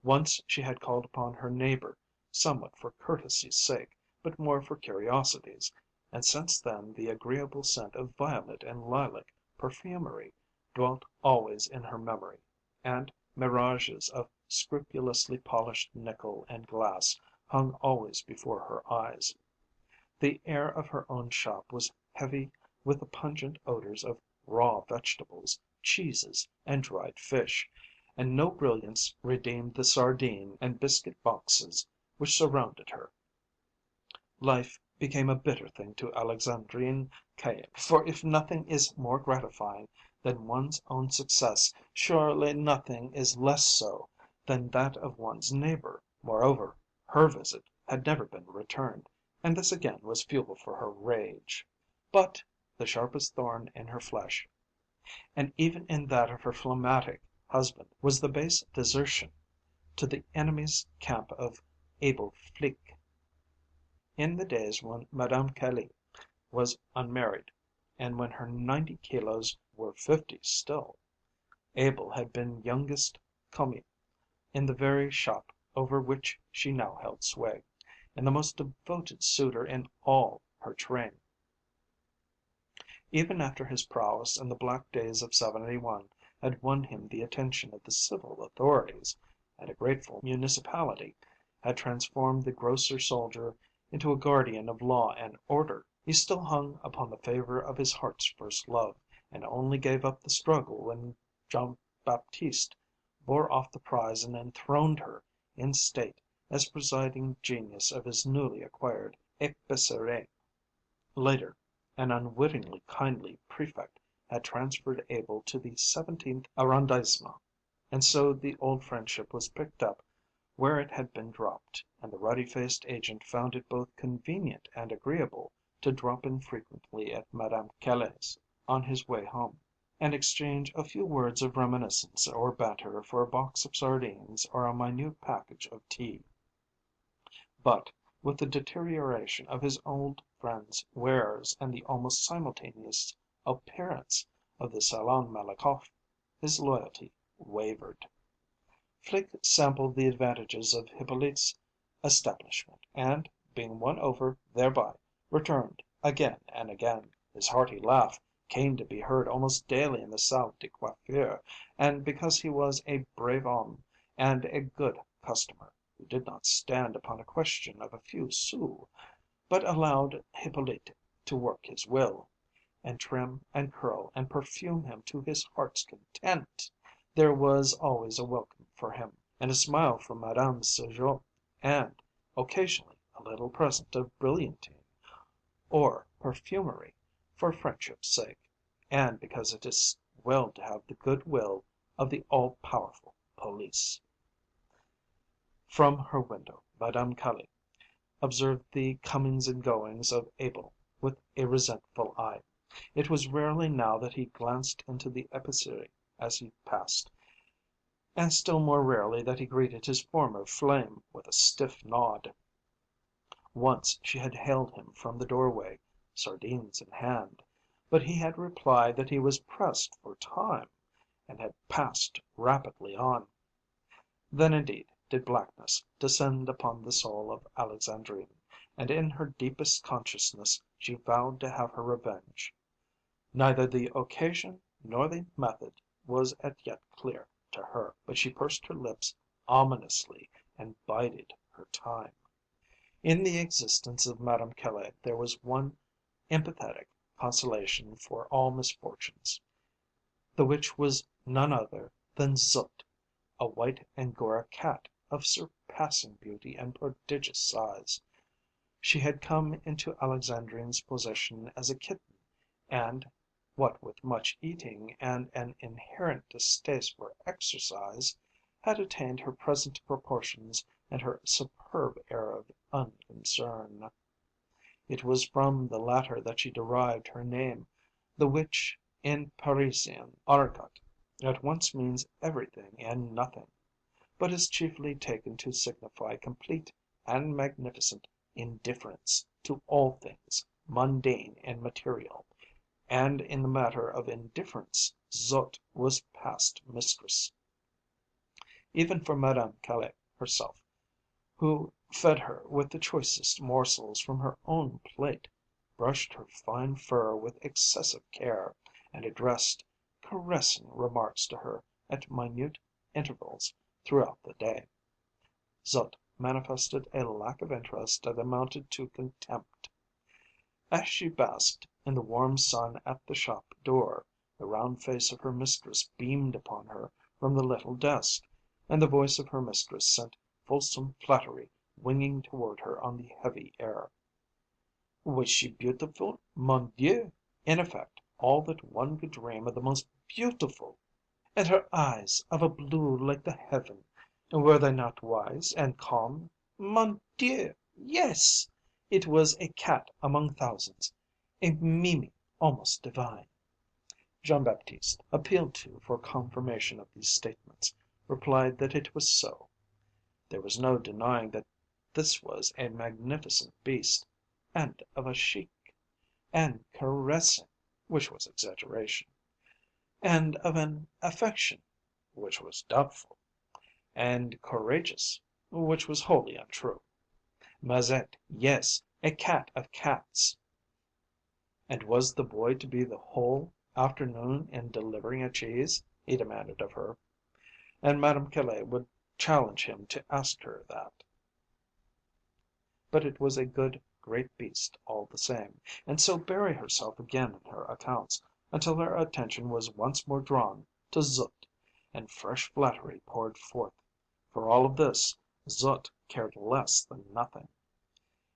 Once she had called upon her neighbor, somewhat for courtesy's sake, but more for curiosity's, and since then the agreeable scent of violet and lilac perfumery dwelt always in her memory, and mirages of scrupulously polished nickel and glass hung always before her eyes. The air of her own shop was heavy with the pungent odors of raw vegetables, cheeses, and dried fish, and no brilliance redeemed the sardine and biscuit boxes which surrounded her. Life became a bitter thing to Alexandrine Caille, for if nothing is more gratifying than one's own success, surely nothing is less so than that of one's neighbor. Moreover, her visit had never been returned, and this again was fuel for her rage. But the sharpest thorn in her flesh, and even in that of her phlegmatic husband, was the base desertion to the enemy's camp of Abel Flique. In the days when Madame Caille was unmarried, and when her 90 kilos were 50 still, Abel had been youngest commis in the very shop over which she now held sway, and the most devoted suitor in all her train. Even after his prowess in the black days of '71 had won him the attention of the civil authorities, and a grateful municipality had transformed the grosser soldier into a guardian of law and order, he still hung upon the favour of his heart's first love, and only gave up the struggle when Jean Baptiste bore off the prize and enthroned her in state as presiding genius of his newly acquired épicerie. Later, an unwittingly kindly prefect had transferred Abel to the 17th arrondissement, and so the old friendship was picked up where it had been dropped, and the ruddy faced agent found it both convenient and agreeable to drop in frequently at Madame Caille's on his way home, and exchange a few words of reminiscence or banter for a box of sardines or a minute package of tea. But with the deterioration of his old friend's wares and the almost simultaneous appearance of the Salon Malakoff, his loyalty wavered. Flique sampled the advantages of Hippolyte's establishment, and, being won over thereby, returned again and again. His hearty laugh came to be heard almost daily in the salle de coiffure, and because he was a brave homme and a good customer, who did not stand upon a question of a few sous, but allowed Hippolyte to work his will, and trim and curl and perfume him to his heart's content, there was always a welcome for him, and a smile from Madame Sergeot, and, occasionally, a little present of brilliantine or perfumery for friendship's sake, and because it is well to have the good will of the all powerful police. From her window Madame Caille observed the comings and goings of Abel with a resentful eye. It was rarely now that he glanced into the épicerie as he passed, and still more rarely that he greeted his former flame with a stiff nod. Once she had hailed him from the doorway, sardines in hand, but he had replied that he was pressed for time, and had passed rapidly on. Then indeed did blackness descend upon the soul of Alexandrine, and in her deepest consciousness she vowed to have her revenge. Neither the occasion nor the method was as yet clear to her, but she pursed her lips ominously and bided her time. In the existence of Madame Caille there was one emphatic consolation for all misfortunes, the which was none other than Zut, a white Angora cat of surpassing beauty and prodigious size. She had come into Alexandrine's possession as a kitten, and, what with much eating and an inherent distaste for exercise, had attained her present proportions and her superb air of unconcern. It was from the latter that she derived her name, the which in Parisian argot at once means everything and nothing, but is chiefly taken to signify complete and magnificent indifference to all things mundane and material, and in the matter of indifference Zut was past mistress, even for Madame Caille herself, who fed her with the choicest morsels from her own plate, brushed her fine fur with excessive care, and addressed caressing remarks to her at minute intervals throughout the day. Zut manifested a lack of interest that amounted to contempt. As she basked in the warm sun at the shop door, the round face of her mistress beamed upon her from the little desk, and the voice of her mistress sent fulsome flattery winging toward her on the heavy air. Was she beautiful? Mon Dieu! In effect, all that one could dream of the most beautiful. And her eyes, of a blue like the heaven, were they not wise and calm? Mon Dieu! Yes! It was a cat among thousands, a Mimi almost divine. Jean Baptiste, appealed to for confirmation of these statements, replied that it was so. There was no denying that this was a magnificent beast, and of a chic, and caressing, which was exaggeration, and of an affection, which was doubtful. and courageous, which was wholly untrue. Mazette, yes, a cat of cats. And was the boy to be the whole afternoon in delivering a cheese? He demanded of her. And Madame Caille would challenge him to ask her that. But it was a good great beast all the same, and so bury herself again in her accounts, until her attention was once more drawn to Zut, and fresh flattery poured forth. For all of this, Zut cared less than nothing.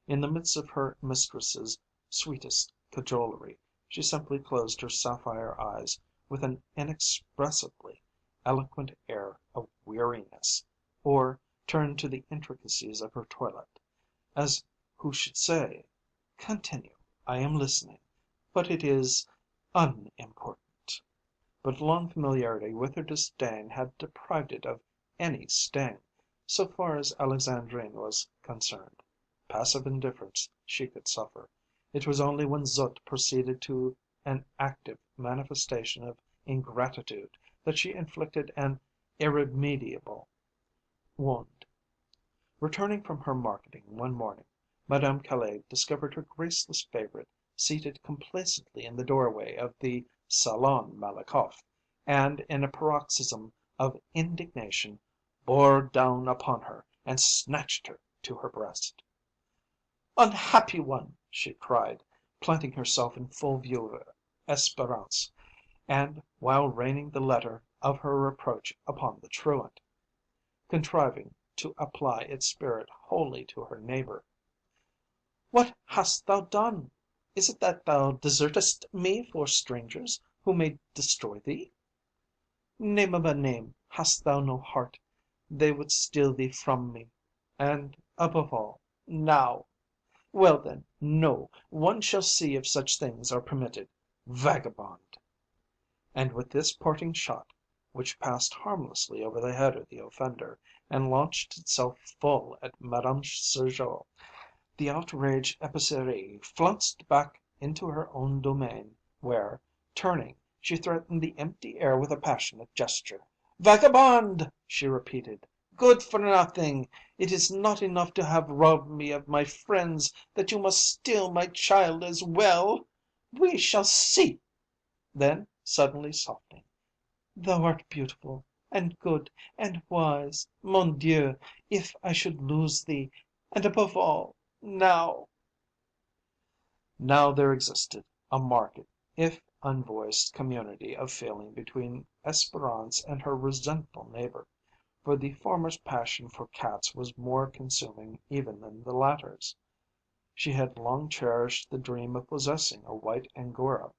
In the midst of her mistress's sweetest cajolery, she simply closed her sapphire eyes with an inexpressibly eloquent air of weariness, or turned to the intricacies of her toilet, as who should say, "Continue, I am listening, but it is unimportant." But long familiarity with her disdain had deprived it of any sting, so far as Alexandrine was concerned. Passive indifference she could suffer. It was only when Zut proceeded to an active manifestation of ingratitude that she inflicted an irremediable wound. Returning from her marketing one morning, Madame Caille discovered her graceless favourite seated complacently in the doorway of the Salon Malakoff, and in a paroxysm of indignation bore down upon her and snatched her to her breast. "Unhappy one!" she cried, planting herself in full view of Espérance, and while raining the letter of her reproach upon the truant, contriving to apply its spirit wholly to her neighbour. "What hast thou done? Is it that thou desertest me for strangers, who may destroy thee? Name of a name, hast thou no heart? They would steal thee from me. And, above all, now! Well then, no, one shall see if such things are permitted. Vagabond!" And with this parting shot, which passed harmlessly over the head of the offender, and launched itself full at Madame Sergeot, the outraged épicière flounced back into her own domain, where, turning, she threatened the empty air with a passionate gesture. "Vagabond!" she repeated. "Good for nothing! It is not enough to have robbed me of my friends, that you must steal my child as well. We shall see!" Then, suddenly softening, "Thou art beautiful, and good, and wise. Mon Dieu, if I should lose thee, and above all, now!" Now there existed a marked, if unvoiced, community of feeling between Espérance and her resentful neighbour, for the former's passion for cats was more consuming even than the latter's. She had long cherished the dream of possessing a white Angora,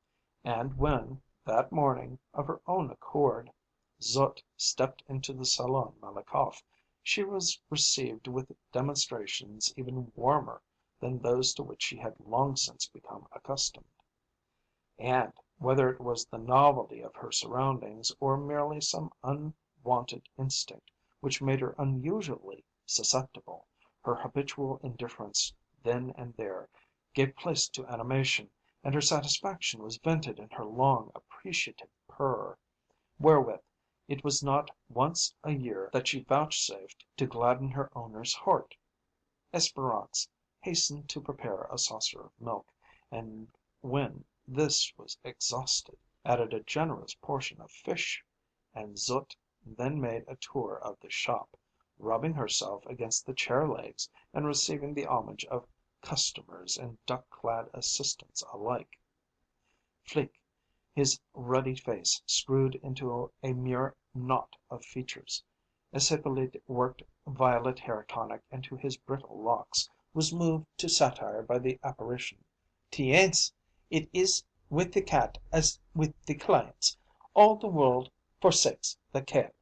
and when, that morning, of her own accord, Zut stepped into the Salon Malakoff, she was received with demonstrations even warmer than those to which she had long since become accustomed. And, whether it was the novelty of her surroundings, or merely some unwonted instinct which made her unusually susceptible, her habitual indifference then and there gave place to animation, and her satisfaction was vented in her long appreciative purr, wherewith it was not once a year that she vouchsafed to gladden her owner's heart. Espérance hastened to prepare a saucer of milk, and when this was exhausted, added a generous portion of fish, and Zut then made a tour of the shop, rubbing herself against the chair legs, and receiving the homage of customers and duck clad assistants alike. Flique, his ruddy face screwed into a mere knot of features, as Hippolyte worked violet hair tonic into his brittle locks, was moved to satire by the apparition. "Tiens! It is with the cat as with the clients. All the world forsakes the cat."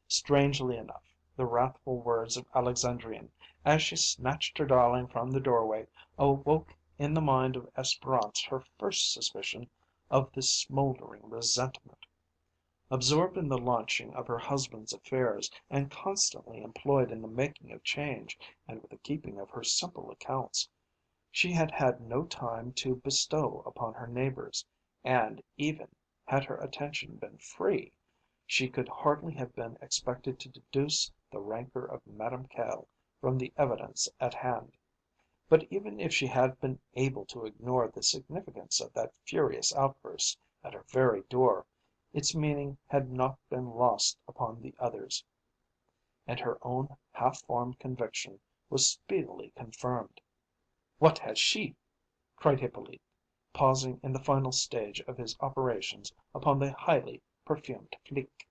Strangely enough, the wrathful words of Alexandrine, as she snatched her darling from the doorway, awoke in the mind of Espérance her first suspicion of this smouldering resentment. Absorbed in the launching of her husband's affairs, and constantly employed in the making of change and with the keeping of her simple accounts, she had had no time to bestow upon her neighbours, and even, had her attention been free, She could hardly have been expected to deduce the rancour of Madame Caille from the evidence at hand. But even if she had been able to ignore the significance of that furious outburst at her very door, its meaning had not been lost upon the others, and her own half formed conviction was speedily confirmed. "What has she?" cried Hippolyte, pausing in the final stage of his operations upon the highly perfumed Flique.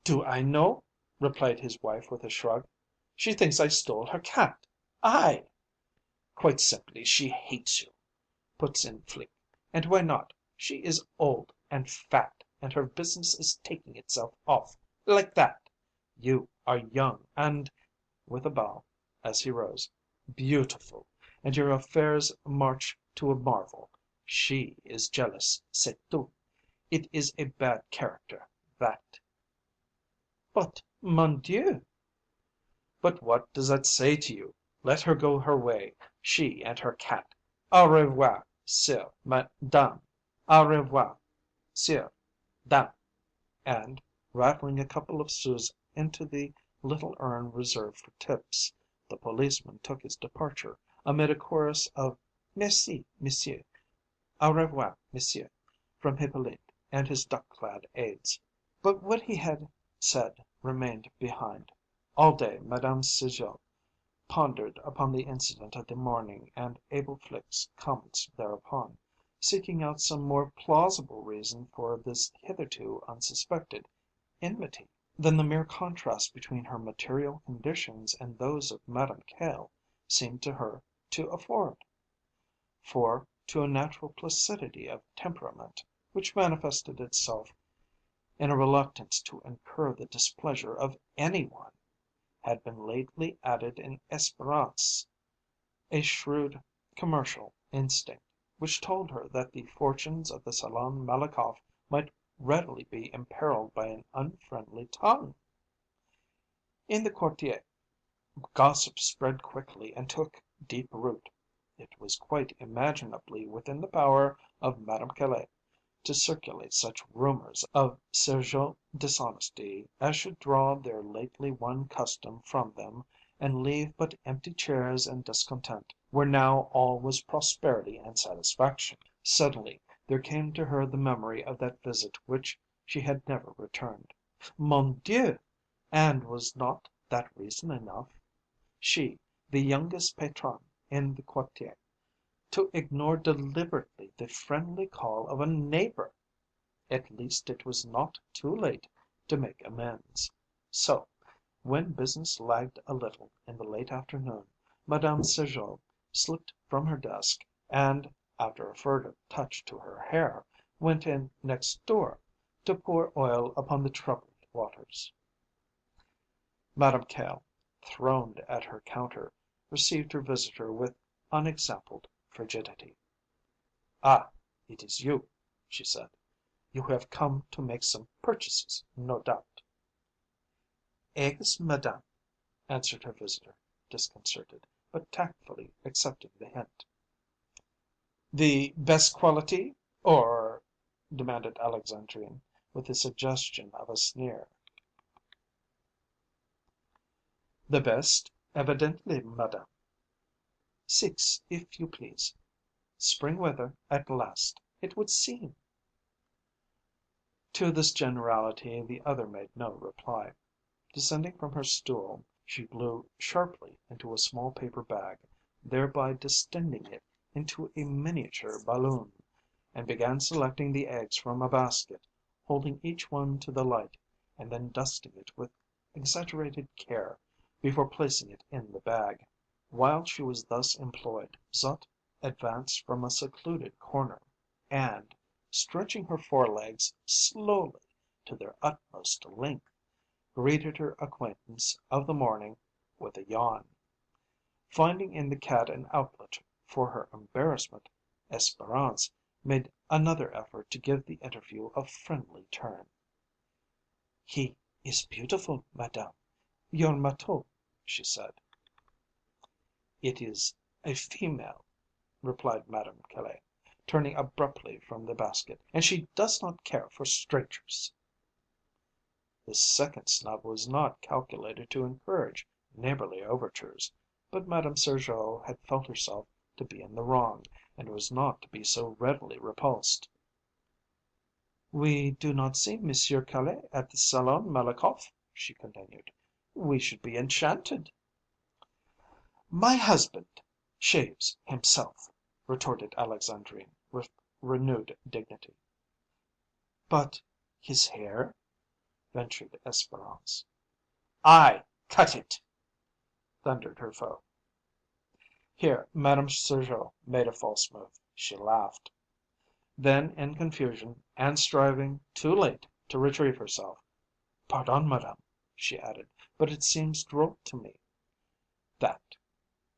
"Do I know?" replied his wife with a shrug. "She thinks I stole her cat. I!" "Quite simply she hates you," puts in Flique. "And why not? She is old and fat, and her business is taking itself off like that. You are young and," with a bow, as he rose, "beautiful, and your affairs march to a marvel. She is jealous, c'est tout. It is a bad character, that." "But, mon Dieu!" "But what does that say to you? Let her go her way, she and her cat. Au revoir, sire, dame. Au revoir, sire, dame." And, rattling a couple of sous into the little urn reserved for tips, the policeman took his departure, amid a chorus of "Merci, monsieur," "Au revoir, monsieur," from Hippolyte and his duck clad aides. But what he had said remained behind. All day Madame Sergeot pondered upon the incident of the morning and Abel Flique's comments thereupon, seeking out some more plausible reason for this hitherto unsuspected enmity than the mere contrast between her material conditions and those of Madame Caille seemed to her to afford. For to a natural placidity of temperament, which manifested itself in a reluctance to incur the displeasure of any one, had been lately added in Espérance a shrewd commercial instinct, which told her that the fortunes of the Salon Malakoff might readily be imperilled by an unfriendly tongue. In the quartier, gossip spread quickly and took deep root. It was quite imaginably within the power of Madame Caille to circulate such rumours of Sergeot's dishonesty as should draw their lately won custom from them and leave but empty chairs and discontent, where now all was prosperity and satisfaction. Suddenly there came to her the memory of that visit which she had never returned. Mon Dieu! And was not that reason enough? She, the youngest patronne in the quartier, to ignore deliberately the friendly call of a neighbour! At least it was not too late to make amends. So, when business lagged a little in the late afternoon, Madame Sergeot slipped from her desk and, after a furtive touch to her hair, went in next door to pour oil upon the troubled waters. Madame Caille, throned at her counter, received her visitor with unexampled frigidity. "Ah, it is you," she said. "You have come to make some purchases, no doubt." "Eggs, madame," answered her visitor, disconcerted, but tactfully accepting the hint. "The best quality, or?" demanded Alexandrine, with the suggestion of a sneer. "The best, evidently, madame." "Six, if you please. Spring weather at last, it would seem." To this generality the other made no reply. Descending from her stool, she blew sharply into a small paper bag, thereby distending it into a miniature balloon, and began selecting the eggs from a basket, holding each one to the light, and then dusting it with exaggerated care before placing it in the bag. While she was thus employed, Zut advanced from a secluded corner, and, stretching her forelegs slowly to their utmost length, greeted her acquaintance of the morning with a yawn. Finding in the cat an outlet for her embarrassment, Espérance made another effort to give the interview a friendly turn. "He is beautiful, madame, your Mathilde," she said. "It is a female," replied Madame Caille, turning abruptly from the basket, "and she does not care for strangers." This second snub was not calculated to encourage neighborly overtures, but Madame Sergeot had felt herself to be in the wrong, and was not to be so readily repulsed. "We do not see Monsieur Caillé at the Salon Malakoff," she continued. "We should be enchanted." "My husband shaves himself," retorted Alexandrine with renewed dignity. "But his hair?" ventured Espérance. "I cut it!" thundered her foe. Here Madame Sergeot made a false move. She laughed. Then in confusion, and striving, too late, to retrieve herself, "Pardon, madame," she added, "but it seems droll to me that,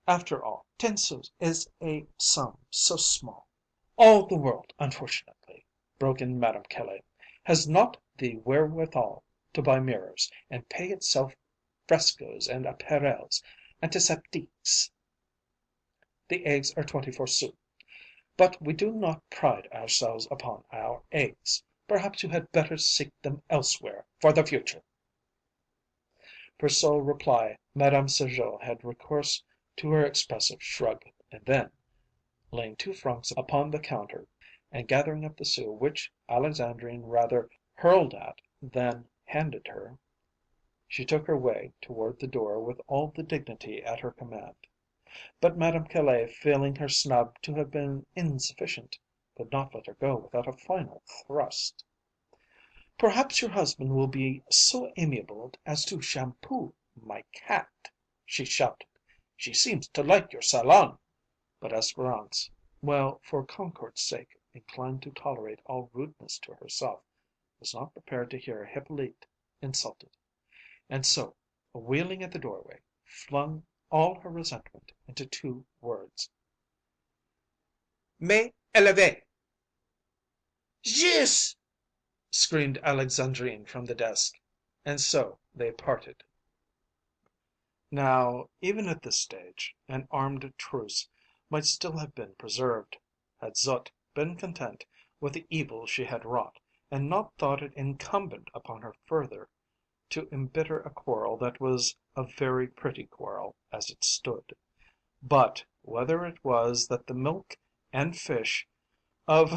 after all, 10 sous is a sum so small." "All the world, unfortunately," broke in Madame Caillé, "has not the wherewithal to buy mirrors, and pay itself frescoes and appareils antiseptiques. The eggs are 24 sous. But we do not pride ourselves upon our eggs. Perhaps you had better seek them elsewhere for the future." For sole reply Madame Sergeot had recourse to her expressive shrug, and then, laying 2 francs upon the counter, and gathering up the sous which Alexandrine rather hurled at than handed her, she took her way toward the door with all the dignity at her command. But Madame Caillé, feeling her snub to have been insufficient, could not let her go without a final thrust. "Perhaps your husband will be so amiable as to shampoo my cat," she shouted. "She seems to like your salon." But Espérance, while for Concord's sake inclined to tolerate all rudeness to herself, was not prepared to hear Hippolyte insulted, and so, wheeling at the doorway, flung all her resentment into 2 words: "Mais élevez!" "Zis!" screamed Alexandrine from the desk, and so they parted. Now, even at this stage, an armed truce might still have been preserved, had Zut been content with the evil she had wrought, and not thought it incumbent upon her further to embitter a quarrel that was a very pretty quarrel as it stood. But whether it was that the milk and fish of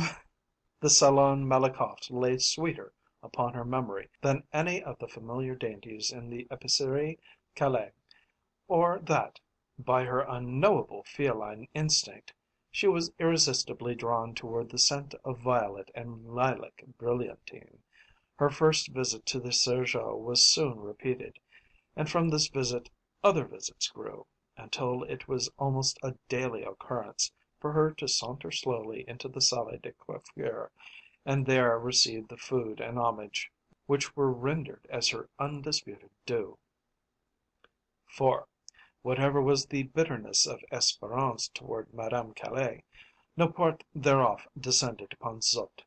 the Salon Malakoff lay sweeter upon her memory than any of the familiar dainties in the Épicerie Caillé, or that, by her unknowable feline instinct, she was irresistibly drawn toward the scent of violet and lilac brilliantine, her first visit to the Sergeot was soon repeated, and from this visit other visits grew, until it was almost a daily occurrence for her to saunter slowly into the Salle de Coiffure, and there receive the food and homage which were rendered as her undisputed due. For, whatever was the bitterness of Espérance toward Madame Caillé, no part thereof descended upon Zut.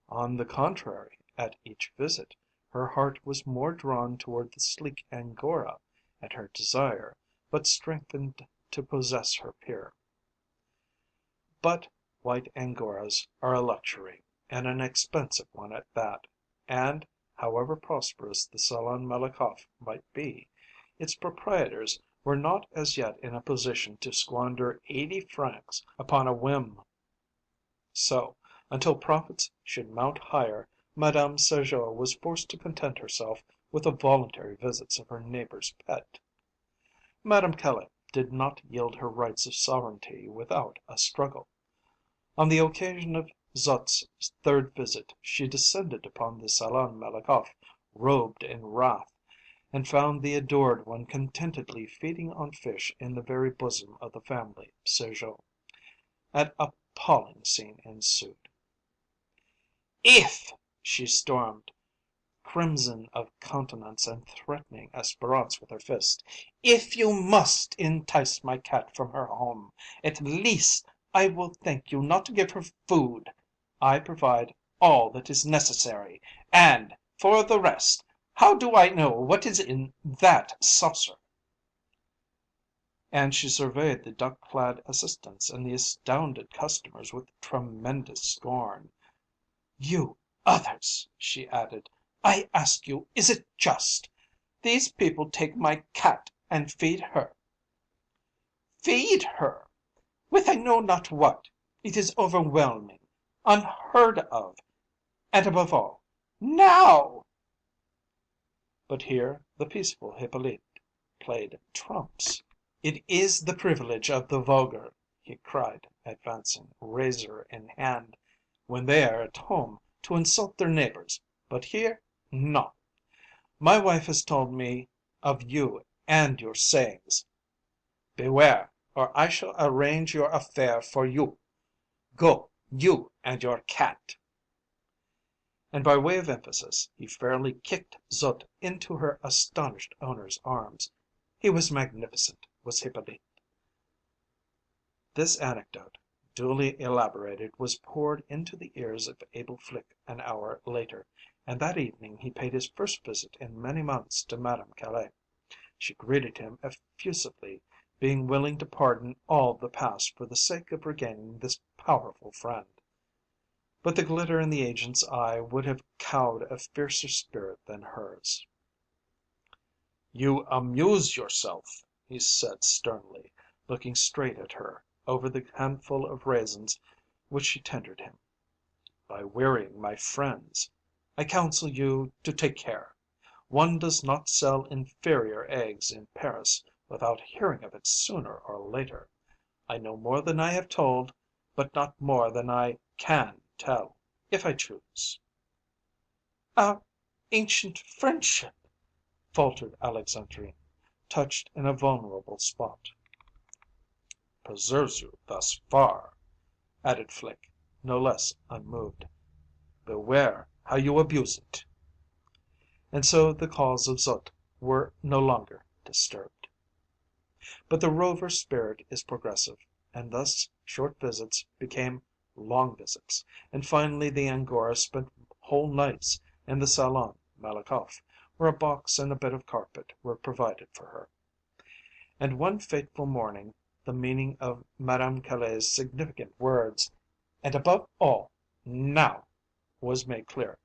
On the contrary, at each visit, her heart was more drawn toward the sleek Angora, and her desire but strengthened to possess her peer. But white Angoras are a luxury, and an expensive one at that, and, however prosperous the Salon Malakoff might be, its proprietors were not as yet in a position to squander 80 francs upon a whim. So, until profits should mount higher, Madame Sergeot was forced to content herself with the voluntary visits of her neighbor's pet. Madame Caillé did not yield her rights of sovereignty without a struggle. On the occasion of Zut's third visit she descended upon the Salon Malakoff, robed in wrath, and found the adored one contentedly feeding on fish in the very bosom of the family Sergeot. An appalling scene ensued. "If," she stormed, crimson of countenance and threatening Espérance with her fist, "if you must entice my cat from her home, at least I will thank you not to give her food. I provide all that is necessary, and, for the rest, how do I know what is in that saucer?" And she surveyed the duck clad assistants and the astounded customers with tremendous scorn. "You others," she added, I ask you, is it just? These people take my cat and feed her. Feed her! With I know not what. It is overwhelming, unheard of, and above all, now!" But here the peaceful Hippolyte played trumps. "It is the privilege of the vulgar," he cried, advancing, razor in hand, "when they are at home, to insult their neighbours, but here, non! My wife has told me of you and your sayings. Beware, or I shall arrange your affair for you. Go, you and your cat!" And by way of emphasis he fairly kicked Zut into her astonished owner's arms. He was magnificent, was Hippolyte. This anecdote, duly elaborated, was poured into the ears of Abel Flique an hour later, and that evening he paid his first visit in many months to Madame Caille. She greeted him effusively, being willing to pardon all the past for the sake of regaining this powerful friend. But the glitter in the agent's eye would have cowed a fiercer spirit than hers. "You amuse yourself," he said sternly, looking straight at her over the handful of raisins which she tendered him, "by wearying my friends. I counsel you to take care. One does not sell inferior eggs in Paris without hearing of it sooner or later. I know more than I have told, but not more than I can tell, if I choose." "Our ancient friendship," faltered Alexandrine, touched in a vulnerable spot. "Preserves you thus far," added Flique, no less unmoved. "Beware how you abuse it." And so the calls of Zut were no longer disturbed. But the rover spirit is progressive, and thus short visits became long visits, and finally the Angora spent whole nights in the Salon Malakoff, where a box and a bit of carpet were provided for her. And one fateful morning the meaning of Madame Caille's significant words, "And above all, now!" was made clear.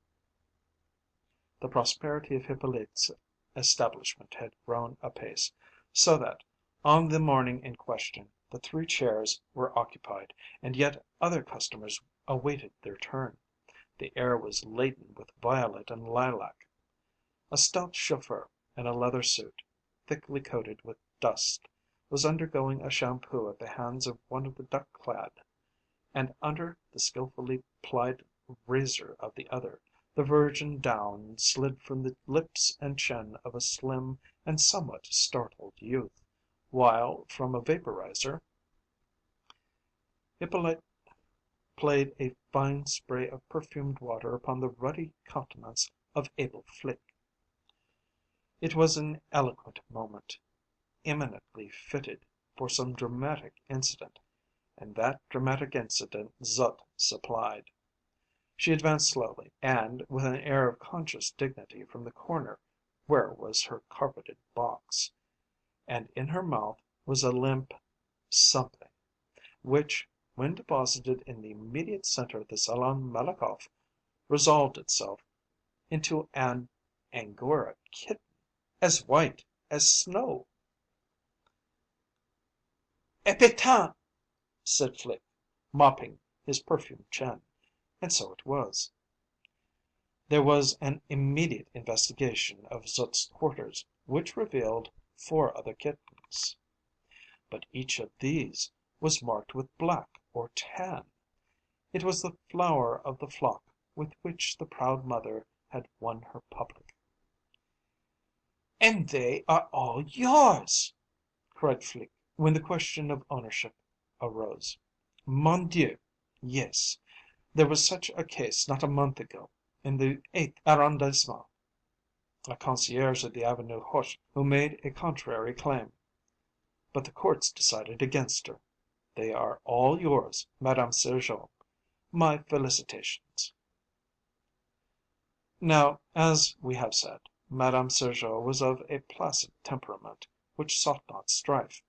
The prosperity of Hippolyte's establishment had grown apace, so that, on the morning in question, the three chairs were occupied, and yet other customers awaited their turn. The air was laden with violet and lilac. A stout chauffeur, in a leather suit, thickly coated with dust, was undergoing a shampoo at the hands of one of the duck clad, and under the skilfully plied razor of the other, the virgin down slid from the lips and chin of a slim and somewhat startled youth, while from a vaporizer Hippolyte played a fine spray of perfumed water upon the ruddy countenance of Abel Flique. It was an eloquent moment, eminently fitted for some dramatic incident, and that dramatic incident Zut supplied. She advanced slowly, and with an air of conscious dignity from the corner where was her carpeted box, and in her mouth was a limp something, which, when deposited in the immediate centre of the Salon Malakoff, resolved itself into an Angora kitten, as white as snow. "Epatant!" said Flique, mopping his perfumed chin. And so it was. There was an immediate investigation of Zut's quarters, which revealed 4 other kittens. But each of these was marked with black or tan. It was the flower of the flock with which the proud mother had won her public. "And they are all yours!" cried Flique, when the question of ownership arose. "Mon Dieu, yes. There was such a case not a month ago, in the 8th arrondissement. A concierge of the Avenue Hoche who made a contrary claim. But the courts decided against her. They are all yours, Madame Sergeot. My felicitations." Now, as we have said, Madame Sergeot was of a placid temperament, which sought not strife.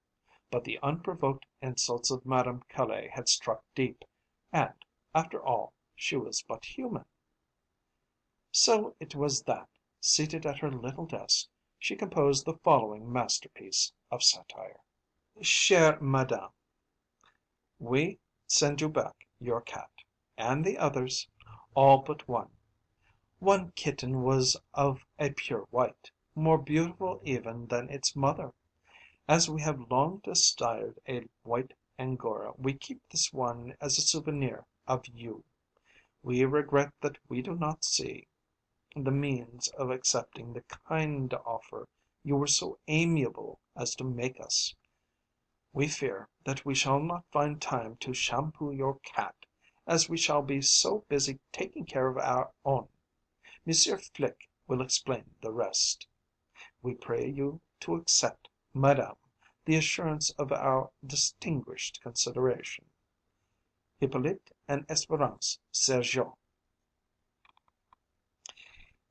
But the unprovoked insults of Madame Caille had struck deep, and, after all, she was but human. So it was that, seated at her little desk, she composed the following masterpiece of satire: Chère Madame, we send you back your cat, and the others, all but one. One kitten was of a pure white, more beautiful even than its mother. As we have long desired a white Angora, we keep this one as a souvenir of you. We regret that we do not see the means of accepting the kind offer you were so amiable as to make us. We fear that we shall not find time to shampoo your cat, as we shall be so busy taking care of our own. Monsieur Flick will explain the rest. We pray you to accept, Madame, the assurance of our distinguished consideration. Hippolyte and Espérance Sergeot.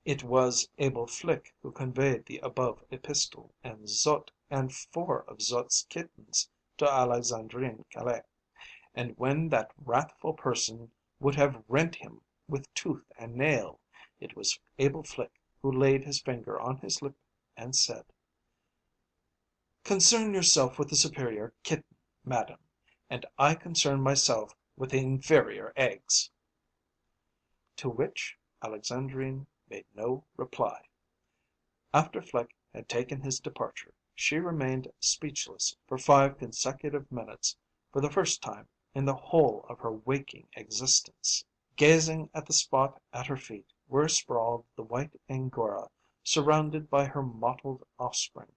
It was Abel Flick who conveyed the above epistle and Zot and 4 of Zot's kittens to Alexandrine Caillé, and when that wrathful person would have rent him with tooth and nail, it was Abel Flick who laid his finger on his lip and said, "Concern yourself with the superior kitten, madam, and I concern myself with the inferior eggs." To which Alexandrine made no reply. After Flick had taken his departure, she remained speechless for 5 consecutive minutes, for the first time in the whole of her waking existence, gazing at the spot at her feet where sprawled the white Angora surrounded by her mottled offspring.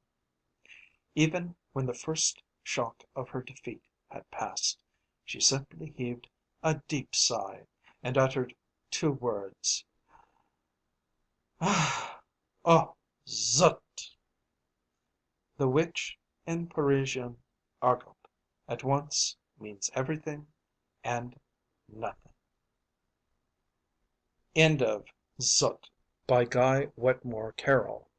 Even when the first shock of her defeat had passed, she simply heaved a deep sigh, and uttered 2 words: "Oh, zut!" The which, in Parisian argot, at once means everything and nothing. End of Zut, by Guy Wetmore Carroll.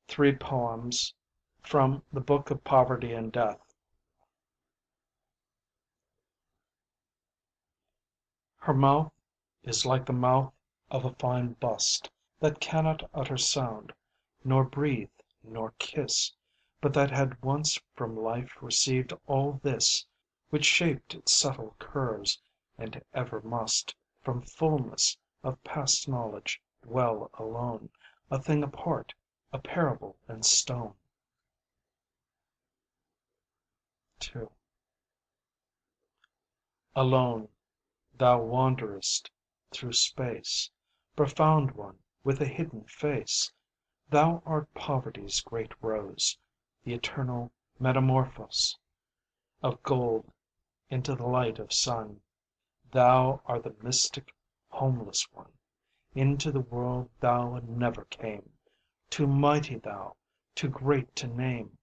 Three poems from the Book of Poverty and Death. Her mouth is like the mouth of a fine bust, that cannot utter sound, nor breathe, nor kiss, but that had once from life received all this, which shaped its subtle curves, and ever must, from fullness of past knowledge, dwell alone, a thing apart, a parable in stone. 2. Alone thou wanderest through space, profound one with a hidden face. Thou art poverty's great rose, the eternal metamorphose of gold into the light of sun. Thou art the mystic homeless one. Into the world thou never came, too mighty thou, too great to name.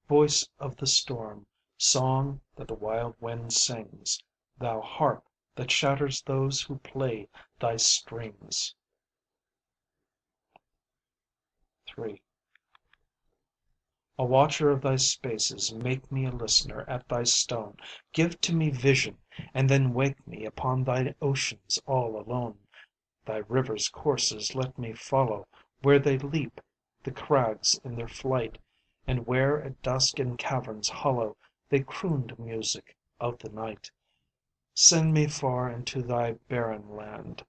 Voice of the storm, song that the wild wind sings, thou harp that shatters those who play thy strings. 3. A watcher of thy spaces, make me a listener at thy stone. Give to me vision, and then wake me upon thy oceans all alone. Thy rivers' courses let me follow, where they leap the crags in their flight, and where at dusk in caverns hollow they crooned music of the night. Send me far into thy barren land,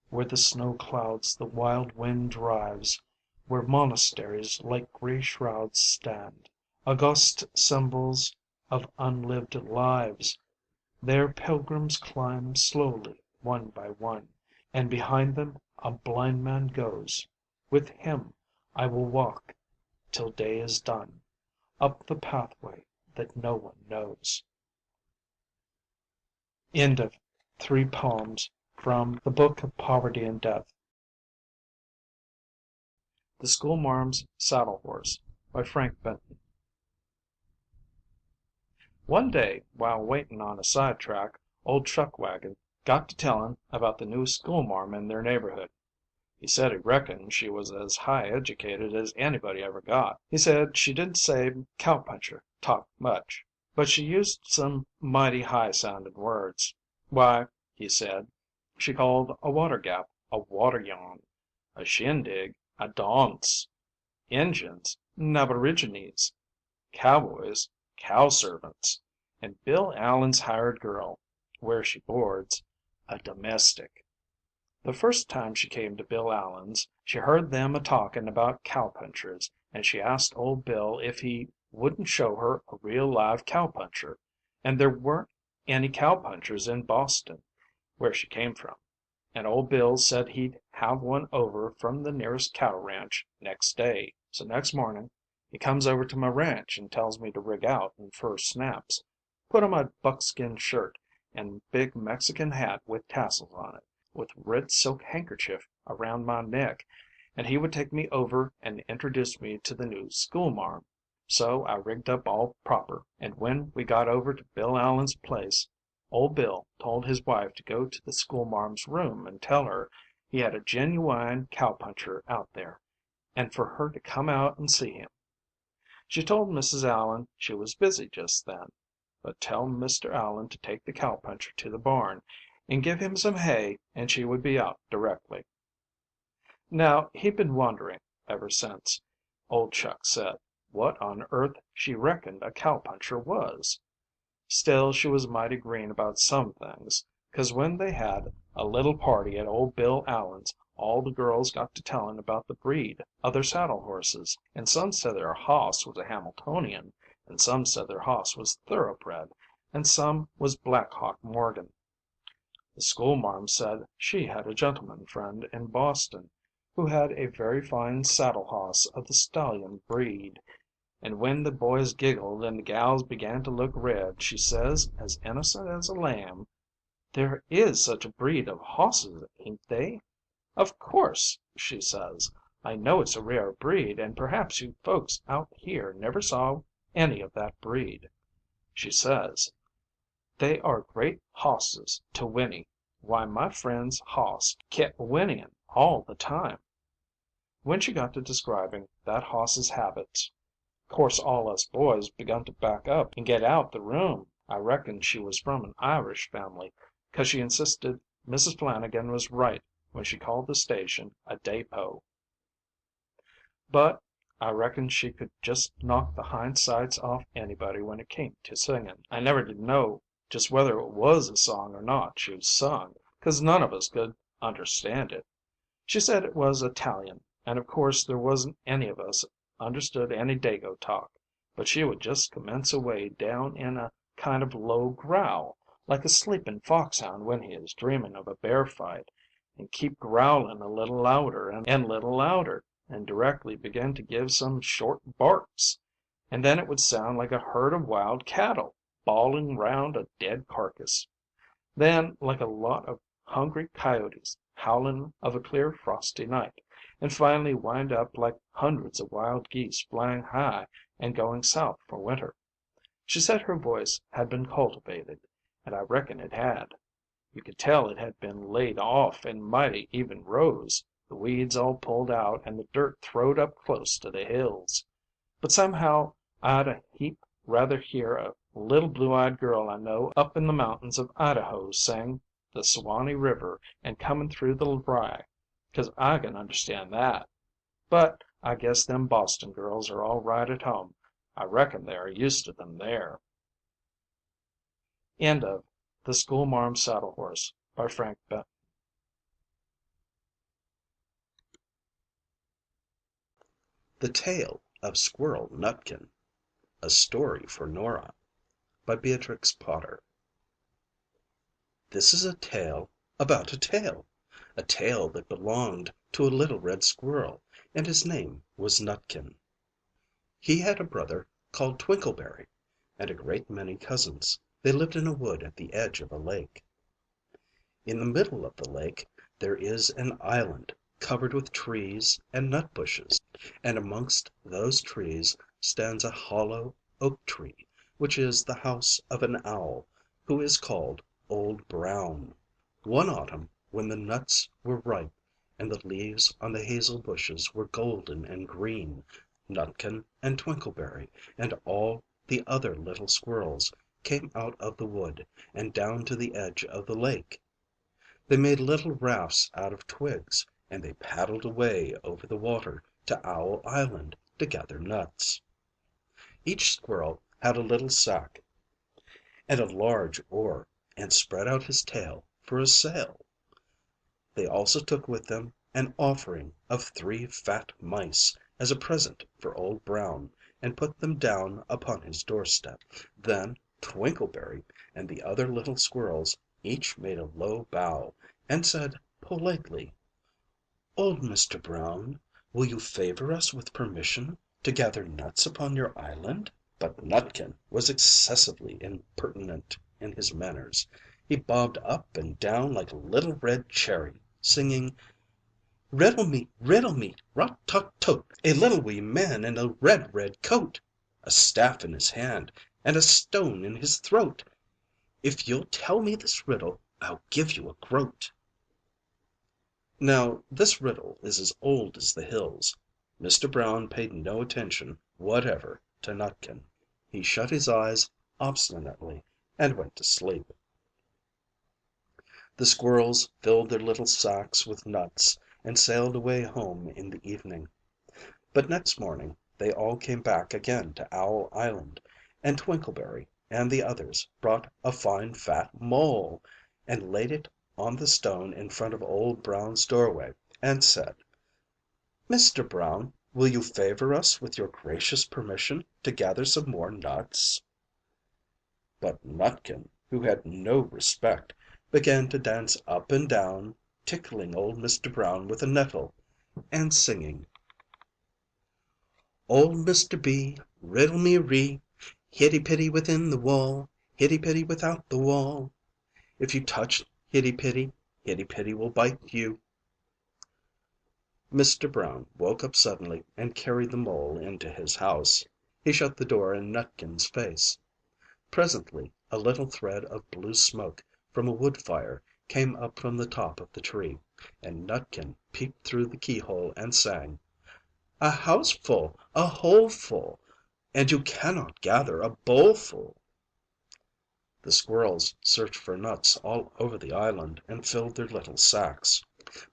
where the snow clouds the wild wind drives, where monasteries like gray shrouds stand, august symbols of unlived lives. There pilgrims climb slowly one by one, and behind them a blind man goes. With him I will walk till day is done, up the pathway that no one knows. End of 3 poems from the Book of Poverty and Death. The Schoolmarm's Saddle Horse, by Frank Benton. One day, while waitin' on a sidetrack, old Chuckwagon got to tellin' about the new schoolmarm in their neighborhood. He said he reckoned she was as high educated as anybody ever got. He said she didn't say cowpuncher talk much, but she used some mighty high sounding words. Why, he said, she called a water gap a water yawn, a shindig a dance, Injuns naborigines, cowboys cow servants, and Bill Allen's hired girl, where she boards, a domestic. The first time she came to Bill Allen's, she heard them a talking about cowpunchers, and she asked old Bill if he wouldn't show her a real live cowpuncher, and there weren't any cowpunchers in Boston, where she came from, and old Bill said he'd have one over from the nearest cow ranch next day. So next morning he comes over to my ranch and tells me to rig out in fur snaps, put on my buckskin shirt and big Mexican hat with tassels on it, with red silk handkerchief around my neck, and he would take me over and introduce me to the new schoolmarm. So I rigged up all proper, and when we got over to Bill Allen's place, old Bill told his wife to go to the schoolmarm's room and tell her he had a genuine cowpuncher out there, and for her to come out and see him. She told Mrs. Allen she was busy just then, but tell Mr. Allen to take the cowpuncher to the barn and give him some hay and she would be out directly. Now he'd been wondering, ever since, old Chuck said, what on earth she reckoned a cowpuncher was. Still she was mighty green about some things, 'cause when they had a little party at old Bill Allen's, all the girls got to telling about the breed of their saddle horses, and some said their hoss was a Hamiltonian, and some said their hoss was thoroughbred, and some was Black Hawk Morgan. The schoolmarm said she had a gentleman friend in Boston who had a very fine saddle hoss of the stallion breed, and when the boys giggled and the gals began to look red, she says, as innocent as a lamb, "There is such a breed of hosses, ain't they? Of course," she says, "I know it's a rare breed, and perhaps you folks out here never saw any of that breed." She says, "They are great hosses to whinny. Why, my friend's hoss kept whinnying all the time." When she got to describing that hoss's habits, course all us boys begun to back up and get out the room. I reckoned she was from an Irish family, 'cause she insisted Mrs. Flanagan was right when she called the station a daypo. But I reckoned she could just knock the hind sights off anybody when it came to singing. I never did know just whether it was a song or not she sung, 'cause none of us could understand it. She said it was Italian, and of course there wasn't any of us understood any Dago talk, but she would just commence away down in a kind of low growl, like a sleeping foxhound when he is dreaming of a bear fight, and keep growling a little louder and little louder, and directly begin to give some short barks, and then it would sound like a herd of wild cattle bawling round a dead carcass, then like a lot of hungry coyotes howling of a clear frosty night, and finally wind up like hundreds of wild geese flying high and going south for winter. She said her voice had been cultivated, and I reckon it had. You could tell it had been laid off and mighty even rows, the weeds all pulled out and the dirt throwed up close to the hills. But somehow I'd a heap rather hear a little blue-eyed girl I know up in the mountains of Idaho sing the Suwannee River and comin' through the rye, 'cause I can understand that. But I guess them Boston girls are all right at home. I reckon they are used to them there. End of The Schoolmarm's Saddle Horse by Frank Benton. The Tale of Squirrel Nutkin. A Story for Nora by Beatrix Potter. This is a tale about a tale that belonged to a little red squirrel, and his name was Nutkin. He had a brother called Twinkleberry, and a great many cousins. They lived in a wood at the edge of a lake. In the middle of the lake there is an island covered with trees and nut bushes, and amongst those trees stands a hollow oak tree, which is the house of an owl, who is called Old Brown. One autumn, when the nuts were ripe and the leaves on the hazel bushes were golden and green. Nutkin and Twinkleberry and all the other little squirrels came out of the wood and down to the edge of the lake. They made little rafts out of twigs, and they paddled away over the water to Owl Island to gather nuts. Each squirrel had a little sack and a large oar, and spread out his tail for a sail. They also took with them an offering of 3 fat mice as a present for Old Brown, and put them down upon his doorstep. Then Twinkleberry and the other little squirrels each made a low bow, and said politely, "Old Mr. Brown, will you favor us with permission to gather nuts upon your island?" But Nutkin was excessively impertinent in his manners. He bobbed up and down like a little red cherry, singing, riddle me, rot tot tote, a little wee man in a red, red coat, a staff in his hand and a stone in his throat. If you'll tell me this riddle, I'll give you a groat. Now this riddle is as old as the hills. Mr. Brown paid no attention whatever to Nutkin. He shut his eyes obstinately and went to sleep. The squirrels filled their little sacks with nuts and sailed away home in the evening. But next morning they all came back again to Owl Island, and Twinkleberry and the others brought a fine fat mole, and laid it on the stone in front of Old Brown's doorway, and said, "Mr. Brown, will you favor us with your gracious permission to gather some more nuts?" But Nutkin, who had no respect, began to dance up and down, tickling old Mr. Brown with a nettle, and singing, "Old Mr. B, riddle me ree, hitty pitty within the wall, hitty pitty without the wall. If you touch hitty pitty will bite you." Mr. Brown woke up suddenly and carried the mole into his house. He shut the door in Nutkin's face. Presently a little thread of blue smoke from a wood fire came up from the top of the tree, and Nutkin peeped through the keyhole and sang, "A house full, a hole full, and you cannot gather a bowlful." The squirrels searched for nuts all over the island and filled their little sacks,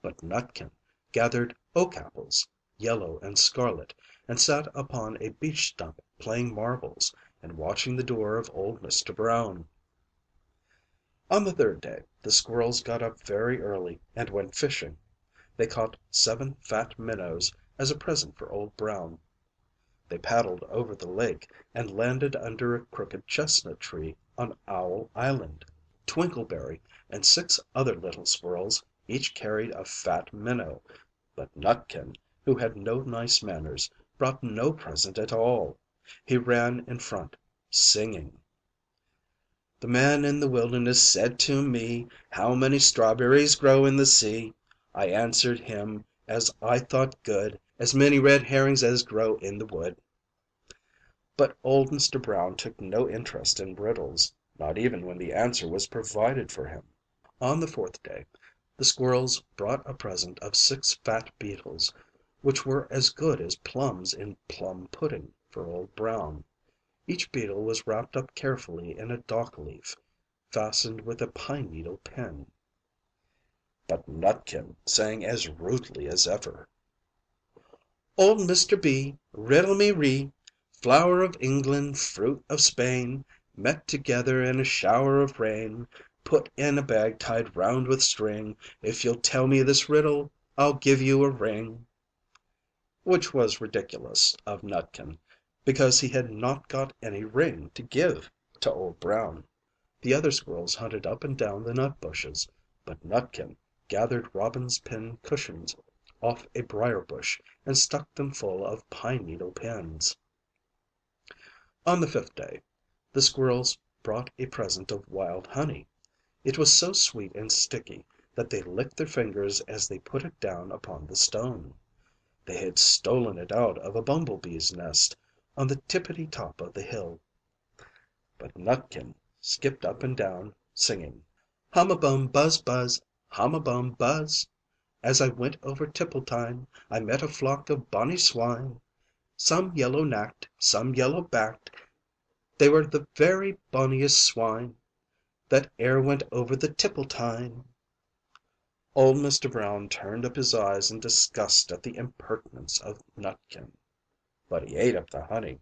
but Nutkin gathered oak apples, yellow and scarlet, and sat upon a beech stump playing marbles and watching the door of old Mr. Brown. On the third day the squirrels got up very early and went fishing. They caught 7 fat minnows as a present for Old Brown. They paddled over the lake and landed under a crooked chestnut tree on Owl Island. Twinkleberry and 6 other little squirrels each carried a fat minnow, but Nutkin, who had no nice manners, brought no present at all. He ran in front, singing, "The man in the wilderness said to me, 'How many strawberries grow in the sea?' I answered him, as I thought good, 'As many red herrings as grow in the wood.'" But old Mr. Brown took no interest in riddles, not even when the answer was provided for him. On the fourth day the squirrels brought a present of 6 fat beetles, which were as good as plums in plum pudding, for Old Brown. Each beetle was wrapped up carefully in a dock leaf, fastened with a pine needle pin. But Nutkin sang as rudely as ever, "Old Mr. B, riddle me ree, flower of England, fruit of Spain, met together in a shower of rain, put in a bag tied round with string. If you'll tell me this riddle, I'll give you a ring." Which was ridiculous of Nutkin, because he had not got any ring to give to Old Brown. The other squirrels hunted up and down the nut bushes, but Nutkin gathered robin's pin cushions off a briar bush and stuck them full of pine needle pins. On the fifth day the squirrels brought a present of wild honey. It was so sweet and sticky that they licked their fingers as they put it down upon the stone. They had stolen it out of a bumblebee's nest on the tippity top of the hill. But Nutkin skipped up and down, singing, "Hum a bum buzz buzz, hum a bum buzz. As I went over Tipple-tine, I met a flock of bonny swine, some yellow nacked, some yellow backed, they were the very bonniest swine that e'er went over the Tipple-tine. Old Mr. Brown turned up his eyes in disgust at the impertinence of Nutkin, but he ate up the honey.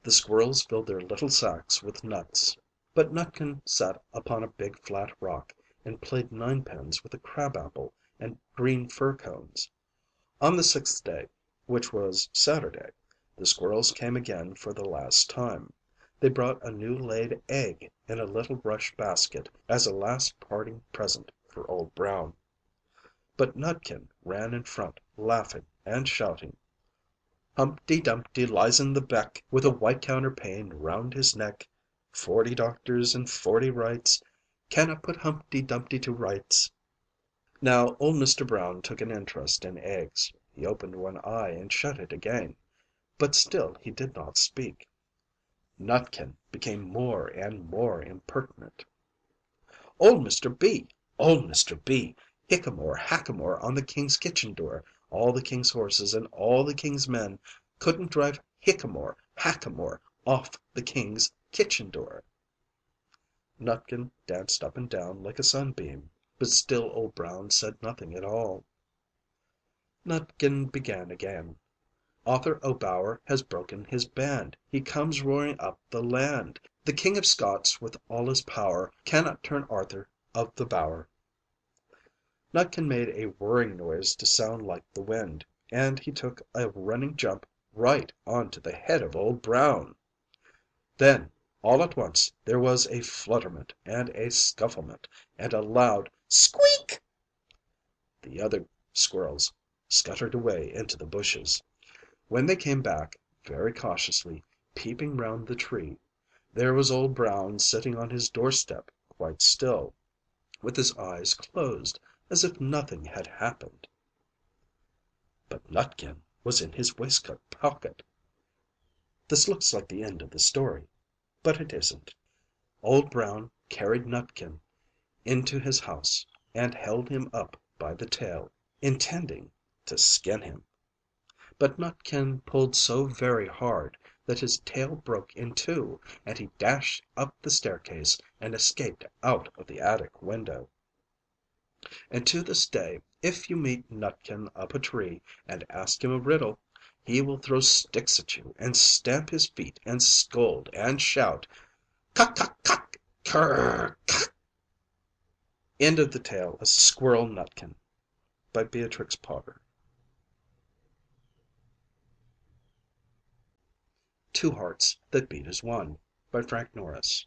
The squirrels filled their little sacks with nuts, but Nutkin sat upon a big flat rock and played ninepins with a crab apple and green fir cones. On the sixth day, which was Saturday, the squirrels came again for the last time. They brought a new laid egg in a little rush basket as a last parting present for Old Brown. But Nutkin ran in front, laughing and shouting: "Humpty Dumpty lies in the beck, with a white counterpane round his neck. 40 doctors and 40 wrights cannot put Humpty Dumpty to rights." Now old Mr. Brown took an interest in eggs. He opened one eye and shut it again, but still he did not speak. Nutkin became more and more impertinent. "Old Mr. B! Old Mr. B! Hickamore, hackamore on the king's kitchen door. All the king's horses and all the king's men couldn't drive Hickamore, hackamore off the king's kitchen door." Nutkin danced up and down like a sunbeam, but still Old Brown said nothing at all. Nutkin began again. "Arthur O'Bower has broken his band. He comes roaring up the land. The King of Scots with all his power cannot turn Arthur of the Bower." Nutkin made a whirring noise to sound like the wind, and he took a running jump right on to the head of Old Brown. Then all at once there was a flutterment and a scufflement and a loud squeak. The other squirrels scuttered away into the bushes. When they came back, very cautiously, peeping round the tree, there was Old Brown sitting on his doorstep, quite still, with his eyes closed, as if nothing had happened. But Nutkin was in his waistcoat pocket. This looks like the end of the story, but it isn't. Old Brown carried Nutkin into his house and held him up by the tail, intending to skin him. But Nutkin pulled so very hard that his tail broke in two, and he dashed up the staircase and escaped out of the attic window. And to this day, if you meet Nutkin up a tree and ask him a riddle, he will throw sticks at you and stamp his feet and scold and shout, "Cock, cock, cock, cur, cock." End of the tale of Squirrel Nutkin, by Beatrix Potter. Two Hearts That Beat as One, by Frank Norris.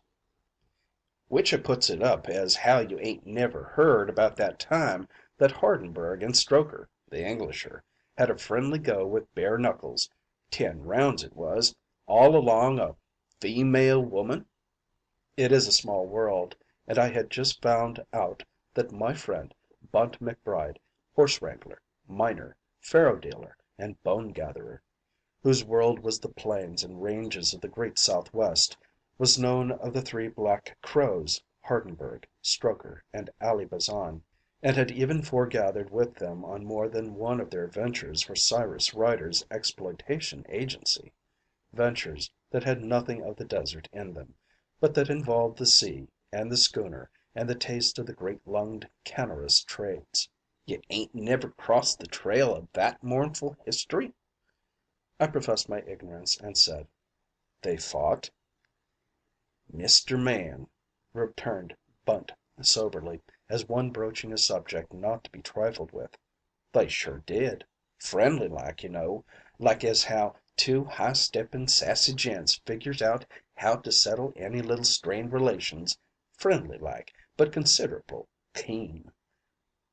Which puts it up as how you ain't never heard about that time that Hardenberg and Stroker, the Englisher, had a friendly go with bare knuckles, 10 rounds it was, all along a female woman? It is a small world, and I had just found out that my friend Bunt McBride, horse wrangler, miner, faro dealer, and bone gatherer, whose world was the plains and ranges of the great Southwest, was known of the 3 Black Crows, Hardenberg, Stroker, and Ali Bazan, and had even foregathered with them on more than one of their ventures for Cyrus Ryder's exploitation agency, ventures that had nothing of the desert in them, but that involved the sea and the schooner and the taste of the great-lunged cannerous trades. "You ain't never crossed the trail of that mournful history?" I professed my ignorance and said, "They fought?" "Mister Man," returned Bunt soberly, as one broaching a subject not to be trifled with, "they sure did. Friendly like, you know, like as how 2 high-steppin', sassy gents figures out how to settle any little strained relations, friendly like, but considerable keen."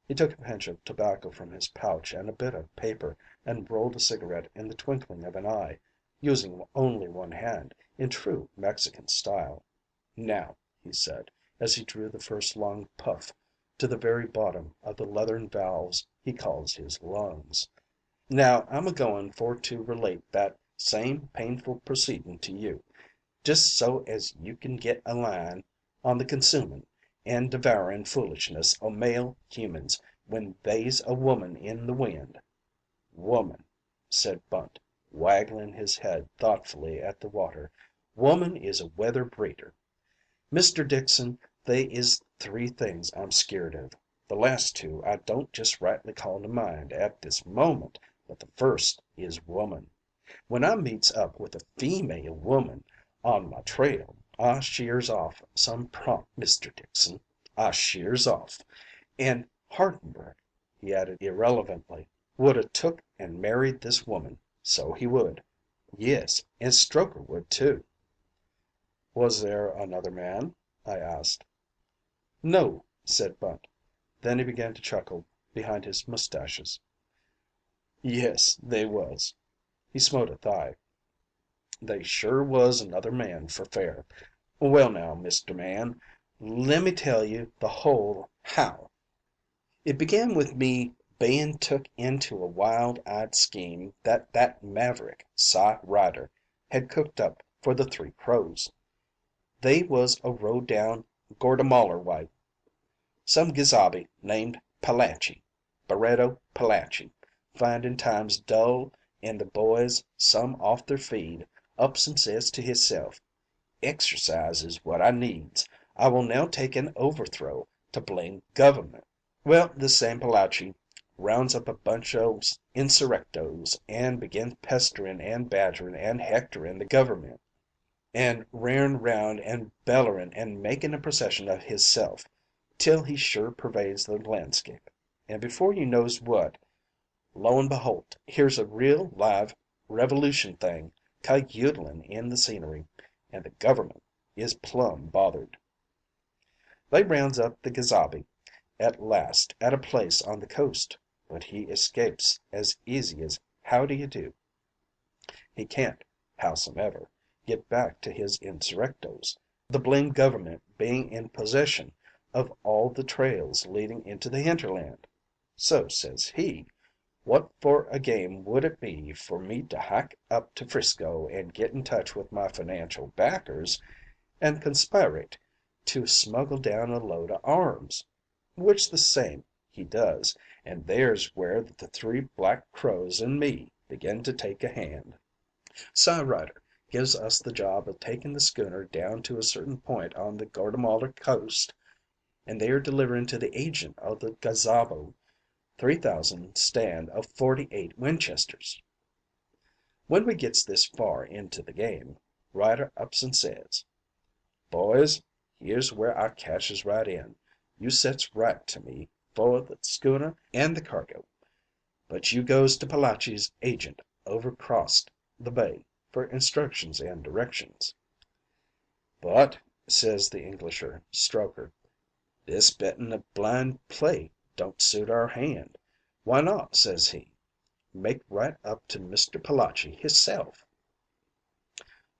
He took a pinch of tobacco from his pouch and a bit of paper, and rolled a cigarette in the twinkling of an eye, using only one hand, in true Mexican style. "Now," he said, as he drew the first long puff to the very bottom of the leathern valves he calls his lungs, "now I'm a goin' for to relate that same painful proceedin' to you, just so as you kin get a line on the consumin' and devourin' foolishness o' male humans when they's a woman in the wind." "Woman," said Bunt, waggling his head thoughtfully at the water. "Woman is a weather breeder. Mr. Dixon, they is three things I'm skeered of. The last two I don't just rightly call to mind at this moment, but the first is woman. When I meets up with a female woman on my trail, I sheers off some prompt, Mr. Dixon. I sheers off. And Hardenberg," he added irrelevantly, "would 'a' took and married this woman, so he would. Yes, and Strokher would too." "Was there another man?" I asked. "No," said Bunt. Then he began to chuckle behind his mustaches. "Yes, they was." He smote a thigh. "They sure was another man for fair. Well now, Mr. Man, lemme tell you the whole how. It began with me bein' took into a wild eyed scheme that maverick, Si Ryder, had cooked up for the Three Crows. They was a row down Gortamalar way. Some gesabe named Palachi, Barreto Palachi, findin' times dull and the boys some off their feed, ups and says to hisself, 'Exercise is what I needs. I will now take an overthrow to blame government.' Well, this same Palachi rounds up a bunch o' insurrectos and begins pesterin' and badgerin' and hectorin' the government, and rarin' round and bellerin' and makin' a procession of hisself, till he sure pervades the landscape. And before you knows what, lo and beholt, here's a real live revolution thing kyoodlin' in the scenery, and the government is plumb bothered. They rounds up the gesabe at last at a place on the coast, but he escapes as easy as how do you do. He can't, howsomever, get back to his insurrectos, the blamed government being in possession of all the trails leading into the hinterland. So says he, 'What for a game would it be for me to hike up to 'Frisco and get in touch with my financial backers and conspirate to smuggle down a load of arms?' Which the same he does, and there's where the Three Black Crows and me begin to take a hand. Si Ryder gives us the job of taking the schooner down to a certain point on the Gortamalar coast, and there delivering to the agent of the gazabo 3,000 stand of .48 Winchesters. When we gets this far into the game, Ryder ups and says, 'Boys, here's where I cashes right in. You sets right to me for the schooner and the cargo, but you goes to Palachi's agent over crossed the bay for instructions and directions.' 'But,' says the Englisher, Strokher, 'this bettin' a blind play don't suit our hand. Why not,' says he, 'make right up to Mr. Palachi hisself?'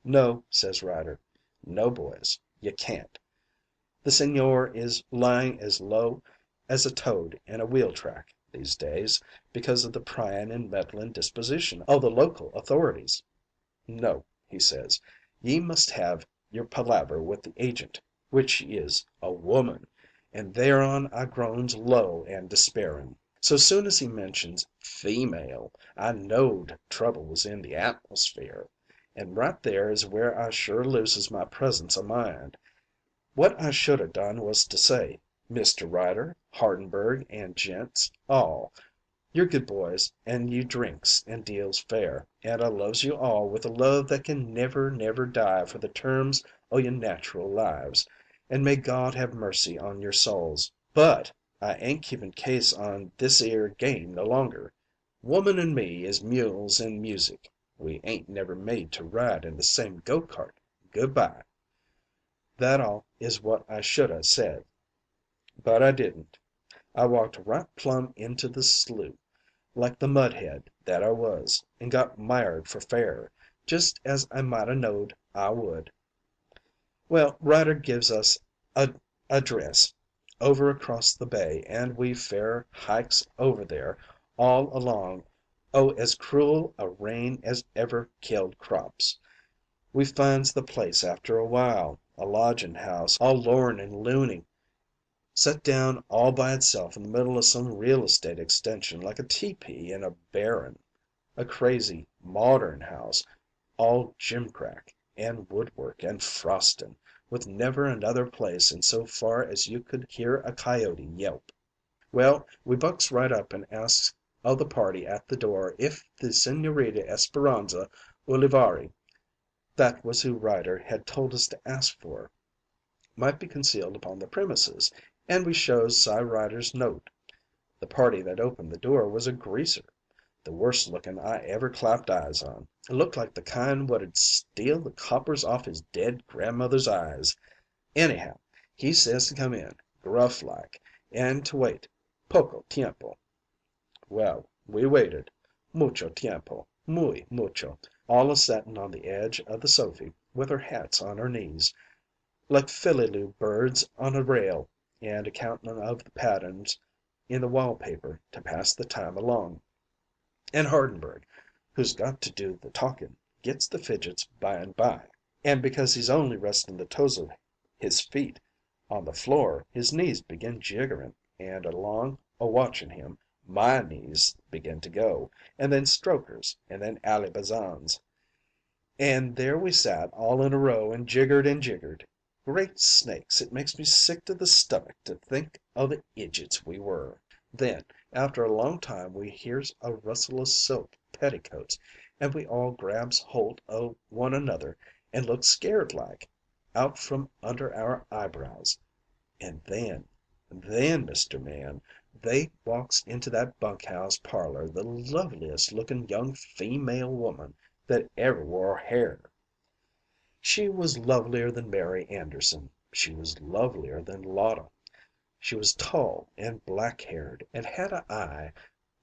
'No,' says Ryder. 'No, boys, you can't. The Señor is lying as low as a toad in a wheel track these days, because of the pryin' and meddlin' disposition o' the local authorities. No,' he says, 'ye must have your palaver with the agent, which is a woman,' and thereon I groans low and despairin'. So soon as he mentions female, I knowed trouble was in the atmosphere, and right there is where I sure loses my presence o' mind. What I should 'a' done was to say, 'Mr. Ryder, Hardenberg, and gents all, you're good boys, and you drinks and deals fair, and I loves you all with a love that can never, never die for the terms o' your natural lives, and may God have mercy on your souls. But I ain't keepin' case on this 'ere game no longer. Woman and me is mules in music. We ain't never made to ride in the same go-cart. Good bye.' That all is what I should 'a' said, but I didn't. I walked right plumb into the slough, like the mudhead that I was, and got mired for fair, just as I might 'a' knowed I would. Well, Ryder gives us a address over across the bay, and we fair hikes over there all along o' as cruel a rain as ever killed crops. We finds the place after a while, a lodgin' house all lorn and loony. set down all by itself in the middle of some real estate extension like a teepee in a barren. A crazy, modern house, all gimcrack and woodwork and frostin', with never another place in so far as you could hear a coyote yelp. Well, we bucks right up and asks of the party at the door if the Señorita Esperanza Ulivari, that was who Ryder had told us to ask for, might be concealed upon the premises, and we shows Cy Ryder's note. The party that opened the door was a greaser, the worst looking I ever clapped eyes on. Looked like the kind what'd steal the coppers off his dead grandmother's eyes. Anyhow, he says to come in, gruff like, and to wait, poco tiempo. Well, we waited, mucho tiempo, muy mucho, all a settin' on the edge of the sofy with our hats on our knees, like philly birds on a rail, and a countin' of the patterns in the wall paper to pass the time along. And Hardenberg, who's got to do the talkin', gets the fidgets by and by. And because he's only restin' the toes of his feet on the floor, his knees begin jiggerin', and along o' watchin' him, my knees begin to go, and then strokers, and then Ally Bazan's. And there we sat all in a row and jiggered. Great snakes, it makes me sick to the stomach to think o' the idjits we were. Then, after a long time, we hears a rustle o' silk petticoats, and we all grabs holt o' one another and looks scared like, out from under our eyebrows. And then, Mr. Man, they walks into that bunkhouse parlor the loveliest looking young female woman that ever wore hair. She was lovelier than Mary Anderson. She was lovelier than Lotta. She was tall and black haired, and had a eye,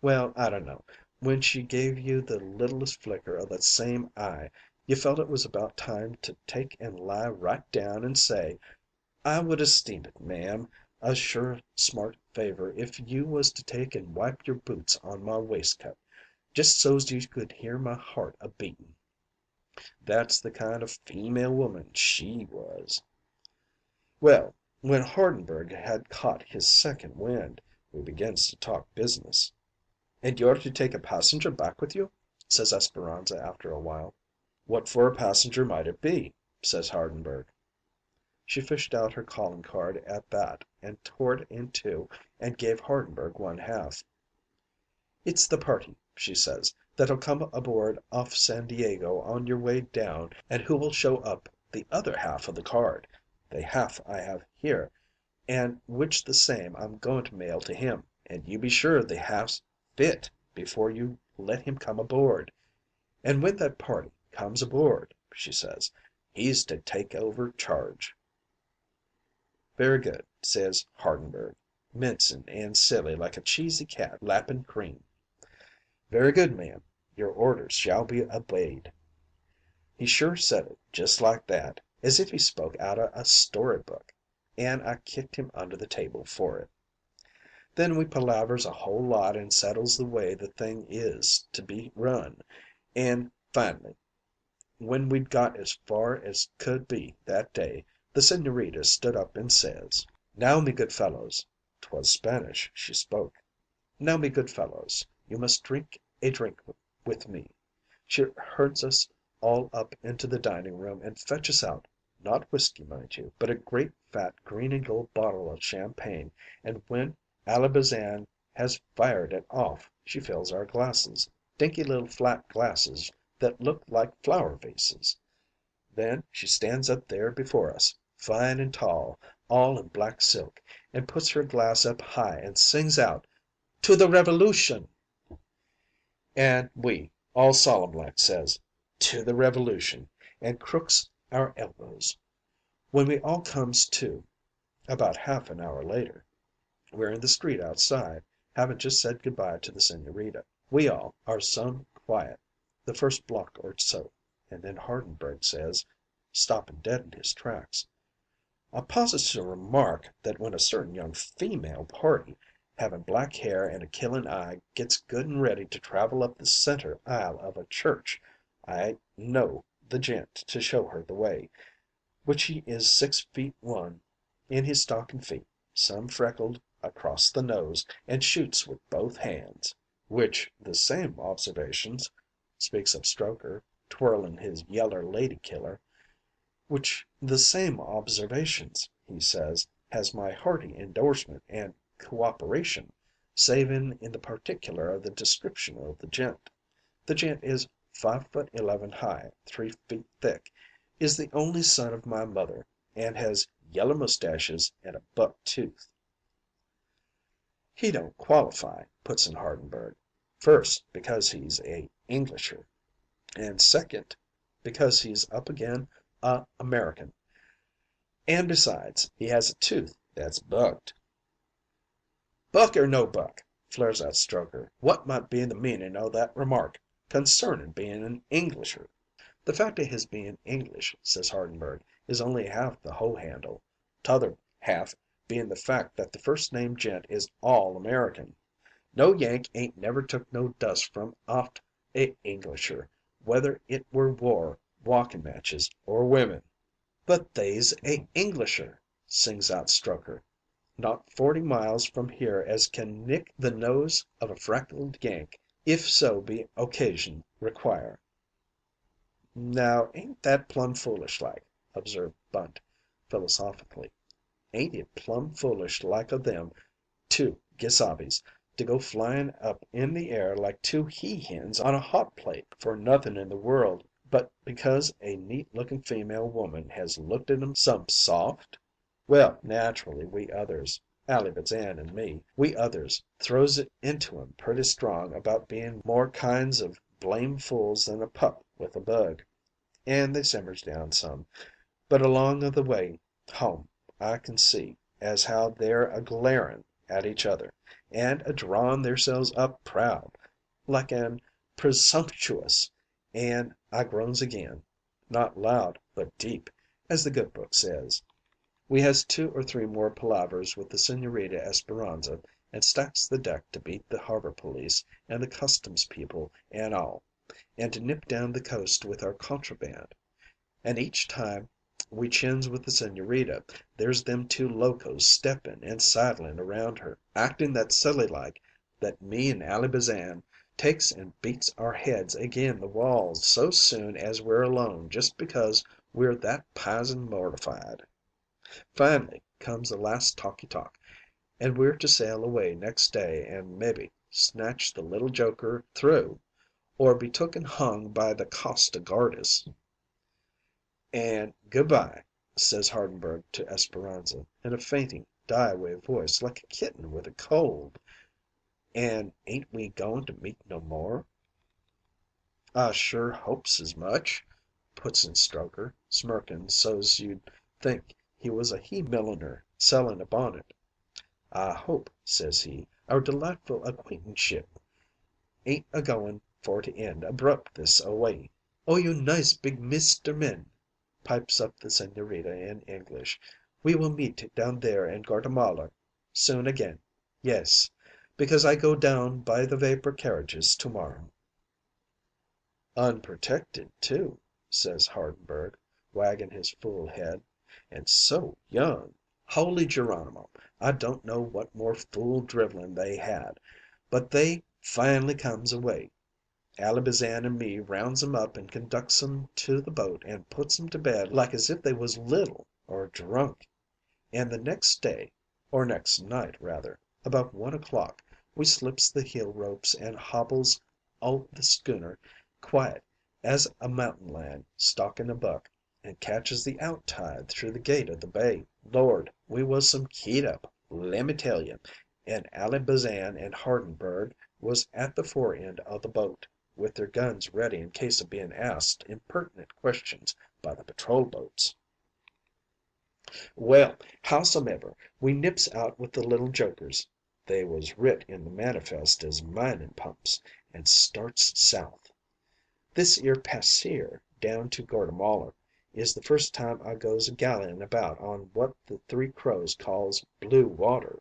well, I dunno, when she gave you the littlest flicker of that same eye, you felt it was about time to take and lie right down and say, I would esteem it, ma'am, a sure smart favor if you was to take and wipe your boots on my waistcoat, just so's you could hear my heart a beatin'. That's the kind of female woman she was. Well, when Hardenberg had caught his second wind, we begins to talk business. "And you're to take a passenger back with you?" says Esperanza after a while. "What for a passenger might it be?" says Hardenberg. She fished out her calling card at that and tore it in two and gave Hardenberg one half. "It's the party," she says, "that'll come aboard off San Diego on your way down and who will show up the other half of the card, the half I have here, and which the same I'm going to mail to him, and you be sure the half's fit before you let him come aboard. And when that party comes aboard," she says, "he's to take over charge." "Very good," says Hardenberg, mincing and silly like a cheesy cat lapping cream. "Very good, ma'am. Your orders shall be obeyed." He sure said it just like that, as if he spoke out of a storybook, and I kicked him under the table for it. Then we palavers a whole lot and settles the way the thing is to be run, and finally, when we'd got as far as could be that day, the Señorita stood up and says, "Now, me good fellows," 'twas Spanish she spoke, "now, me good fellows, you must drink a drink with me." She herds us all up into the dining room and fetches out, not whiskey, mind you, but a great fat green and gold bottle of champagne, and when Alabazan has fired it off, she fills our glasses, dinky little flat glasses that look like flower vases. Then she stands up there before us, fine and tall, all in black silk, and puts her glass up high and sings out, "To the Revolution!" And we, all solemn like, says, "To the Revolution," and crooks our elbows. When we all comes to, about half an hour later, we're in the street outside, having just said good bye to the Señorita. We all are some quiet the first block or so, and then Hardenberg says, stopping dead in his tracks, "I pauses to remark that when a certain young female party, having black hair and a killin' eye, gets good and ready to travel up the center aisle of a church, I know the gent to show her the way, which he is 6 feet 1 in his stocking feet. some freckled across the nose, and shoots with both hands. Which the same observations, speaks up Stroker, twirling his yeller lady killer, which the same observations, he says, has my hearty endorsement and cooperation, savin' in the particular of the description of the gent. The gent is 5'11" high, 3 feet thick, is the only son of my mother, and has yeller mustaches and a buck tooth. He don't qualify, puts in Hardenberg. First, because he's a Englisher, and second, because he's up agin a American, and besides, he has a tooth that's bucked. "Buck or no buck," flares out Stroker, "what might be the meanin' o' that remark concernin' bein' an Englisher?" "The fact of his being English," says Hardenberg, "is only half the hoe handle, t'other half being the fact that the first named gent is all American. No Yank ain't never took no dust from oft a Englisher, whether it were war, walkin' matches, or women." "But they's a Englisher," sings out Stroker, "not 40 miles from here as can nick the nose of a freckled Yank, if so be occasion require." "Now ain't that plumb foolish like," observed Bunt, philosophically. "Ain't it plumb foolish like o' them two gesabes to go flyin' up in the air like two he hens on a hot plate, for nothin' in the world but because a neat looking female woman has looked at 'em some soft? Well, naturally we others, Ally Bazan and me, we others throws it into 'em pretty strong about bein' more kinds of blame fools than a pup with a bug, and they simmers down some, but along o' the way home I can see as how they're a glarin' at each other, and a drawin' theirselves up proud, like an' presumptuous, and I groans again, not loud but deep, as the good book says. We has 2 or 3 more palavers with the Señorita Esperanza, and stacks the deck to beat the harbor police and the customs people and all, and to nip down the coast with our contraband. And each time we chins with the Señorita, there's them 2 locos steppin' and sidlin' around her, actin' that silly like that me and Ally Bazan takes and beats our heads agin the walls so soon as we're alone just because we're that pisen mortified. Finally comes the last talky talk, and we're to sail away next day and mebbe snatch the little joker through, or be took and hung by the Costa Guardas. "And good bye," says Hardenberg to Esperanza, in a fainting, die away voice like a kitten with a cold. "And ain't we goin' to meet no more?" "I sure hopes as much," puts in Stroker, smirkin' so's you'd think he was a he milliner sellin' a bonnet. "I hope," says he, "our delightful acquaintanceship ain't a goin' for to end abrupt this a way." "Oh, you nice big Mister Men," pipes up the Señorita in English. "We will meet down there in Guatemala soon again. Yes, because I go down by the vapor carriages to morrow." "Unprotected, too," says Hardenberg, wagging his fool head, "and so young. Holy Geronimo, I don't know what more fool drivellin' they had, but they finally comes away. Ally Bazan and me rounds 'em up and conducts 'em to the boat and puts 'em to bed like as if they was little or drunk, and the next day, or next night rather, about 1 o'clock, we slips the heel ropes and hobbles o' the schooner quiet as a mountain lion stalking a buck, and catches the out tide through the gate of the bay. Lord, we was some keyed up, lemme tell you, and Ally Bazan and Hardenberg was at the fore end o' the boat, with their guns ready in case of being asked impertinent questions by the patrol boats. Well, howsomever, we nips out with the little jokers they was writ in the manifest as minin' pumps and starts south. This 'ere pasear down to Guatemala is the first time I goes a galleying about on what the Three Crows calls blue water,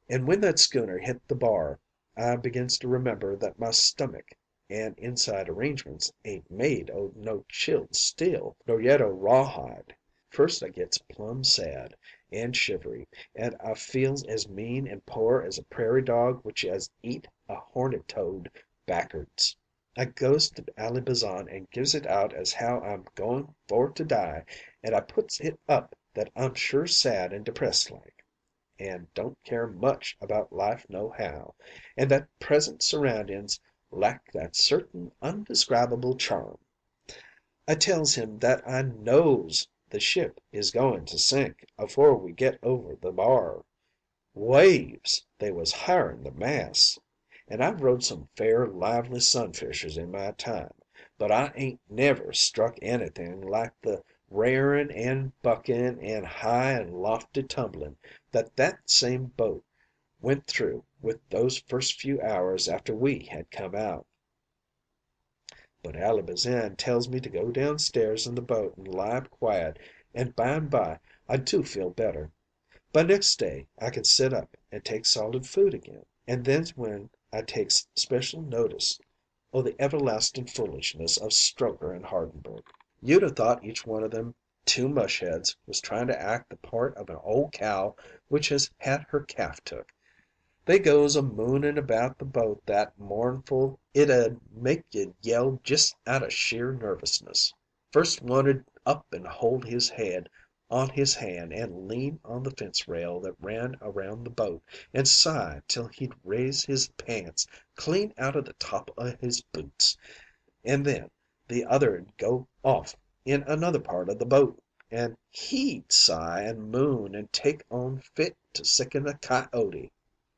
and when that schooner hit the bar I begins to remember that my stomach and inside arrangements ain't made o' no chilled steel, nor yet o' rawhide. First I gets plumb sad, and shivery, and I feels as mean and poor as a prairie dog which has eat a horned toad back'ards. I goes to Ally Bazan and gives it out as how I'm going for to die, and I puts it up that I'm sure sad and depressed like, and don't care much about life nohow, and that present surroundings lack that certain undescribable charm. I tells him that I knows the ship is going to sink afore we get over the bar. Waves they was higher'n the masts, and I've rode some fair lively sunfishers in my time, but I ain't never struck anything like the rarin' and buckin' and high and lofty tumblin' that same boat went through with those first few hours after we had come out. But Ally Bazan tells me to go downstairs in the boat and lie up quiet, and by I do feel better. By next day I can sit up and take solid food again, and then's when I takes special notice o' the everlastin' foolishness of Strokher and Hardenberg. You'd have thought each one of them two mushheads was trying to act the part of an old cow which has had her calf took. They goes a moonin' about the boat that mournful it 'ud make you yell just out o' sheer nervousness. First one 'ud up and hold his head on his hand and lean on the fence rail that ran around the boat, and sigh till he'd raise his pants clean out o' the top o' his boots, and then the other'd go off in another part o' the boat, and he'd sigh and moon and take on fit to sicken a coyote.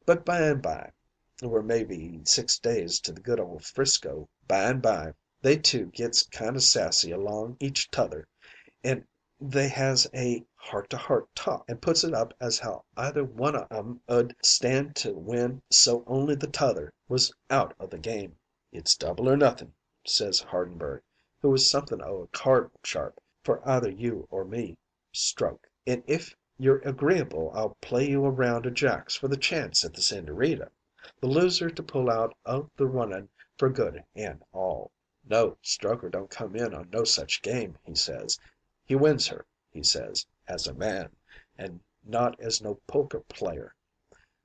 But we're maybe 6 days to the good old Frisco, they two gets kind o' sassy along each t'other, and they has a heart to heart talk, and puts it up as how either one o' 'em 'ud stand to win so only the t'other was out o' the game. "It's double or nothing," says Hardenberg, who was something o' a card sharp for either you or me, Stroke, "and if you're agreeable I'll play you a round o' jacks for the chance at the Señorita. The loser to pull out o' the running for good and all." No, Strokher don't come in on no such game, he says. He wins her, he says, as a man, and not as no poker player.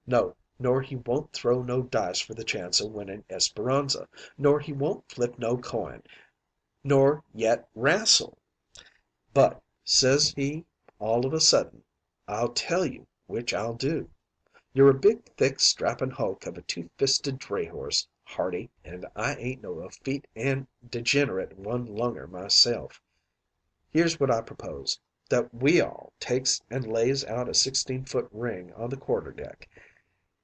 No, nor he won't throw no dice for the chance o' winning Esperanza, nor he won't flip no coin, nor yet wrastle. But, says he all of a sudden, "I'll tell you which I'll do. You're a big, thick, strappin' hulk of a two-fisted dray horse, Hardy, and I ain't no effete and degenerate one lunger myself. Here's what I propose: that we all takes and lays out a 16-foot ring on the quarter deck,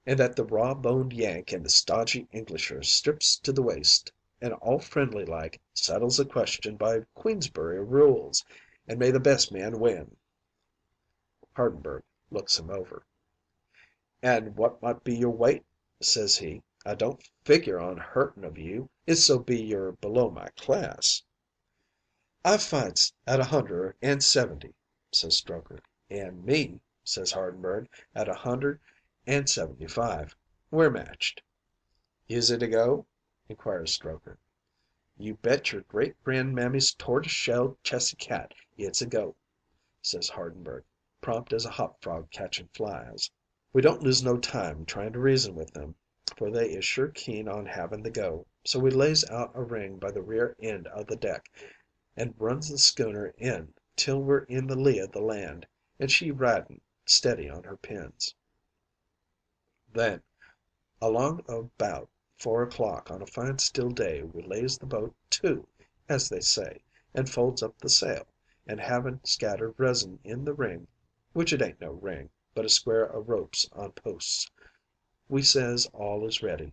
and that the raw boned Yank and the stodgy Englisher strips to the waist, and all friendly like settles the question by Queensberry rules, and may the best man win." Hardenberg looks him over. "And what might be your weight?" says he. "I don't figure on hurtin' of you, if so be you're below my class." "I fights at 170," says Strokher. "And me," says Hardenberg, "at 175. We're matched." "Is it a go?" inquires Strokher. "You bet your great grandmammy's tortoise shell chessy cat it's a go," says Hardenberg, prompt as a hop frog catching flies. We don't lose no time trying to reason with them, for they is sure keen on having the go, so we lays out a ring by the rear end of the deck, and runs the schooner in till we're in the lee of the land, and she riding steady on her pins. Then, along about 4 o'clock on a fine still day, we lays the boat to, as they say, and folds up the sail, and having scattered resin in the ring, which it ain't no ring, but a square o' ropes on posts, we says all is ready.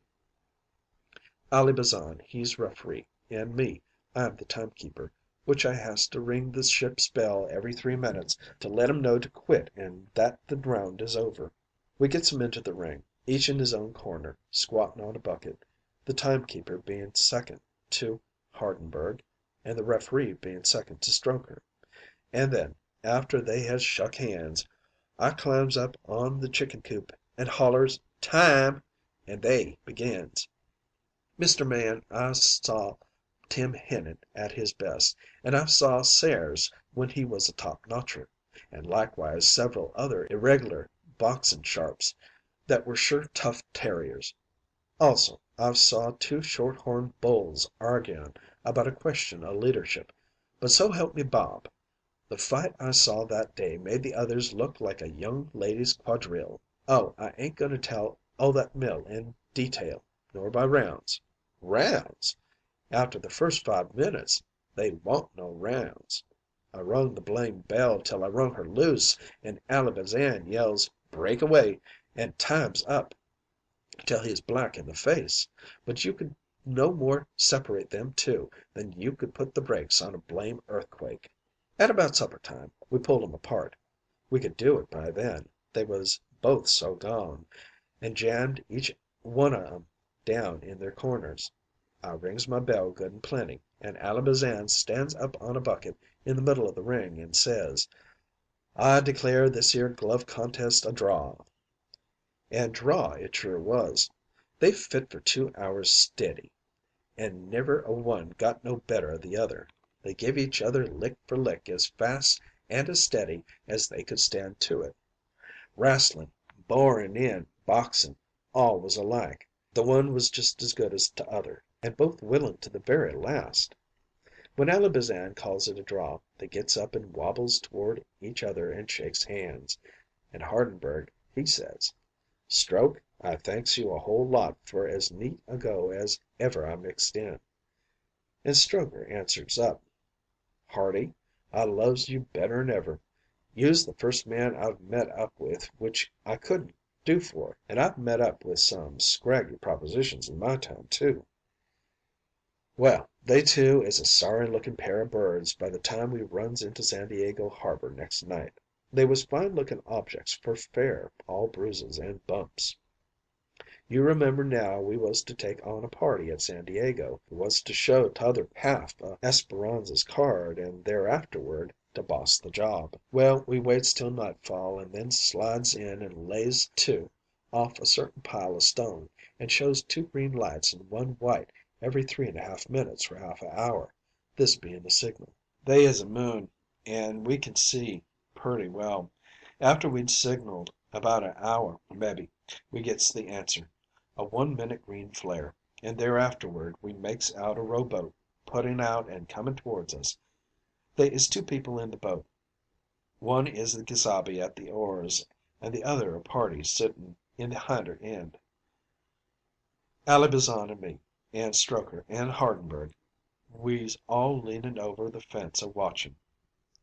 Ally Bazan he's referee, and me, I'm the timekeeper, which I has to ring the ship's bell every 3 minutes to let 'em know to quit and that the round is over. We gets 'em into the ring, each in his own corner, squatting on a bucket, the timekeeper being second to Hardenberg, and the referee being second to Strokher. And then, after they has shuck hands, I climbs up on the chicken coop and hollers 'Time!' and they begins. Mister Man, I saw Tim Hennon at his best, and I saw Sayres when he was a top notcher, and likewise several other irregular boxin' sharps that were sure tough terriers. Also, I've saw two short-horn bulls arguin' about a question o' leadership, but so help me Bob, the fight I saw that day made the others look like a young ladies' quadrille. Oh, I ain't goin' to tell o' that mill in detail, nor by rounds. Rounds! After the first 5 minutes they wa'n't no rounds. I rung the blame bell till I rung her loose, and Ally Bazan yells 'break away' and 'time's up' till he's black in the face, but you could no more separate them two than you could put the brakes on a blame earthquake. At about supper time we pulled 'em apart. We could do it by then, they was both so gone, and jammed each one o' 'em down in their corners. I rings my bell good and plenty, and Ally Bazan stands up on a bucket in the middle of the ring and says, 'I declare this here glove contest a draw.' And draw it sure was. They fit for 2 hours steady, and never a one got no better of the other. They give each other lick for lick as fast and as steady as they could stand to it. Wrastlin', borin' in, boxin', all was alike. The one was just as good as t'other, and both willin' to the very last. When Ally Bazan calls it a draw, they gets up and wobbles toward each other and shakes hands, and Hardenberg he says, 'Stroke, I thanks you a whole lot for as neat a go as ever I mixed in.' And Strokher answers up, 'Hardy, I loves you better'n ever. You's the first man I've met up with which I couldn't do for, and I've met up with some scraggy propositions in my time too.' Well, they two is a sorry looking pair of birds by the time we runs into San Diego harbor next night. They was fine looking objects for fair, all bruises and bumps. You remember now we was to take on a party at San Diego, who was to show t'other half o' Esperanza's card and thereafterward to boss the job. Well, we waits till nightfall and then slides in and lays to off a certain pile o' stone, and shows two green lights and one white every 3½ minutes for half a hour, this being the signal. They is a moon, and we can see purty well. After we'd signaled about a hour, mebbe, we gets the answer, a 1 minute green flare, and thereafterward we makes out a rowboat putting out and coming towards us. They is two people in the boat. One is the gesabe at the oars, and the other a party sitting in the hinder end. Ally Bazan and me, and Strokher and Hardenberg, we's all leaning over the fence a watching,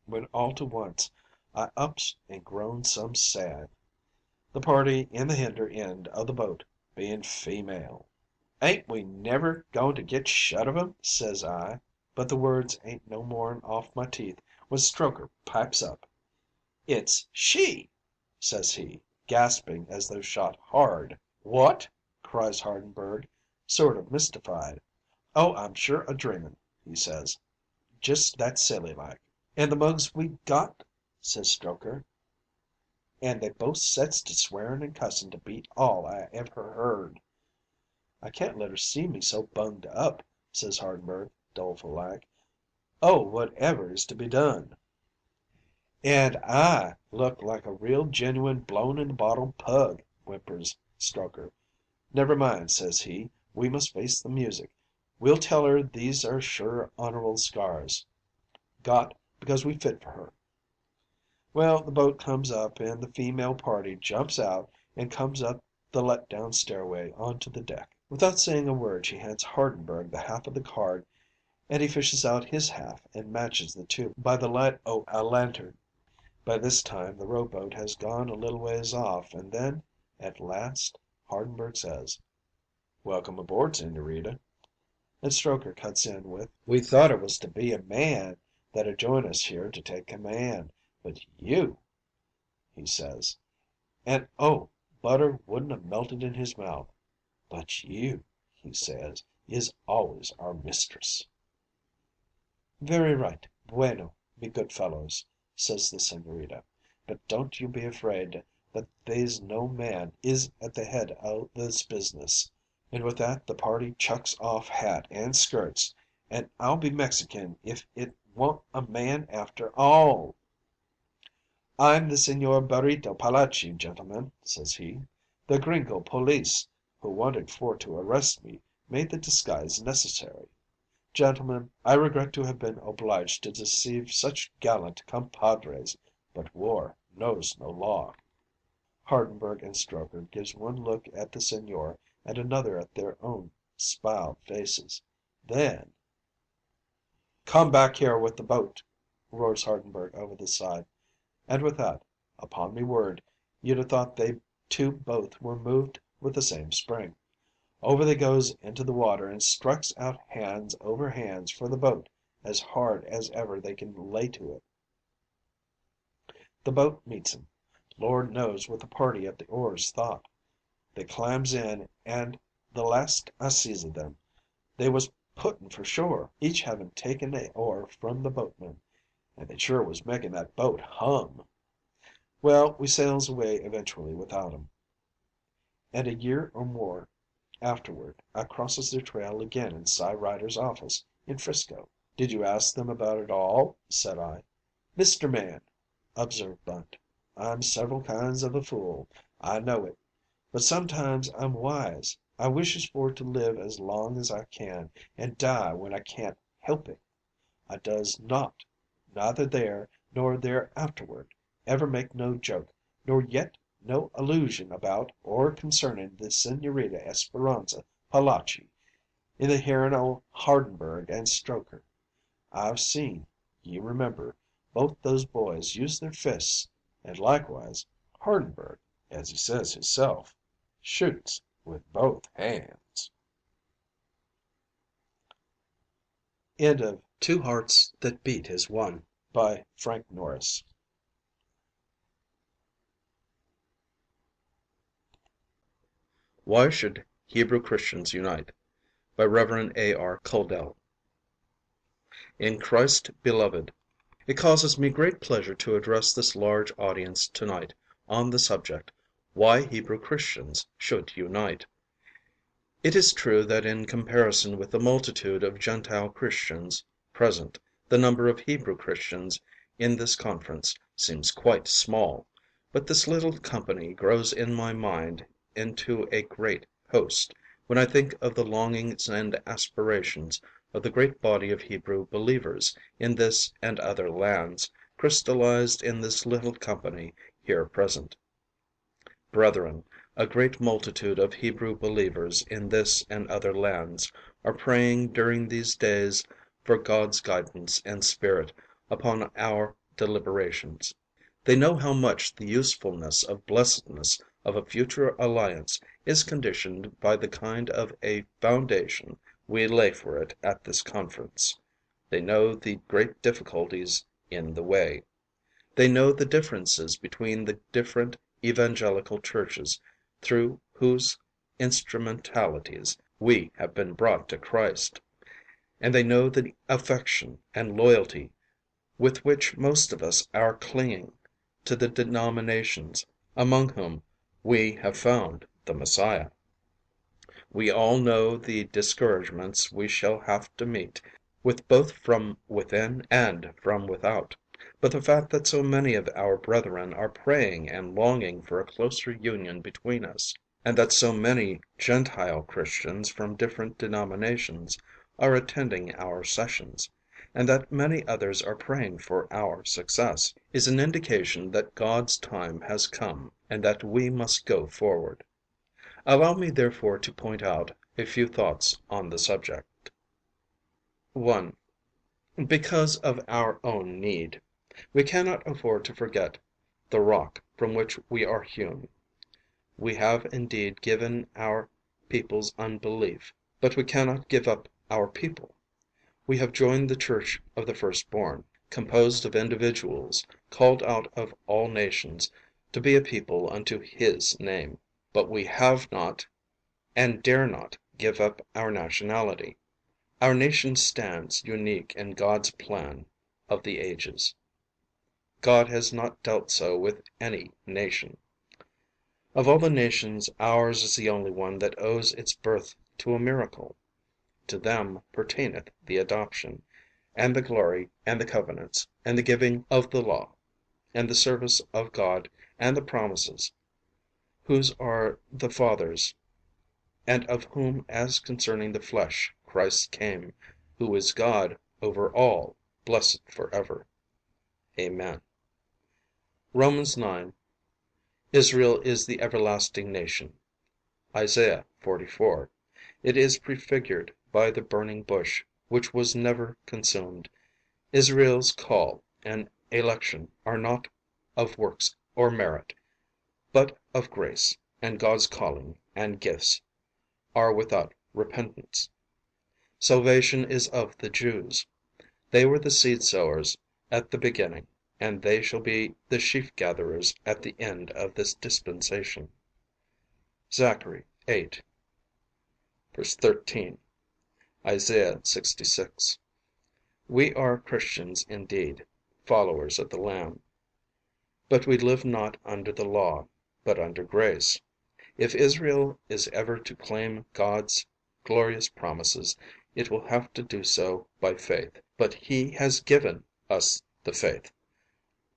when all to once I ups and groans some sad, the party in the hinder end of the boat being female. 'Ain't we never goin' to get shut of 'em?' says I, but the words ain't no more'n off my teeth when Strokher pipes up. 'It's she,' says he, gasping as though shot hard. 'What?' cries Hardenberg, sort of mystified. 'Oh, I'm sure a dreamin',' he says, just that silly like. 'And the mugs we got?' says Strokher. And they both sets to swearing and cussin' to beat all I ever heard. 'I can't let her see me so bunged up,' says Hardenberg, doleful like. 'Oh, whatever is to be done?' 'And I look like a real genuine blown in the bottle pug,' whimpers Strokher. 'Never mind,' says he, 'we must face the music. We'll tell her these are sure honorable scars, got because we fit for her.' Well, the boat comes up and the female party jumps out and comes up the let down stairway onto the deck. Without saying a word she hands Hardenberg the half of the card, and he fishes out his half and matches the two by the light o' a lantern. By this time the rowboat has gone a little ways off, and then, at last, Hardenberg says, 'Welcome aboard, Señorita.' And Strokher cuts in with, 'We thought it was to be a man that'd join us here to take command, but you,' he says, and oh, butter wouldn't have melted in his mouth, 'but you,' he says, 'is always our mistress.' 'Very right, bueno, me good fellows,' says the Señorita, 'but don't you be afraid that they's no man is at the head o' this business.' And with that the party chucks off hat and skirts, and I'll be Mexican if it wa'n't a man after all. "I'm the Senor Barrito Palachi, gentlemen," says he. "The gringo police, who wanted for to arrest me, made the disguise necessary. Gentlemen, I regret to have been obliged to deceive such gallant compadres, but war knows no law." Hardenberg and Strokher gives one look at the Senor and another at their own spiled faces. Then "Come back here with the boat," roars Hardenberg over the side. And with that, upon me word, you'd 'a thought they two both were moved with the same spring. Over they goes into the water and strikes out hands over hands for the boat as hard as ever they can lay to it. The boat meets 'em. Lord knows what the party at the oars thought. They climbs in, and the last I sees of them, they was putting for shore, each having taken a oar from the boatman, and they sure was making that boat hum. Well, we sails away eventually without 'em, and a year or more afterward I crosses their trail again in Cy Ryder's office in 'Frisco. "Did you ask them about it all?" said I. "Mr. Man," observed Bunt, "I'm several kinds of a fool. I know it. But sometimes I'm wise. I wishes for to live as long as I can, and die when I can't help it. I does not, neither there nor there afterward, ever make no joke, nor yet no allusion about or concerning the Señorita Esperanza Palachi in the hearing o' Hardenberg and Strokher. I've seen, ye remember, both those boys use their fists, and likewise Hardenberg, as he says hisself, shoots with both hands." End of Two Hearts That Beat as One by Frank Norris. Why Should Hebrew Christians Unite? By Rev. A.R. Culdell. In Christ Beloved. It causes me great pleasure to address this large audience tonight on the subject, Why Hebrew Christians Should Unite. It is true that in comparison with the multitude of Gentile Christians present, the number of Hebrew Christians in this conference seems quite small, but this little company grows in my mind into a great host, when I think of the longings and aspirations of the great body of Hebrew believers in this and other lands, crystallized in this little company here present. Brethren, a great multitude of Hebrew believers in this and other lands are praying during these days for God's guidance and spirit upon our deliberations. They know how much the usefulness of blessedness of a future alliance is conditioned by the kind of a foundation we lay for it at this conference. They know the great difficulties in the way. They know the differences between the different evangelical churches through whose instrumentalities we have been brought to Christ. And they know the affection and loyalty with which most of us are clinging to the denominations among whom we have found the Messiah. We all know the discouragements we shall have to meet with both from within and from without. But the fact that so many of our brethren are praying and longing for a closer union between us, and that so many Gentile Christians from different denominations are attending our sessions, and that many others are praying for our success, is an indication that God's time has come, and that we must go forward. Allow me therefore to point out a few thoughts on the subject. 1. Because of our own need. We cannot afford to forget the rock from which we are hewn. We have indeed given our people's unbelief, but we cannot give up our people. We have joined the church of the firstborn, composed of individuals called out of all nations to be a people unto His name. But we have not and dare not give up our nationality. Our nation stands unique in God's plan of the ages. God has not dealt so with any nation. Of all the nations, ours is the only one that owes its birth to a miracle. To them pertaineth the adoption, and the glory, and the covenants, and the giving of the law. and the service of God and the promises, whose are the fathers, and of whom as concerning the flesh Christ came, who is God over all, blessed forever. Amen. Romans 9. Israel is the everlasting nation. Isaiah 44. It is prefigured by the burning bush, which was never consumed. Israel's call and election are not of works or merit, but of grace, and God's calling and gifts are without repentance. Salvation is of the Jews. They were the seed sowers at the beginning, and they shall be the sheaf gatherers at the end of this dispensation. Zechariah 8, verse 13. Isaiah 66. We are Christians indeed, followers of the Lamb, but we live not under the law, but under grace. If Israel is ever to claim God's glorious promises, it will have to do so by faith. But He has given us the faith.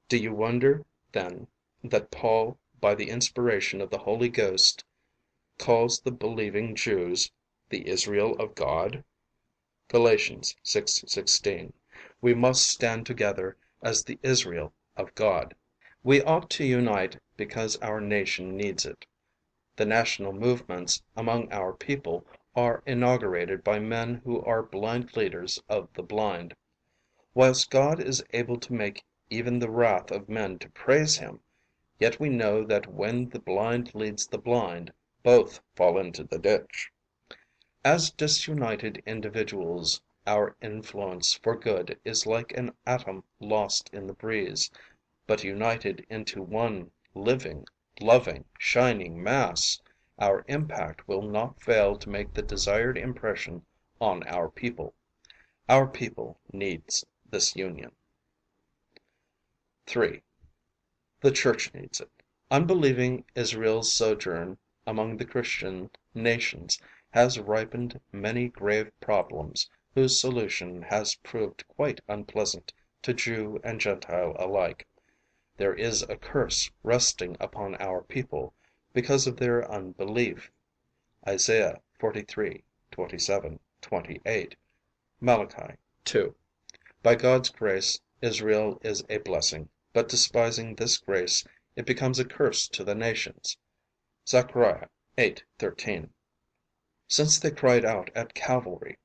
Do you wonder, then, that Paul, by the inspiration of the Holy Ghost, calls the believing Jews the Israel of God? Galatians 6:16. We must stand together as the Israel of God. We ought to unite because our nation needs it. The national movements among our people are inaugurated by men who are blind leaders of the blind. Whilst God is able to make even the wrath of men to praise Him, yet we know that when the blind leads the blind, both fall into the ditch. As disunited individuals, our influence for good is like an atom lost in the breeze, but united into one living, loving, shining mass, our impact will not fail to make the desired impression on our people. Our people needs this union. 3. The Church needs it. Unbelieving Israel's sojourn among the Christian nations has ripened many grave problems whose solution has proved quite unpleasant to Jew and Gentile alike. There is a curse resting upon our people because of their unbelief. Isaiah 43:27, 28, Malachi 2. By God's grace Israel is a blessing, but despising this grace it becomes a curse to the nations. Zechariah 8:13. Since they cried out at Calvary,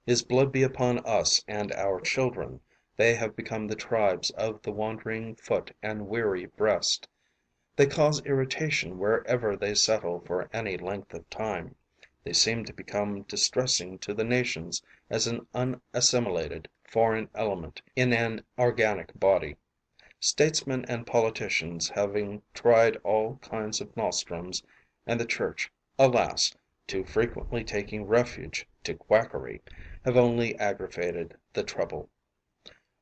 His blood be upon us and our children, they have become the tribes of the wandering foot and weary breast. They cause irritation wherever they settle for any length of time. They seem to become distressing to the nations as an unassimilated foreign element in an organic body. Statesmen and politicians having tried all kinds of nostrums, and the Church, alas, too frequently taking refuge to quackery, have only aggravated the trouble.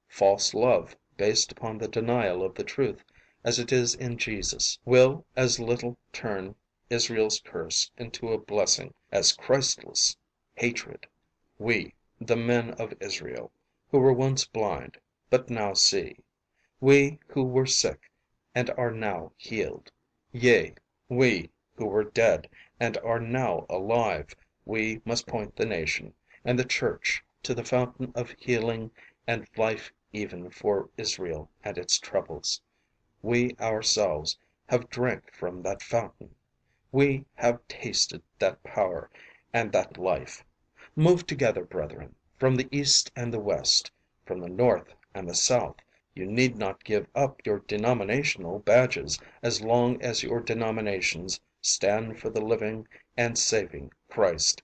False love, based upon the denial of the truth as it is in Jesus, will as little turn Israel's curse into a blessing as Christless hatred. We, the men of Israel, who were once blind, but now see, we who were sick and are now healed, yea, we who were dead and are now alive, we must point the nation and the Church to the fountain of healing and life even for Israel and its troubles. We ourselves have drank from that fountain. We have tasted that power and that life. Move together, brethren, from the east and the west, from the north and the south. You need not give up your denominational badges as long as your denominations stand for the living and saving Christ.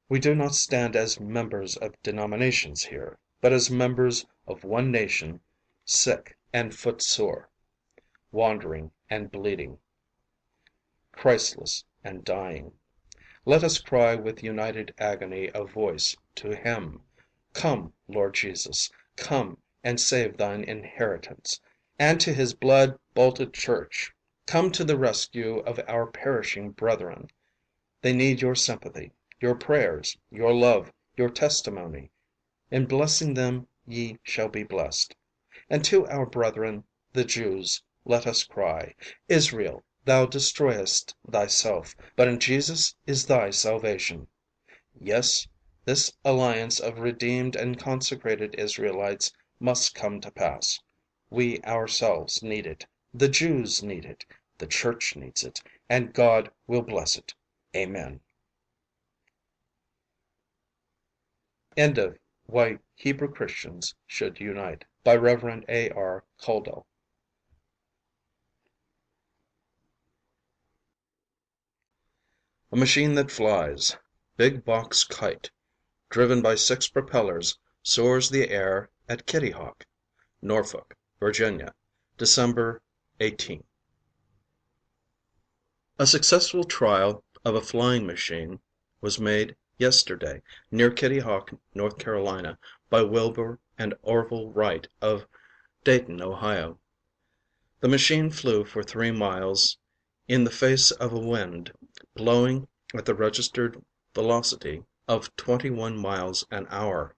We do not stand as members of denominations here, but as members of one nation, sick and footsore, wandering and bleeding, Christless and dying. Let us cry with united agony of voice to Him, Come, Lord Jesus, come and save thine inheritance, and to His blood-bolted Church, come to the rescue of our perishing brethren. They need your sympathy, your prayers, your love, your testimony. In blessing them ye shall be blessed. And to our brethren, the Jews, let us cry, Israel, thou destroyest thyself, but in Jesus is thy salvation. Yes, this alliance of redeemed and consecrated Israelites must come to pass. We ourselves need it, the Jews need it, the Church needs it, and God will bless it. Amen. End of Why Hebrew Christians Should Unite by Rev. A.R. Kuldel. A machine that flies. Big box kite, driven by 6 propellers, soars the air at Kitty Hawk, Norfolk, Virginia, December 18. A successful trial of a flying machine was made yesterday near Kitty Hawk, North Carolina, by Wilbur and Orville Wright of Dayton, Ohio. The machine flew for 3 miles in the face of a wind blowing at the registered velocity of 21 miles an hour,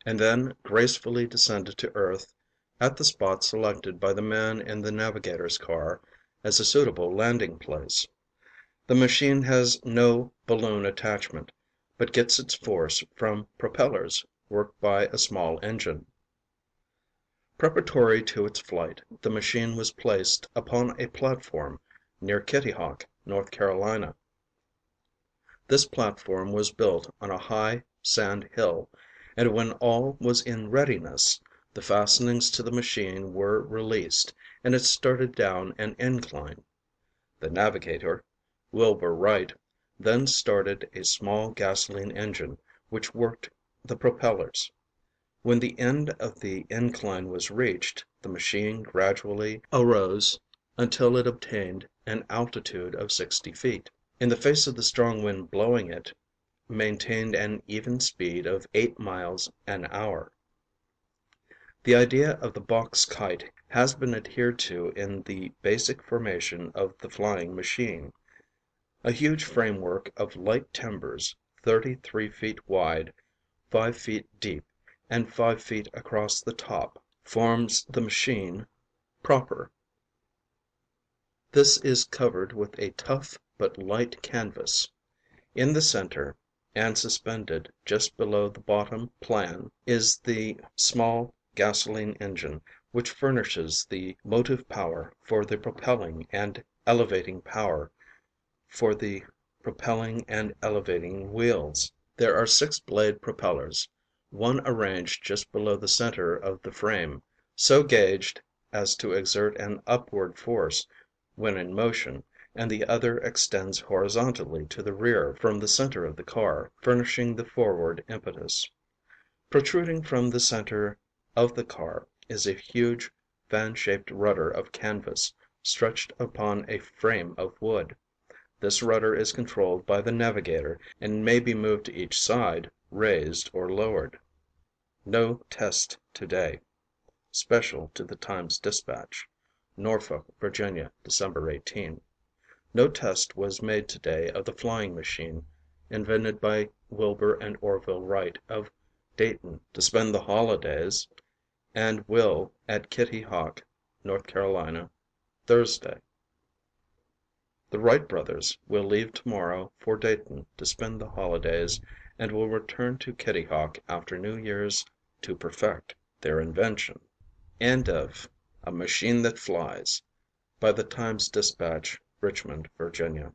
and then gracefully descended to earth at the spot selected by the man in the navigator's car as a suitable landing place. The machine has no balloon attachment, but gets its force from propellers worked by a small engine. Preparatory to its flight, the machine was placed upon a platform near Kitty Hawk, North Carolina. This platform was built on a high sand hill, and when all was in readiness, the fastenings to the machine were released, and it started down an incline. The navigator, Wilbur Wright, then started a small gasoline engine which worked the propellers. When the end of the incline was reached, the machine gradually arose until it obtained an altitude of 60 feet. In the face of the strong wind blowing it maintained an even speed of 8 miles an hour. The idea of the box kite has been adhered to in the basic formation of the flying machine. A huge framework of light timbers, 33 feet wide, 5 feet deep, and 5 feet across the top, forms the machine proper. This is covered with a tough but light canvas. In the center, and suspended just below the bottom plan, is the small gasoline engine which furnishes the motive power for the propelling and elevating wheels. There are 6 blade propellers, one arranged just below the center of the frame, so gauged as to exert an upward force when in motion, and the other extends horizontally to the rear from the center of the car, furnishing the forward impetus. Protruding from the center of the car is a huge fan-shaped rudder of canvas stretched upon a frame of wood. This rudder is controlled by the navigator and may be moved to each side, raised or lowered. No test today. Special to the Times-Dispatch, Norfolk, Virginia, December 18. No test was made today of the flying machine invented by Wilbur and Orville Wright of Dayton to spend the holidays, and will at Kitty Hawk, North Carolina, Thursday. The Wright brothers will leave tomorrow for Dayton to spend the holidays, and will return to Kitty Hawk after New Year's to perfect their invention. End of A Machine That Flies by the Times-Dispatch, Richmond, Virginia.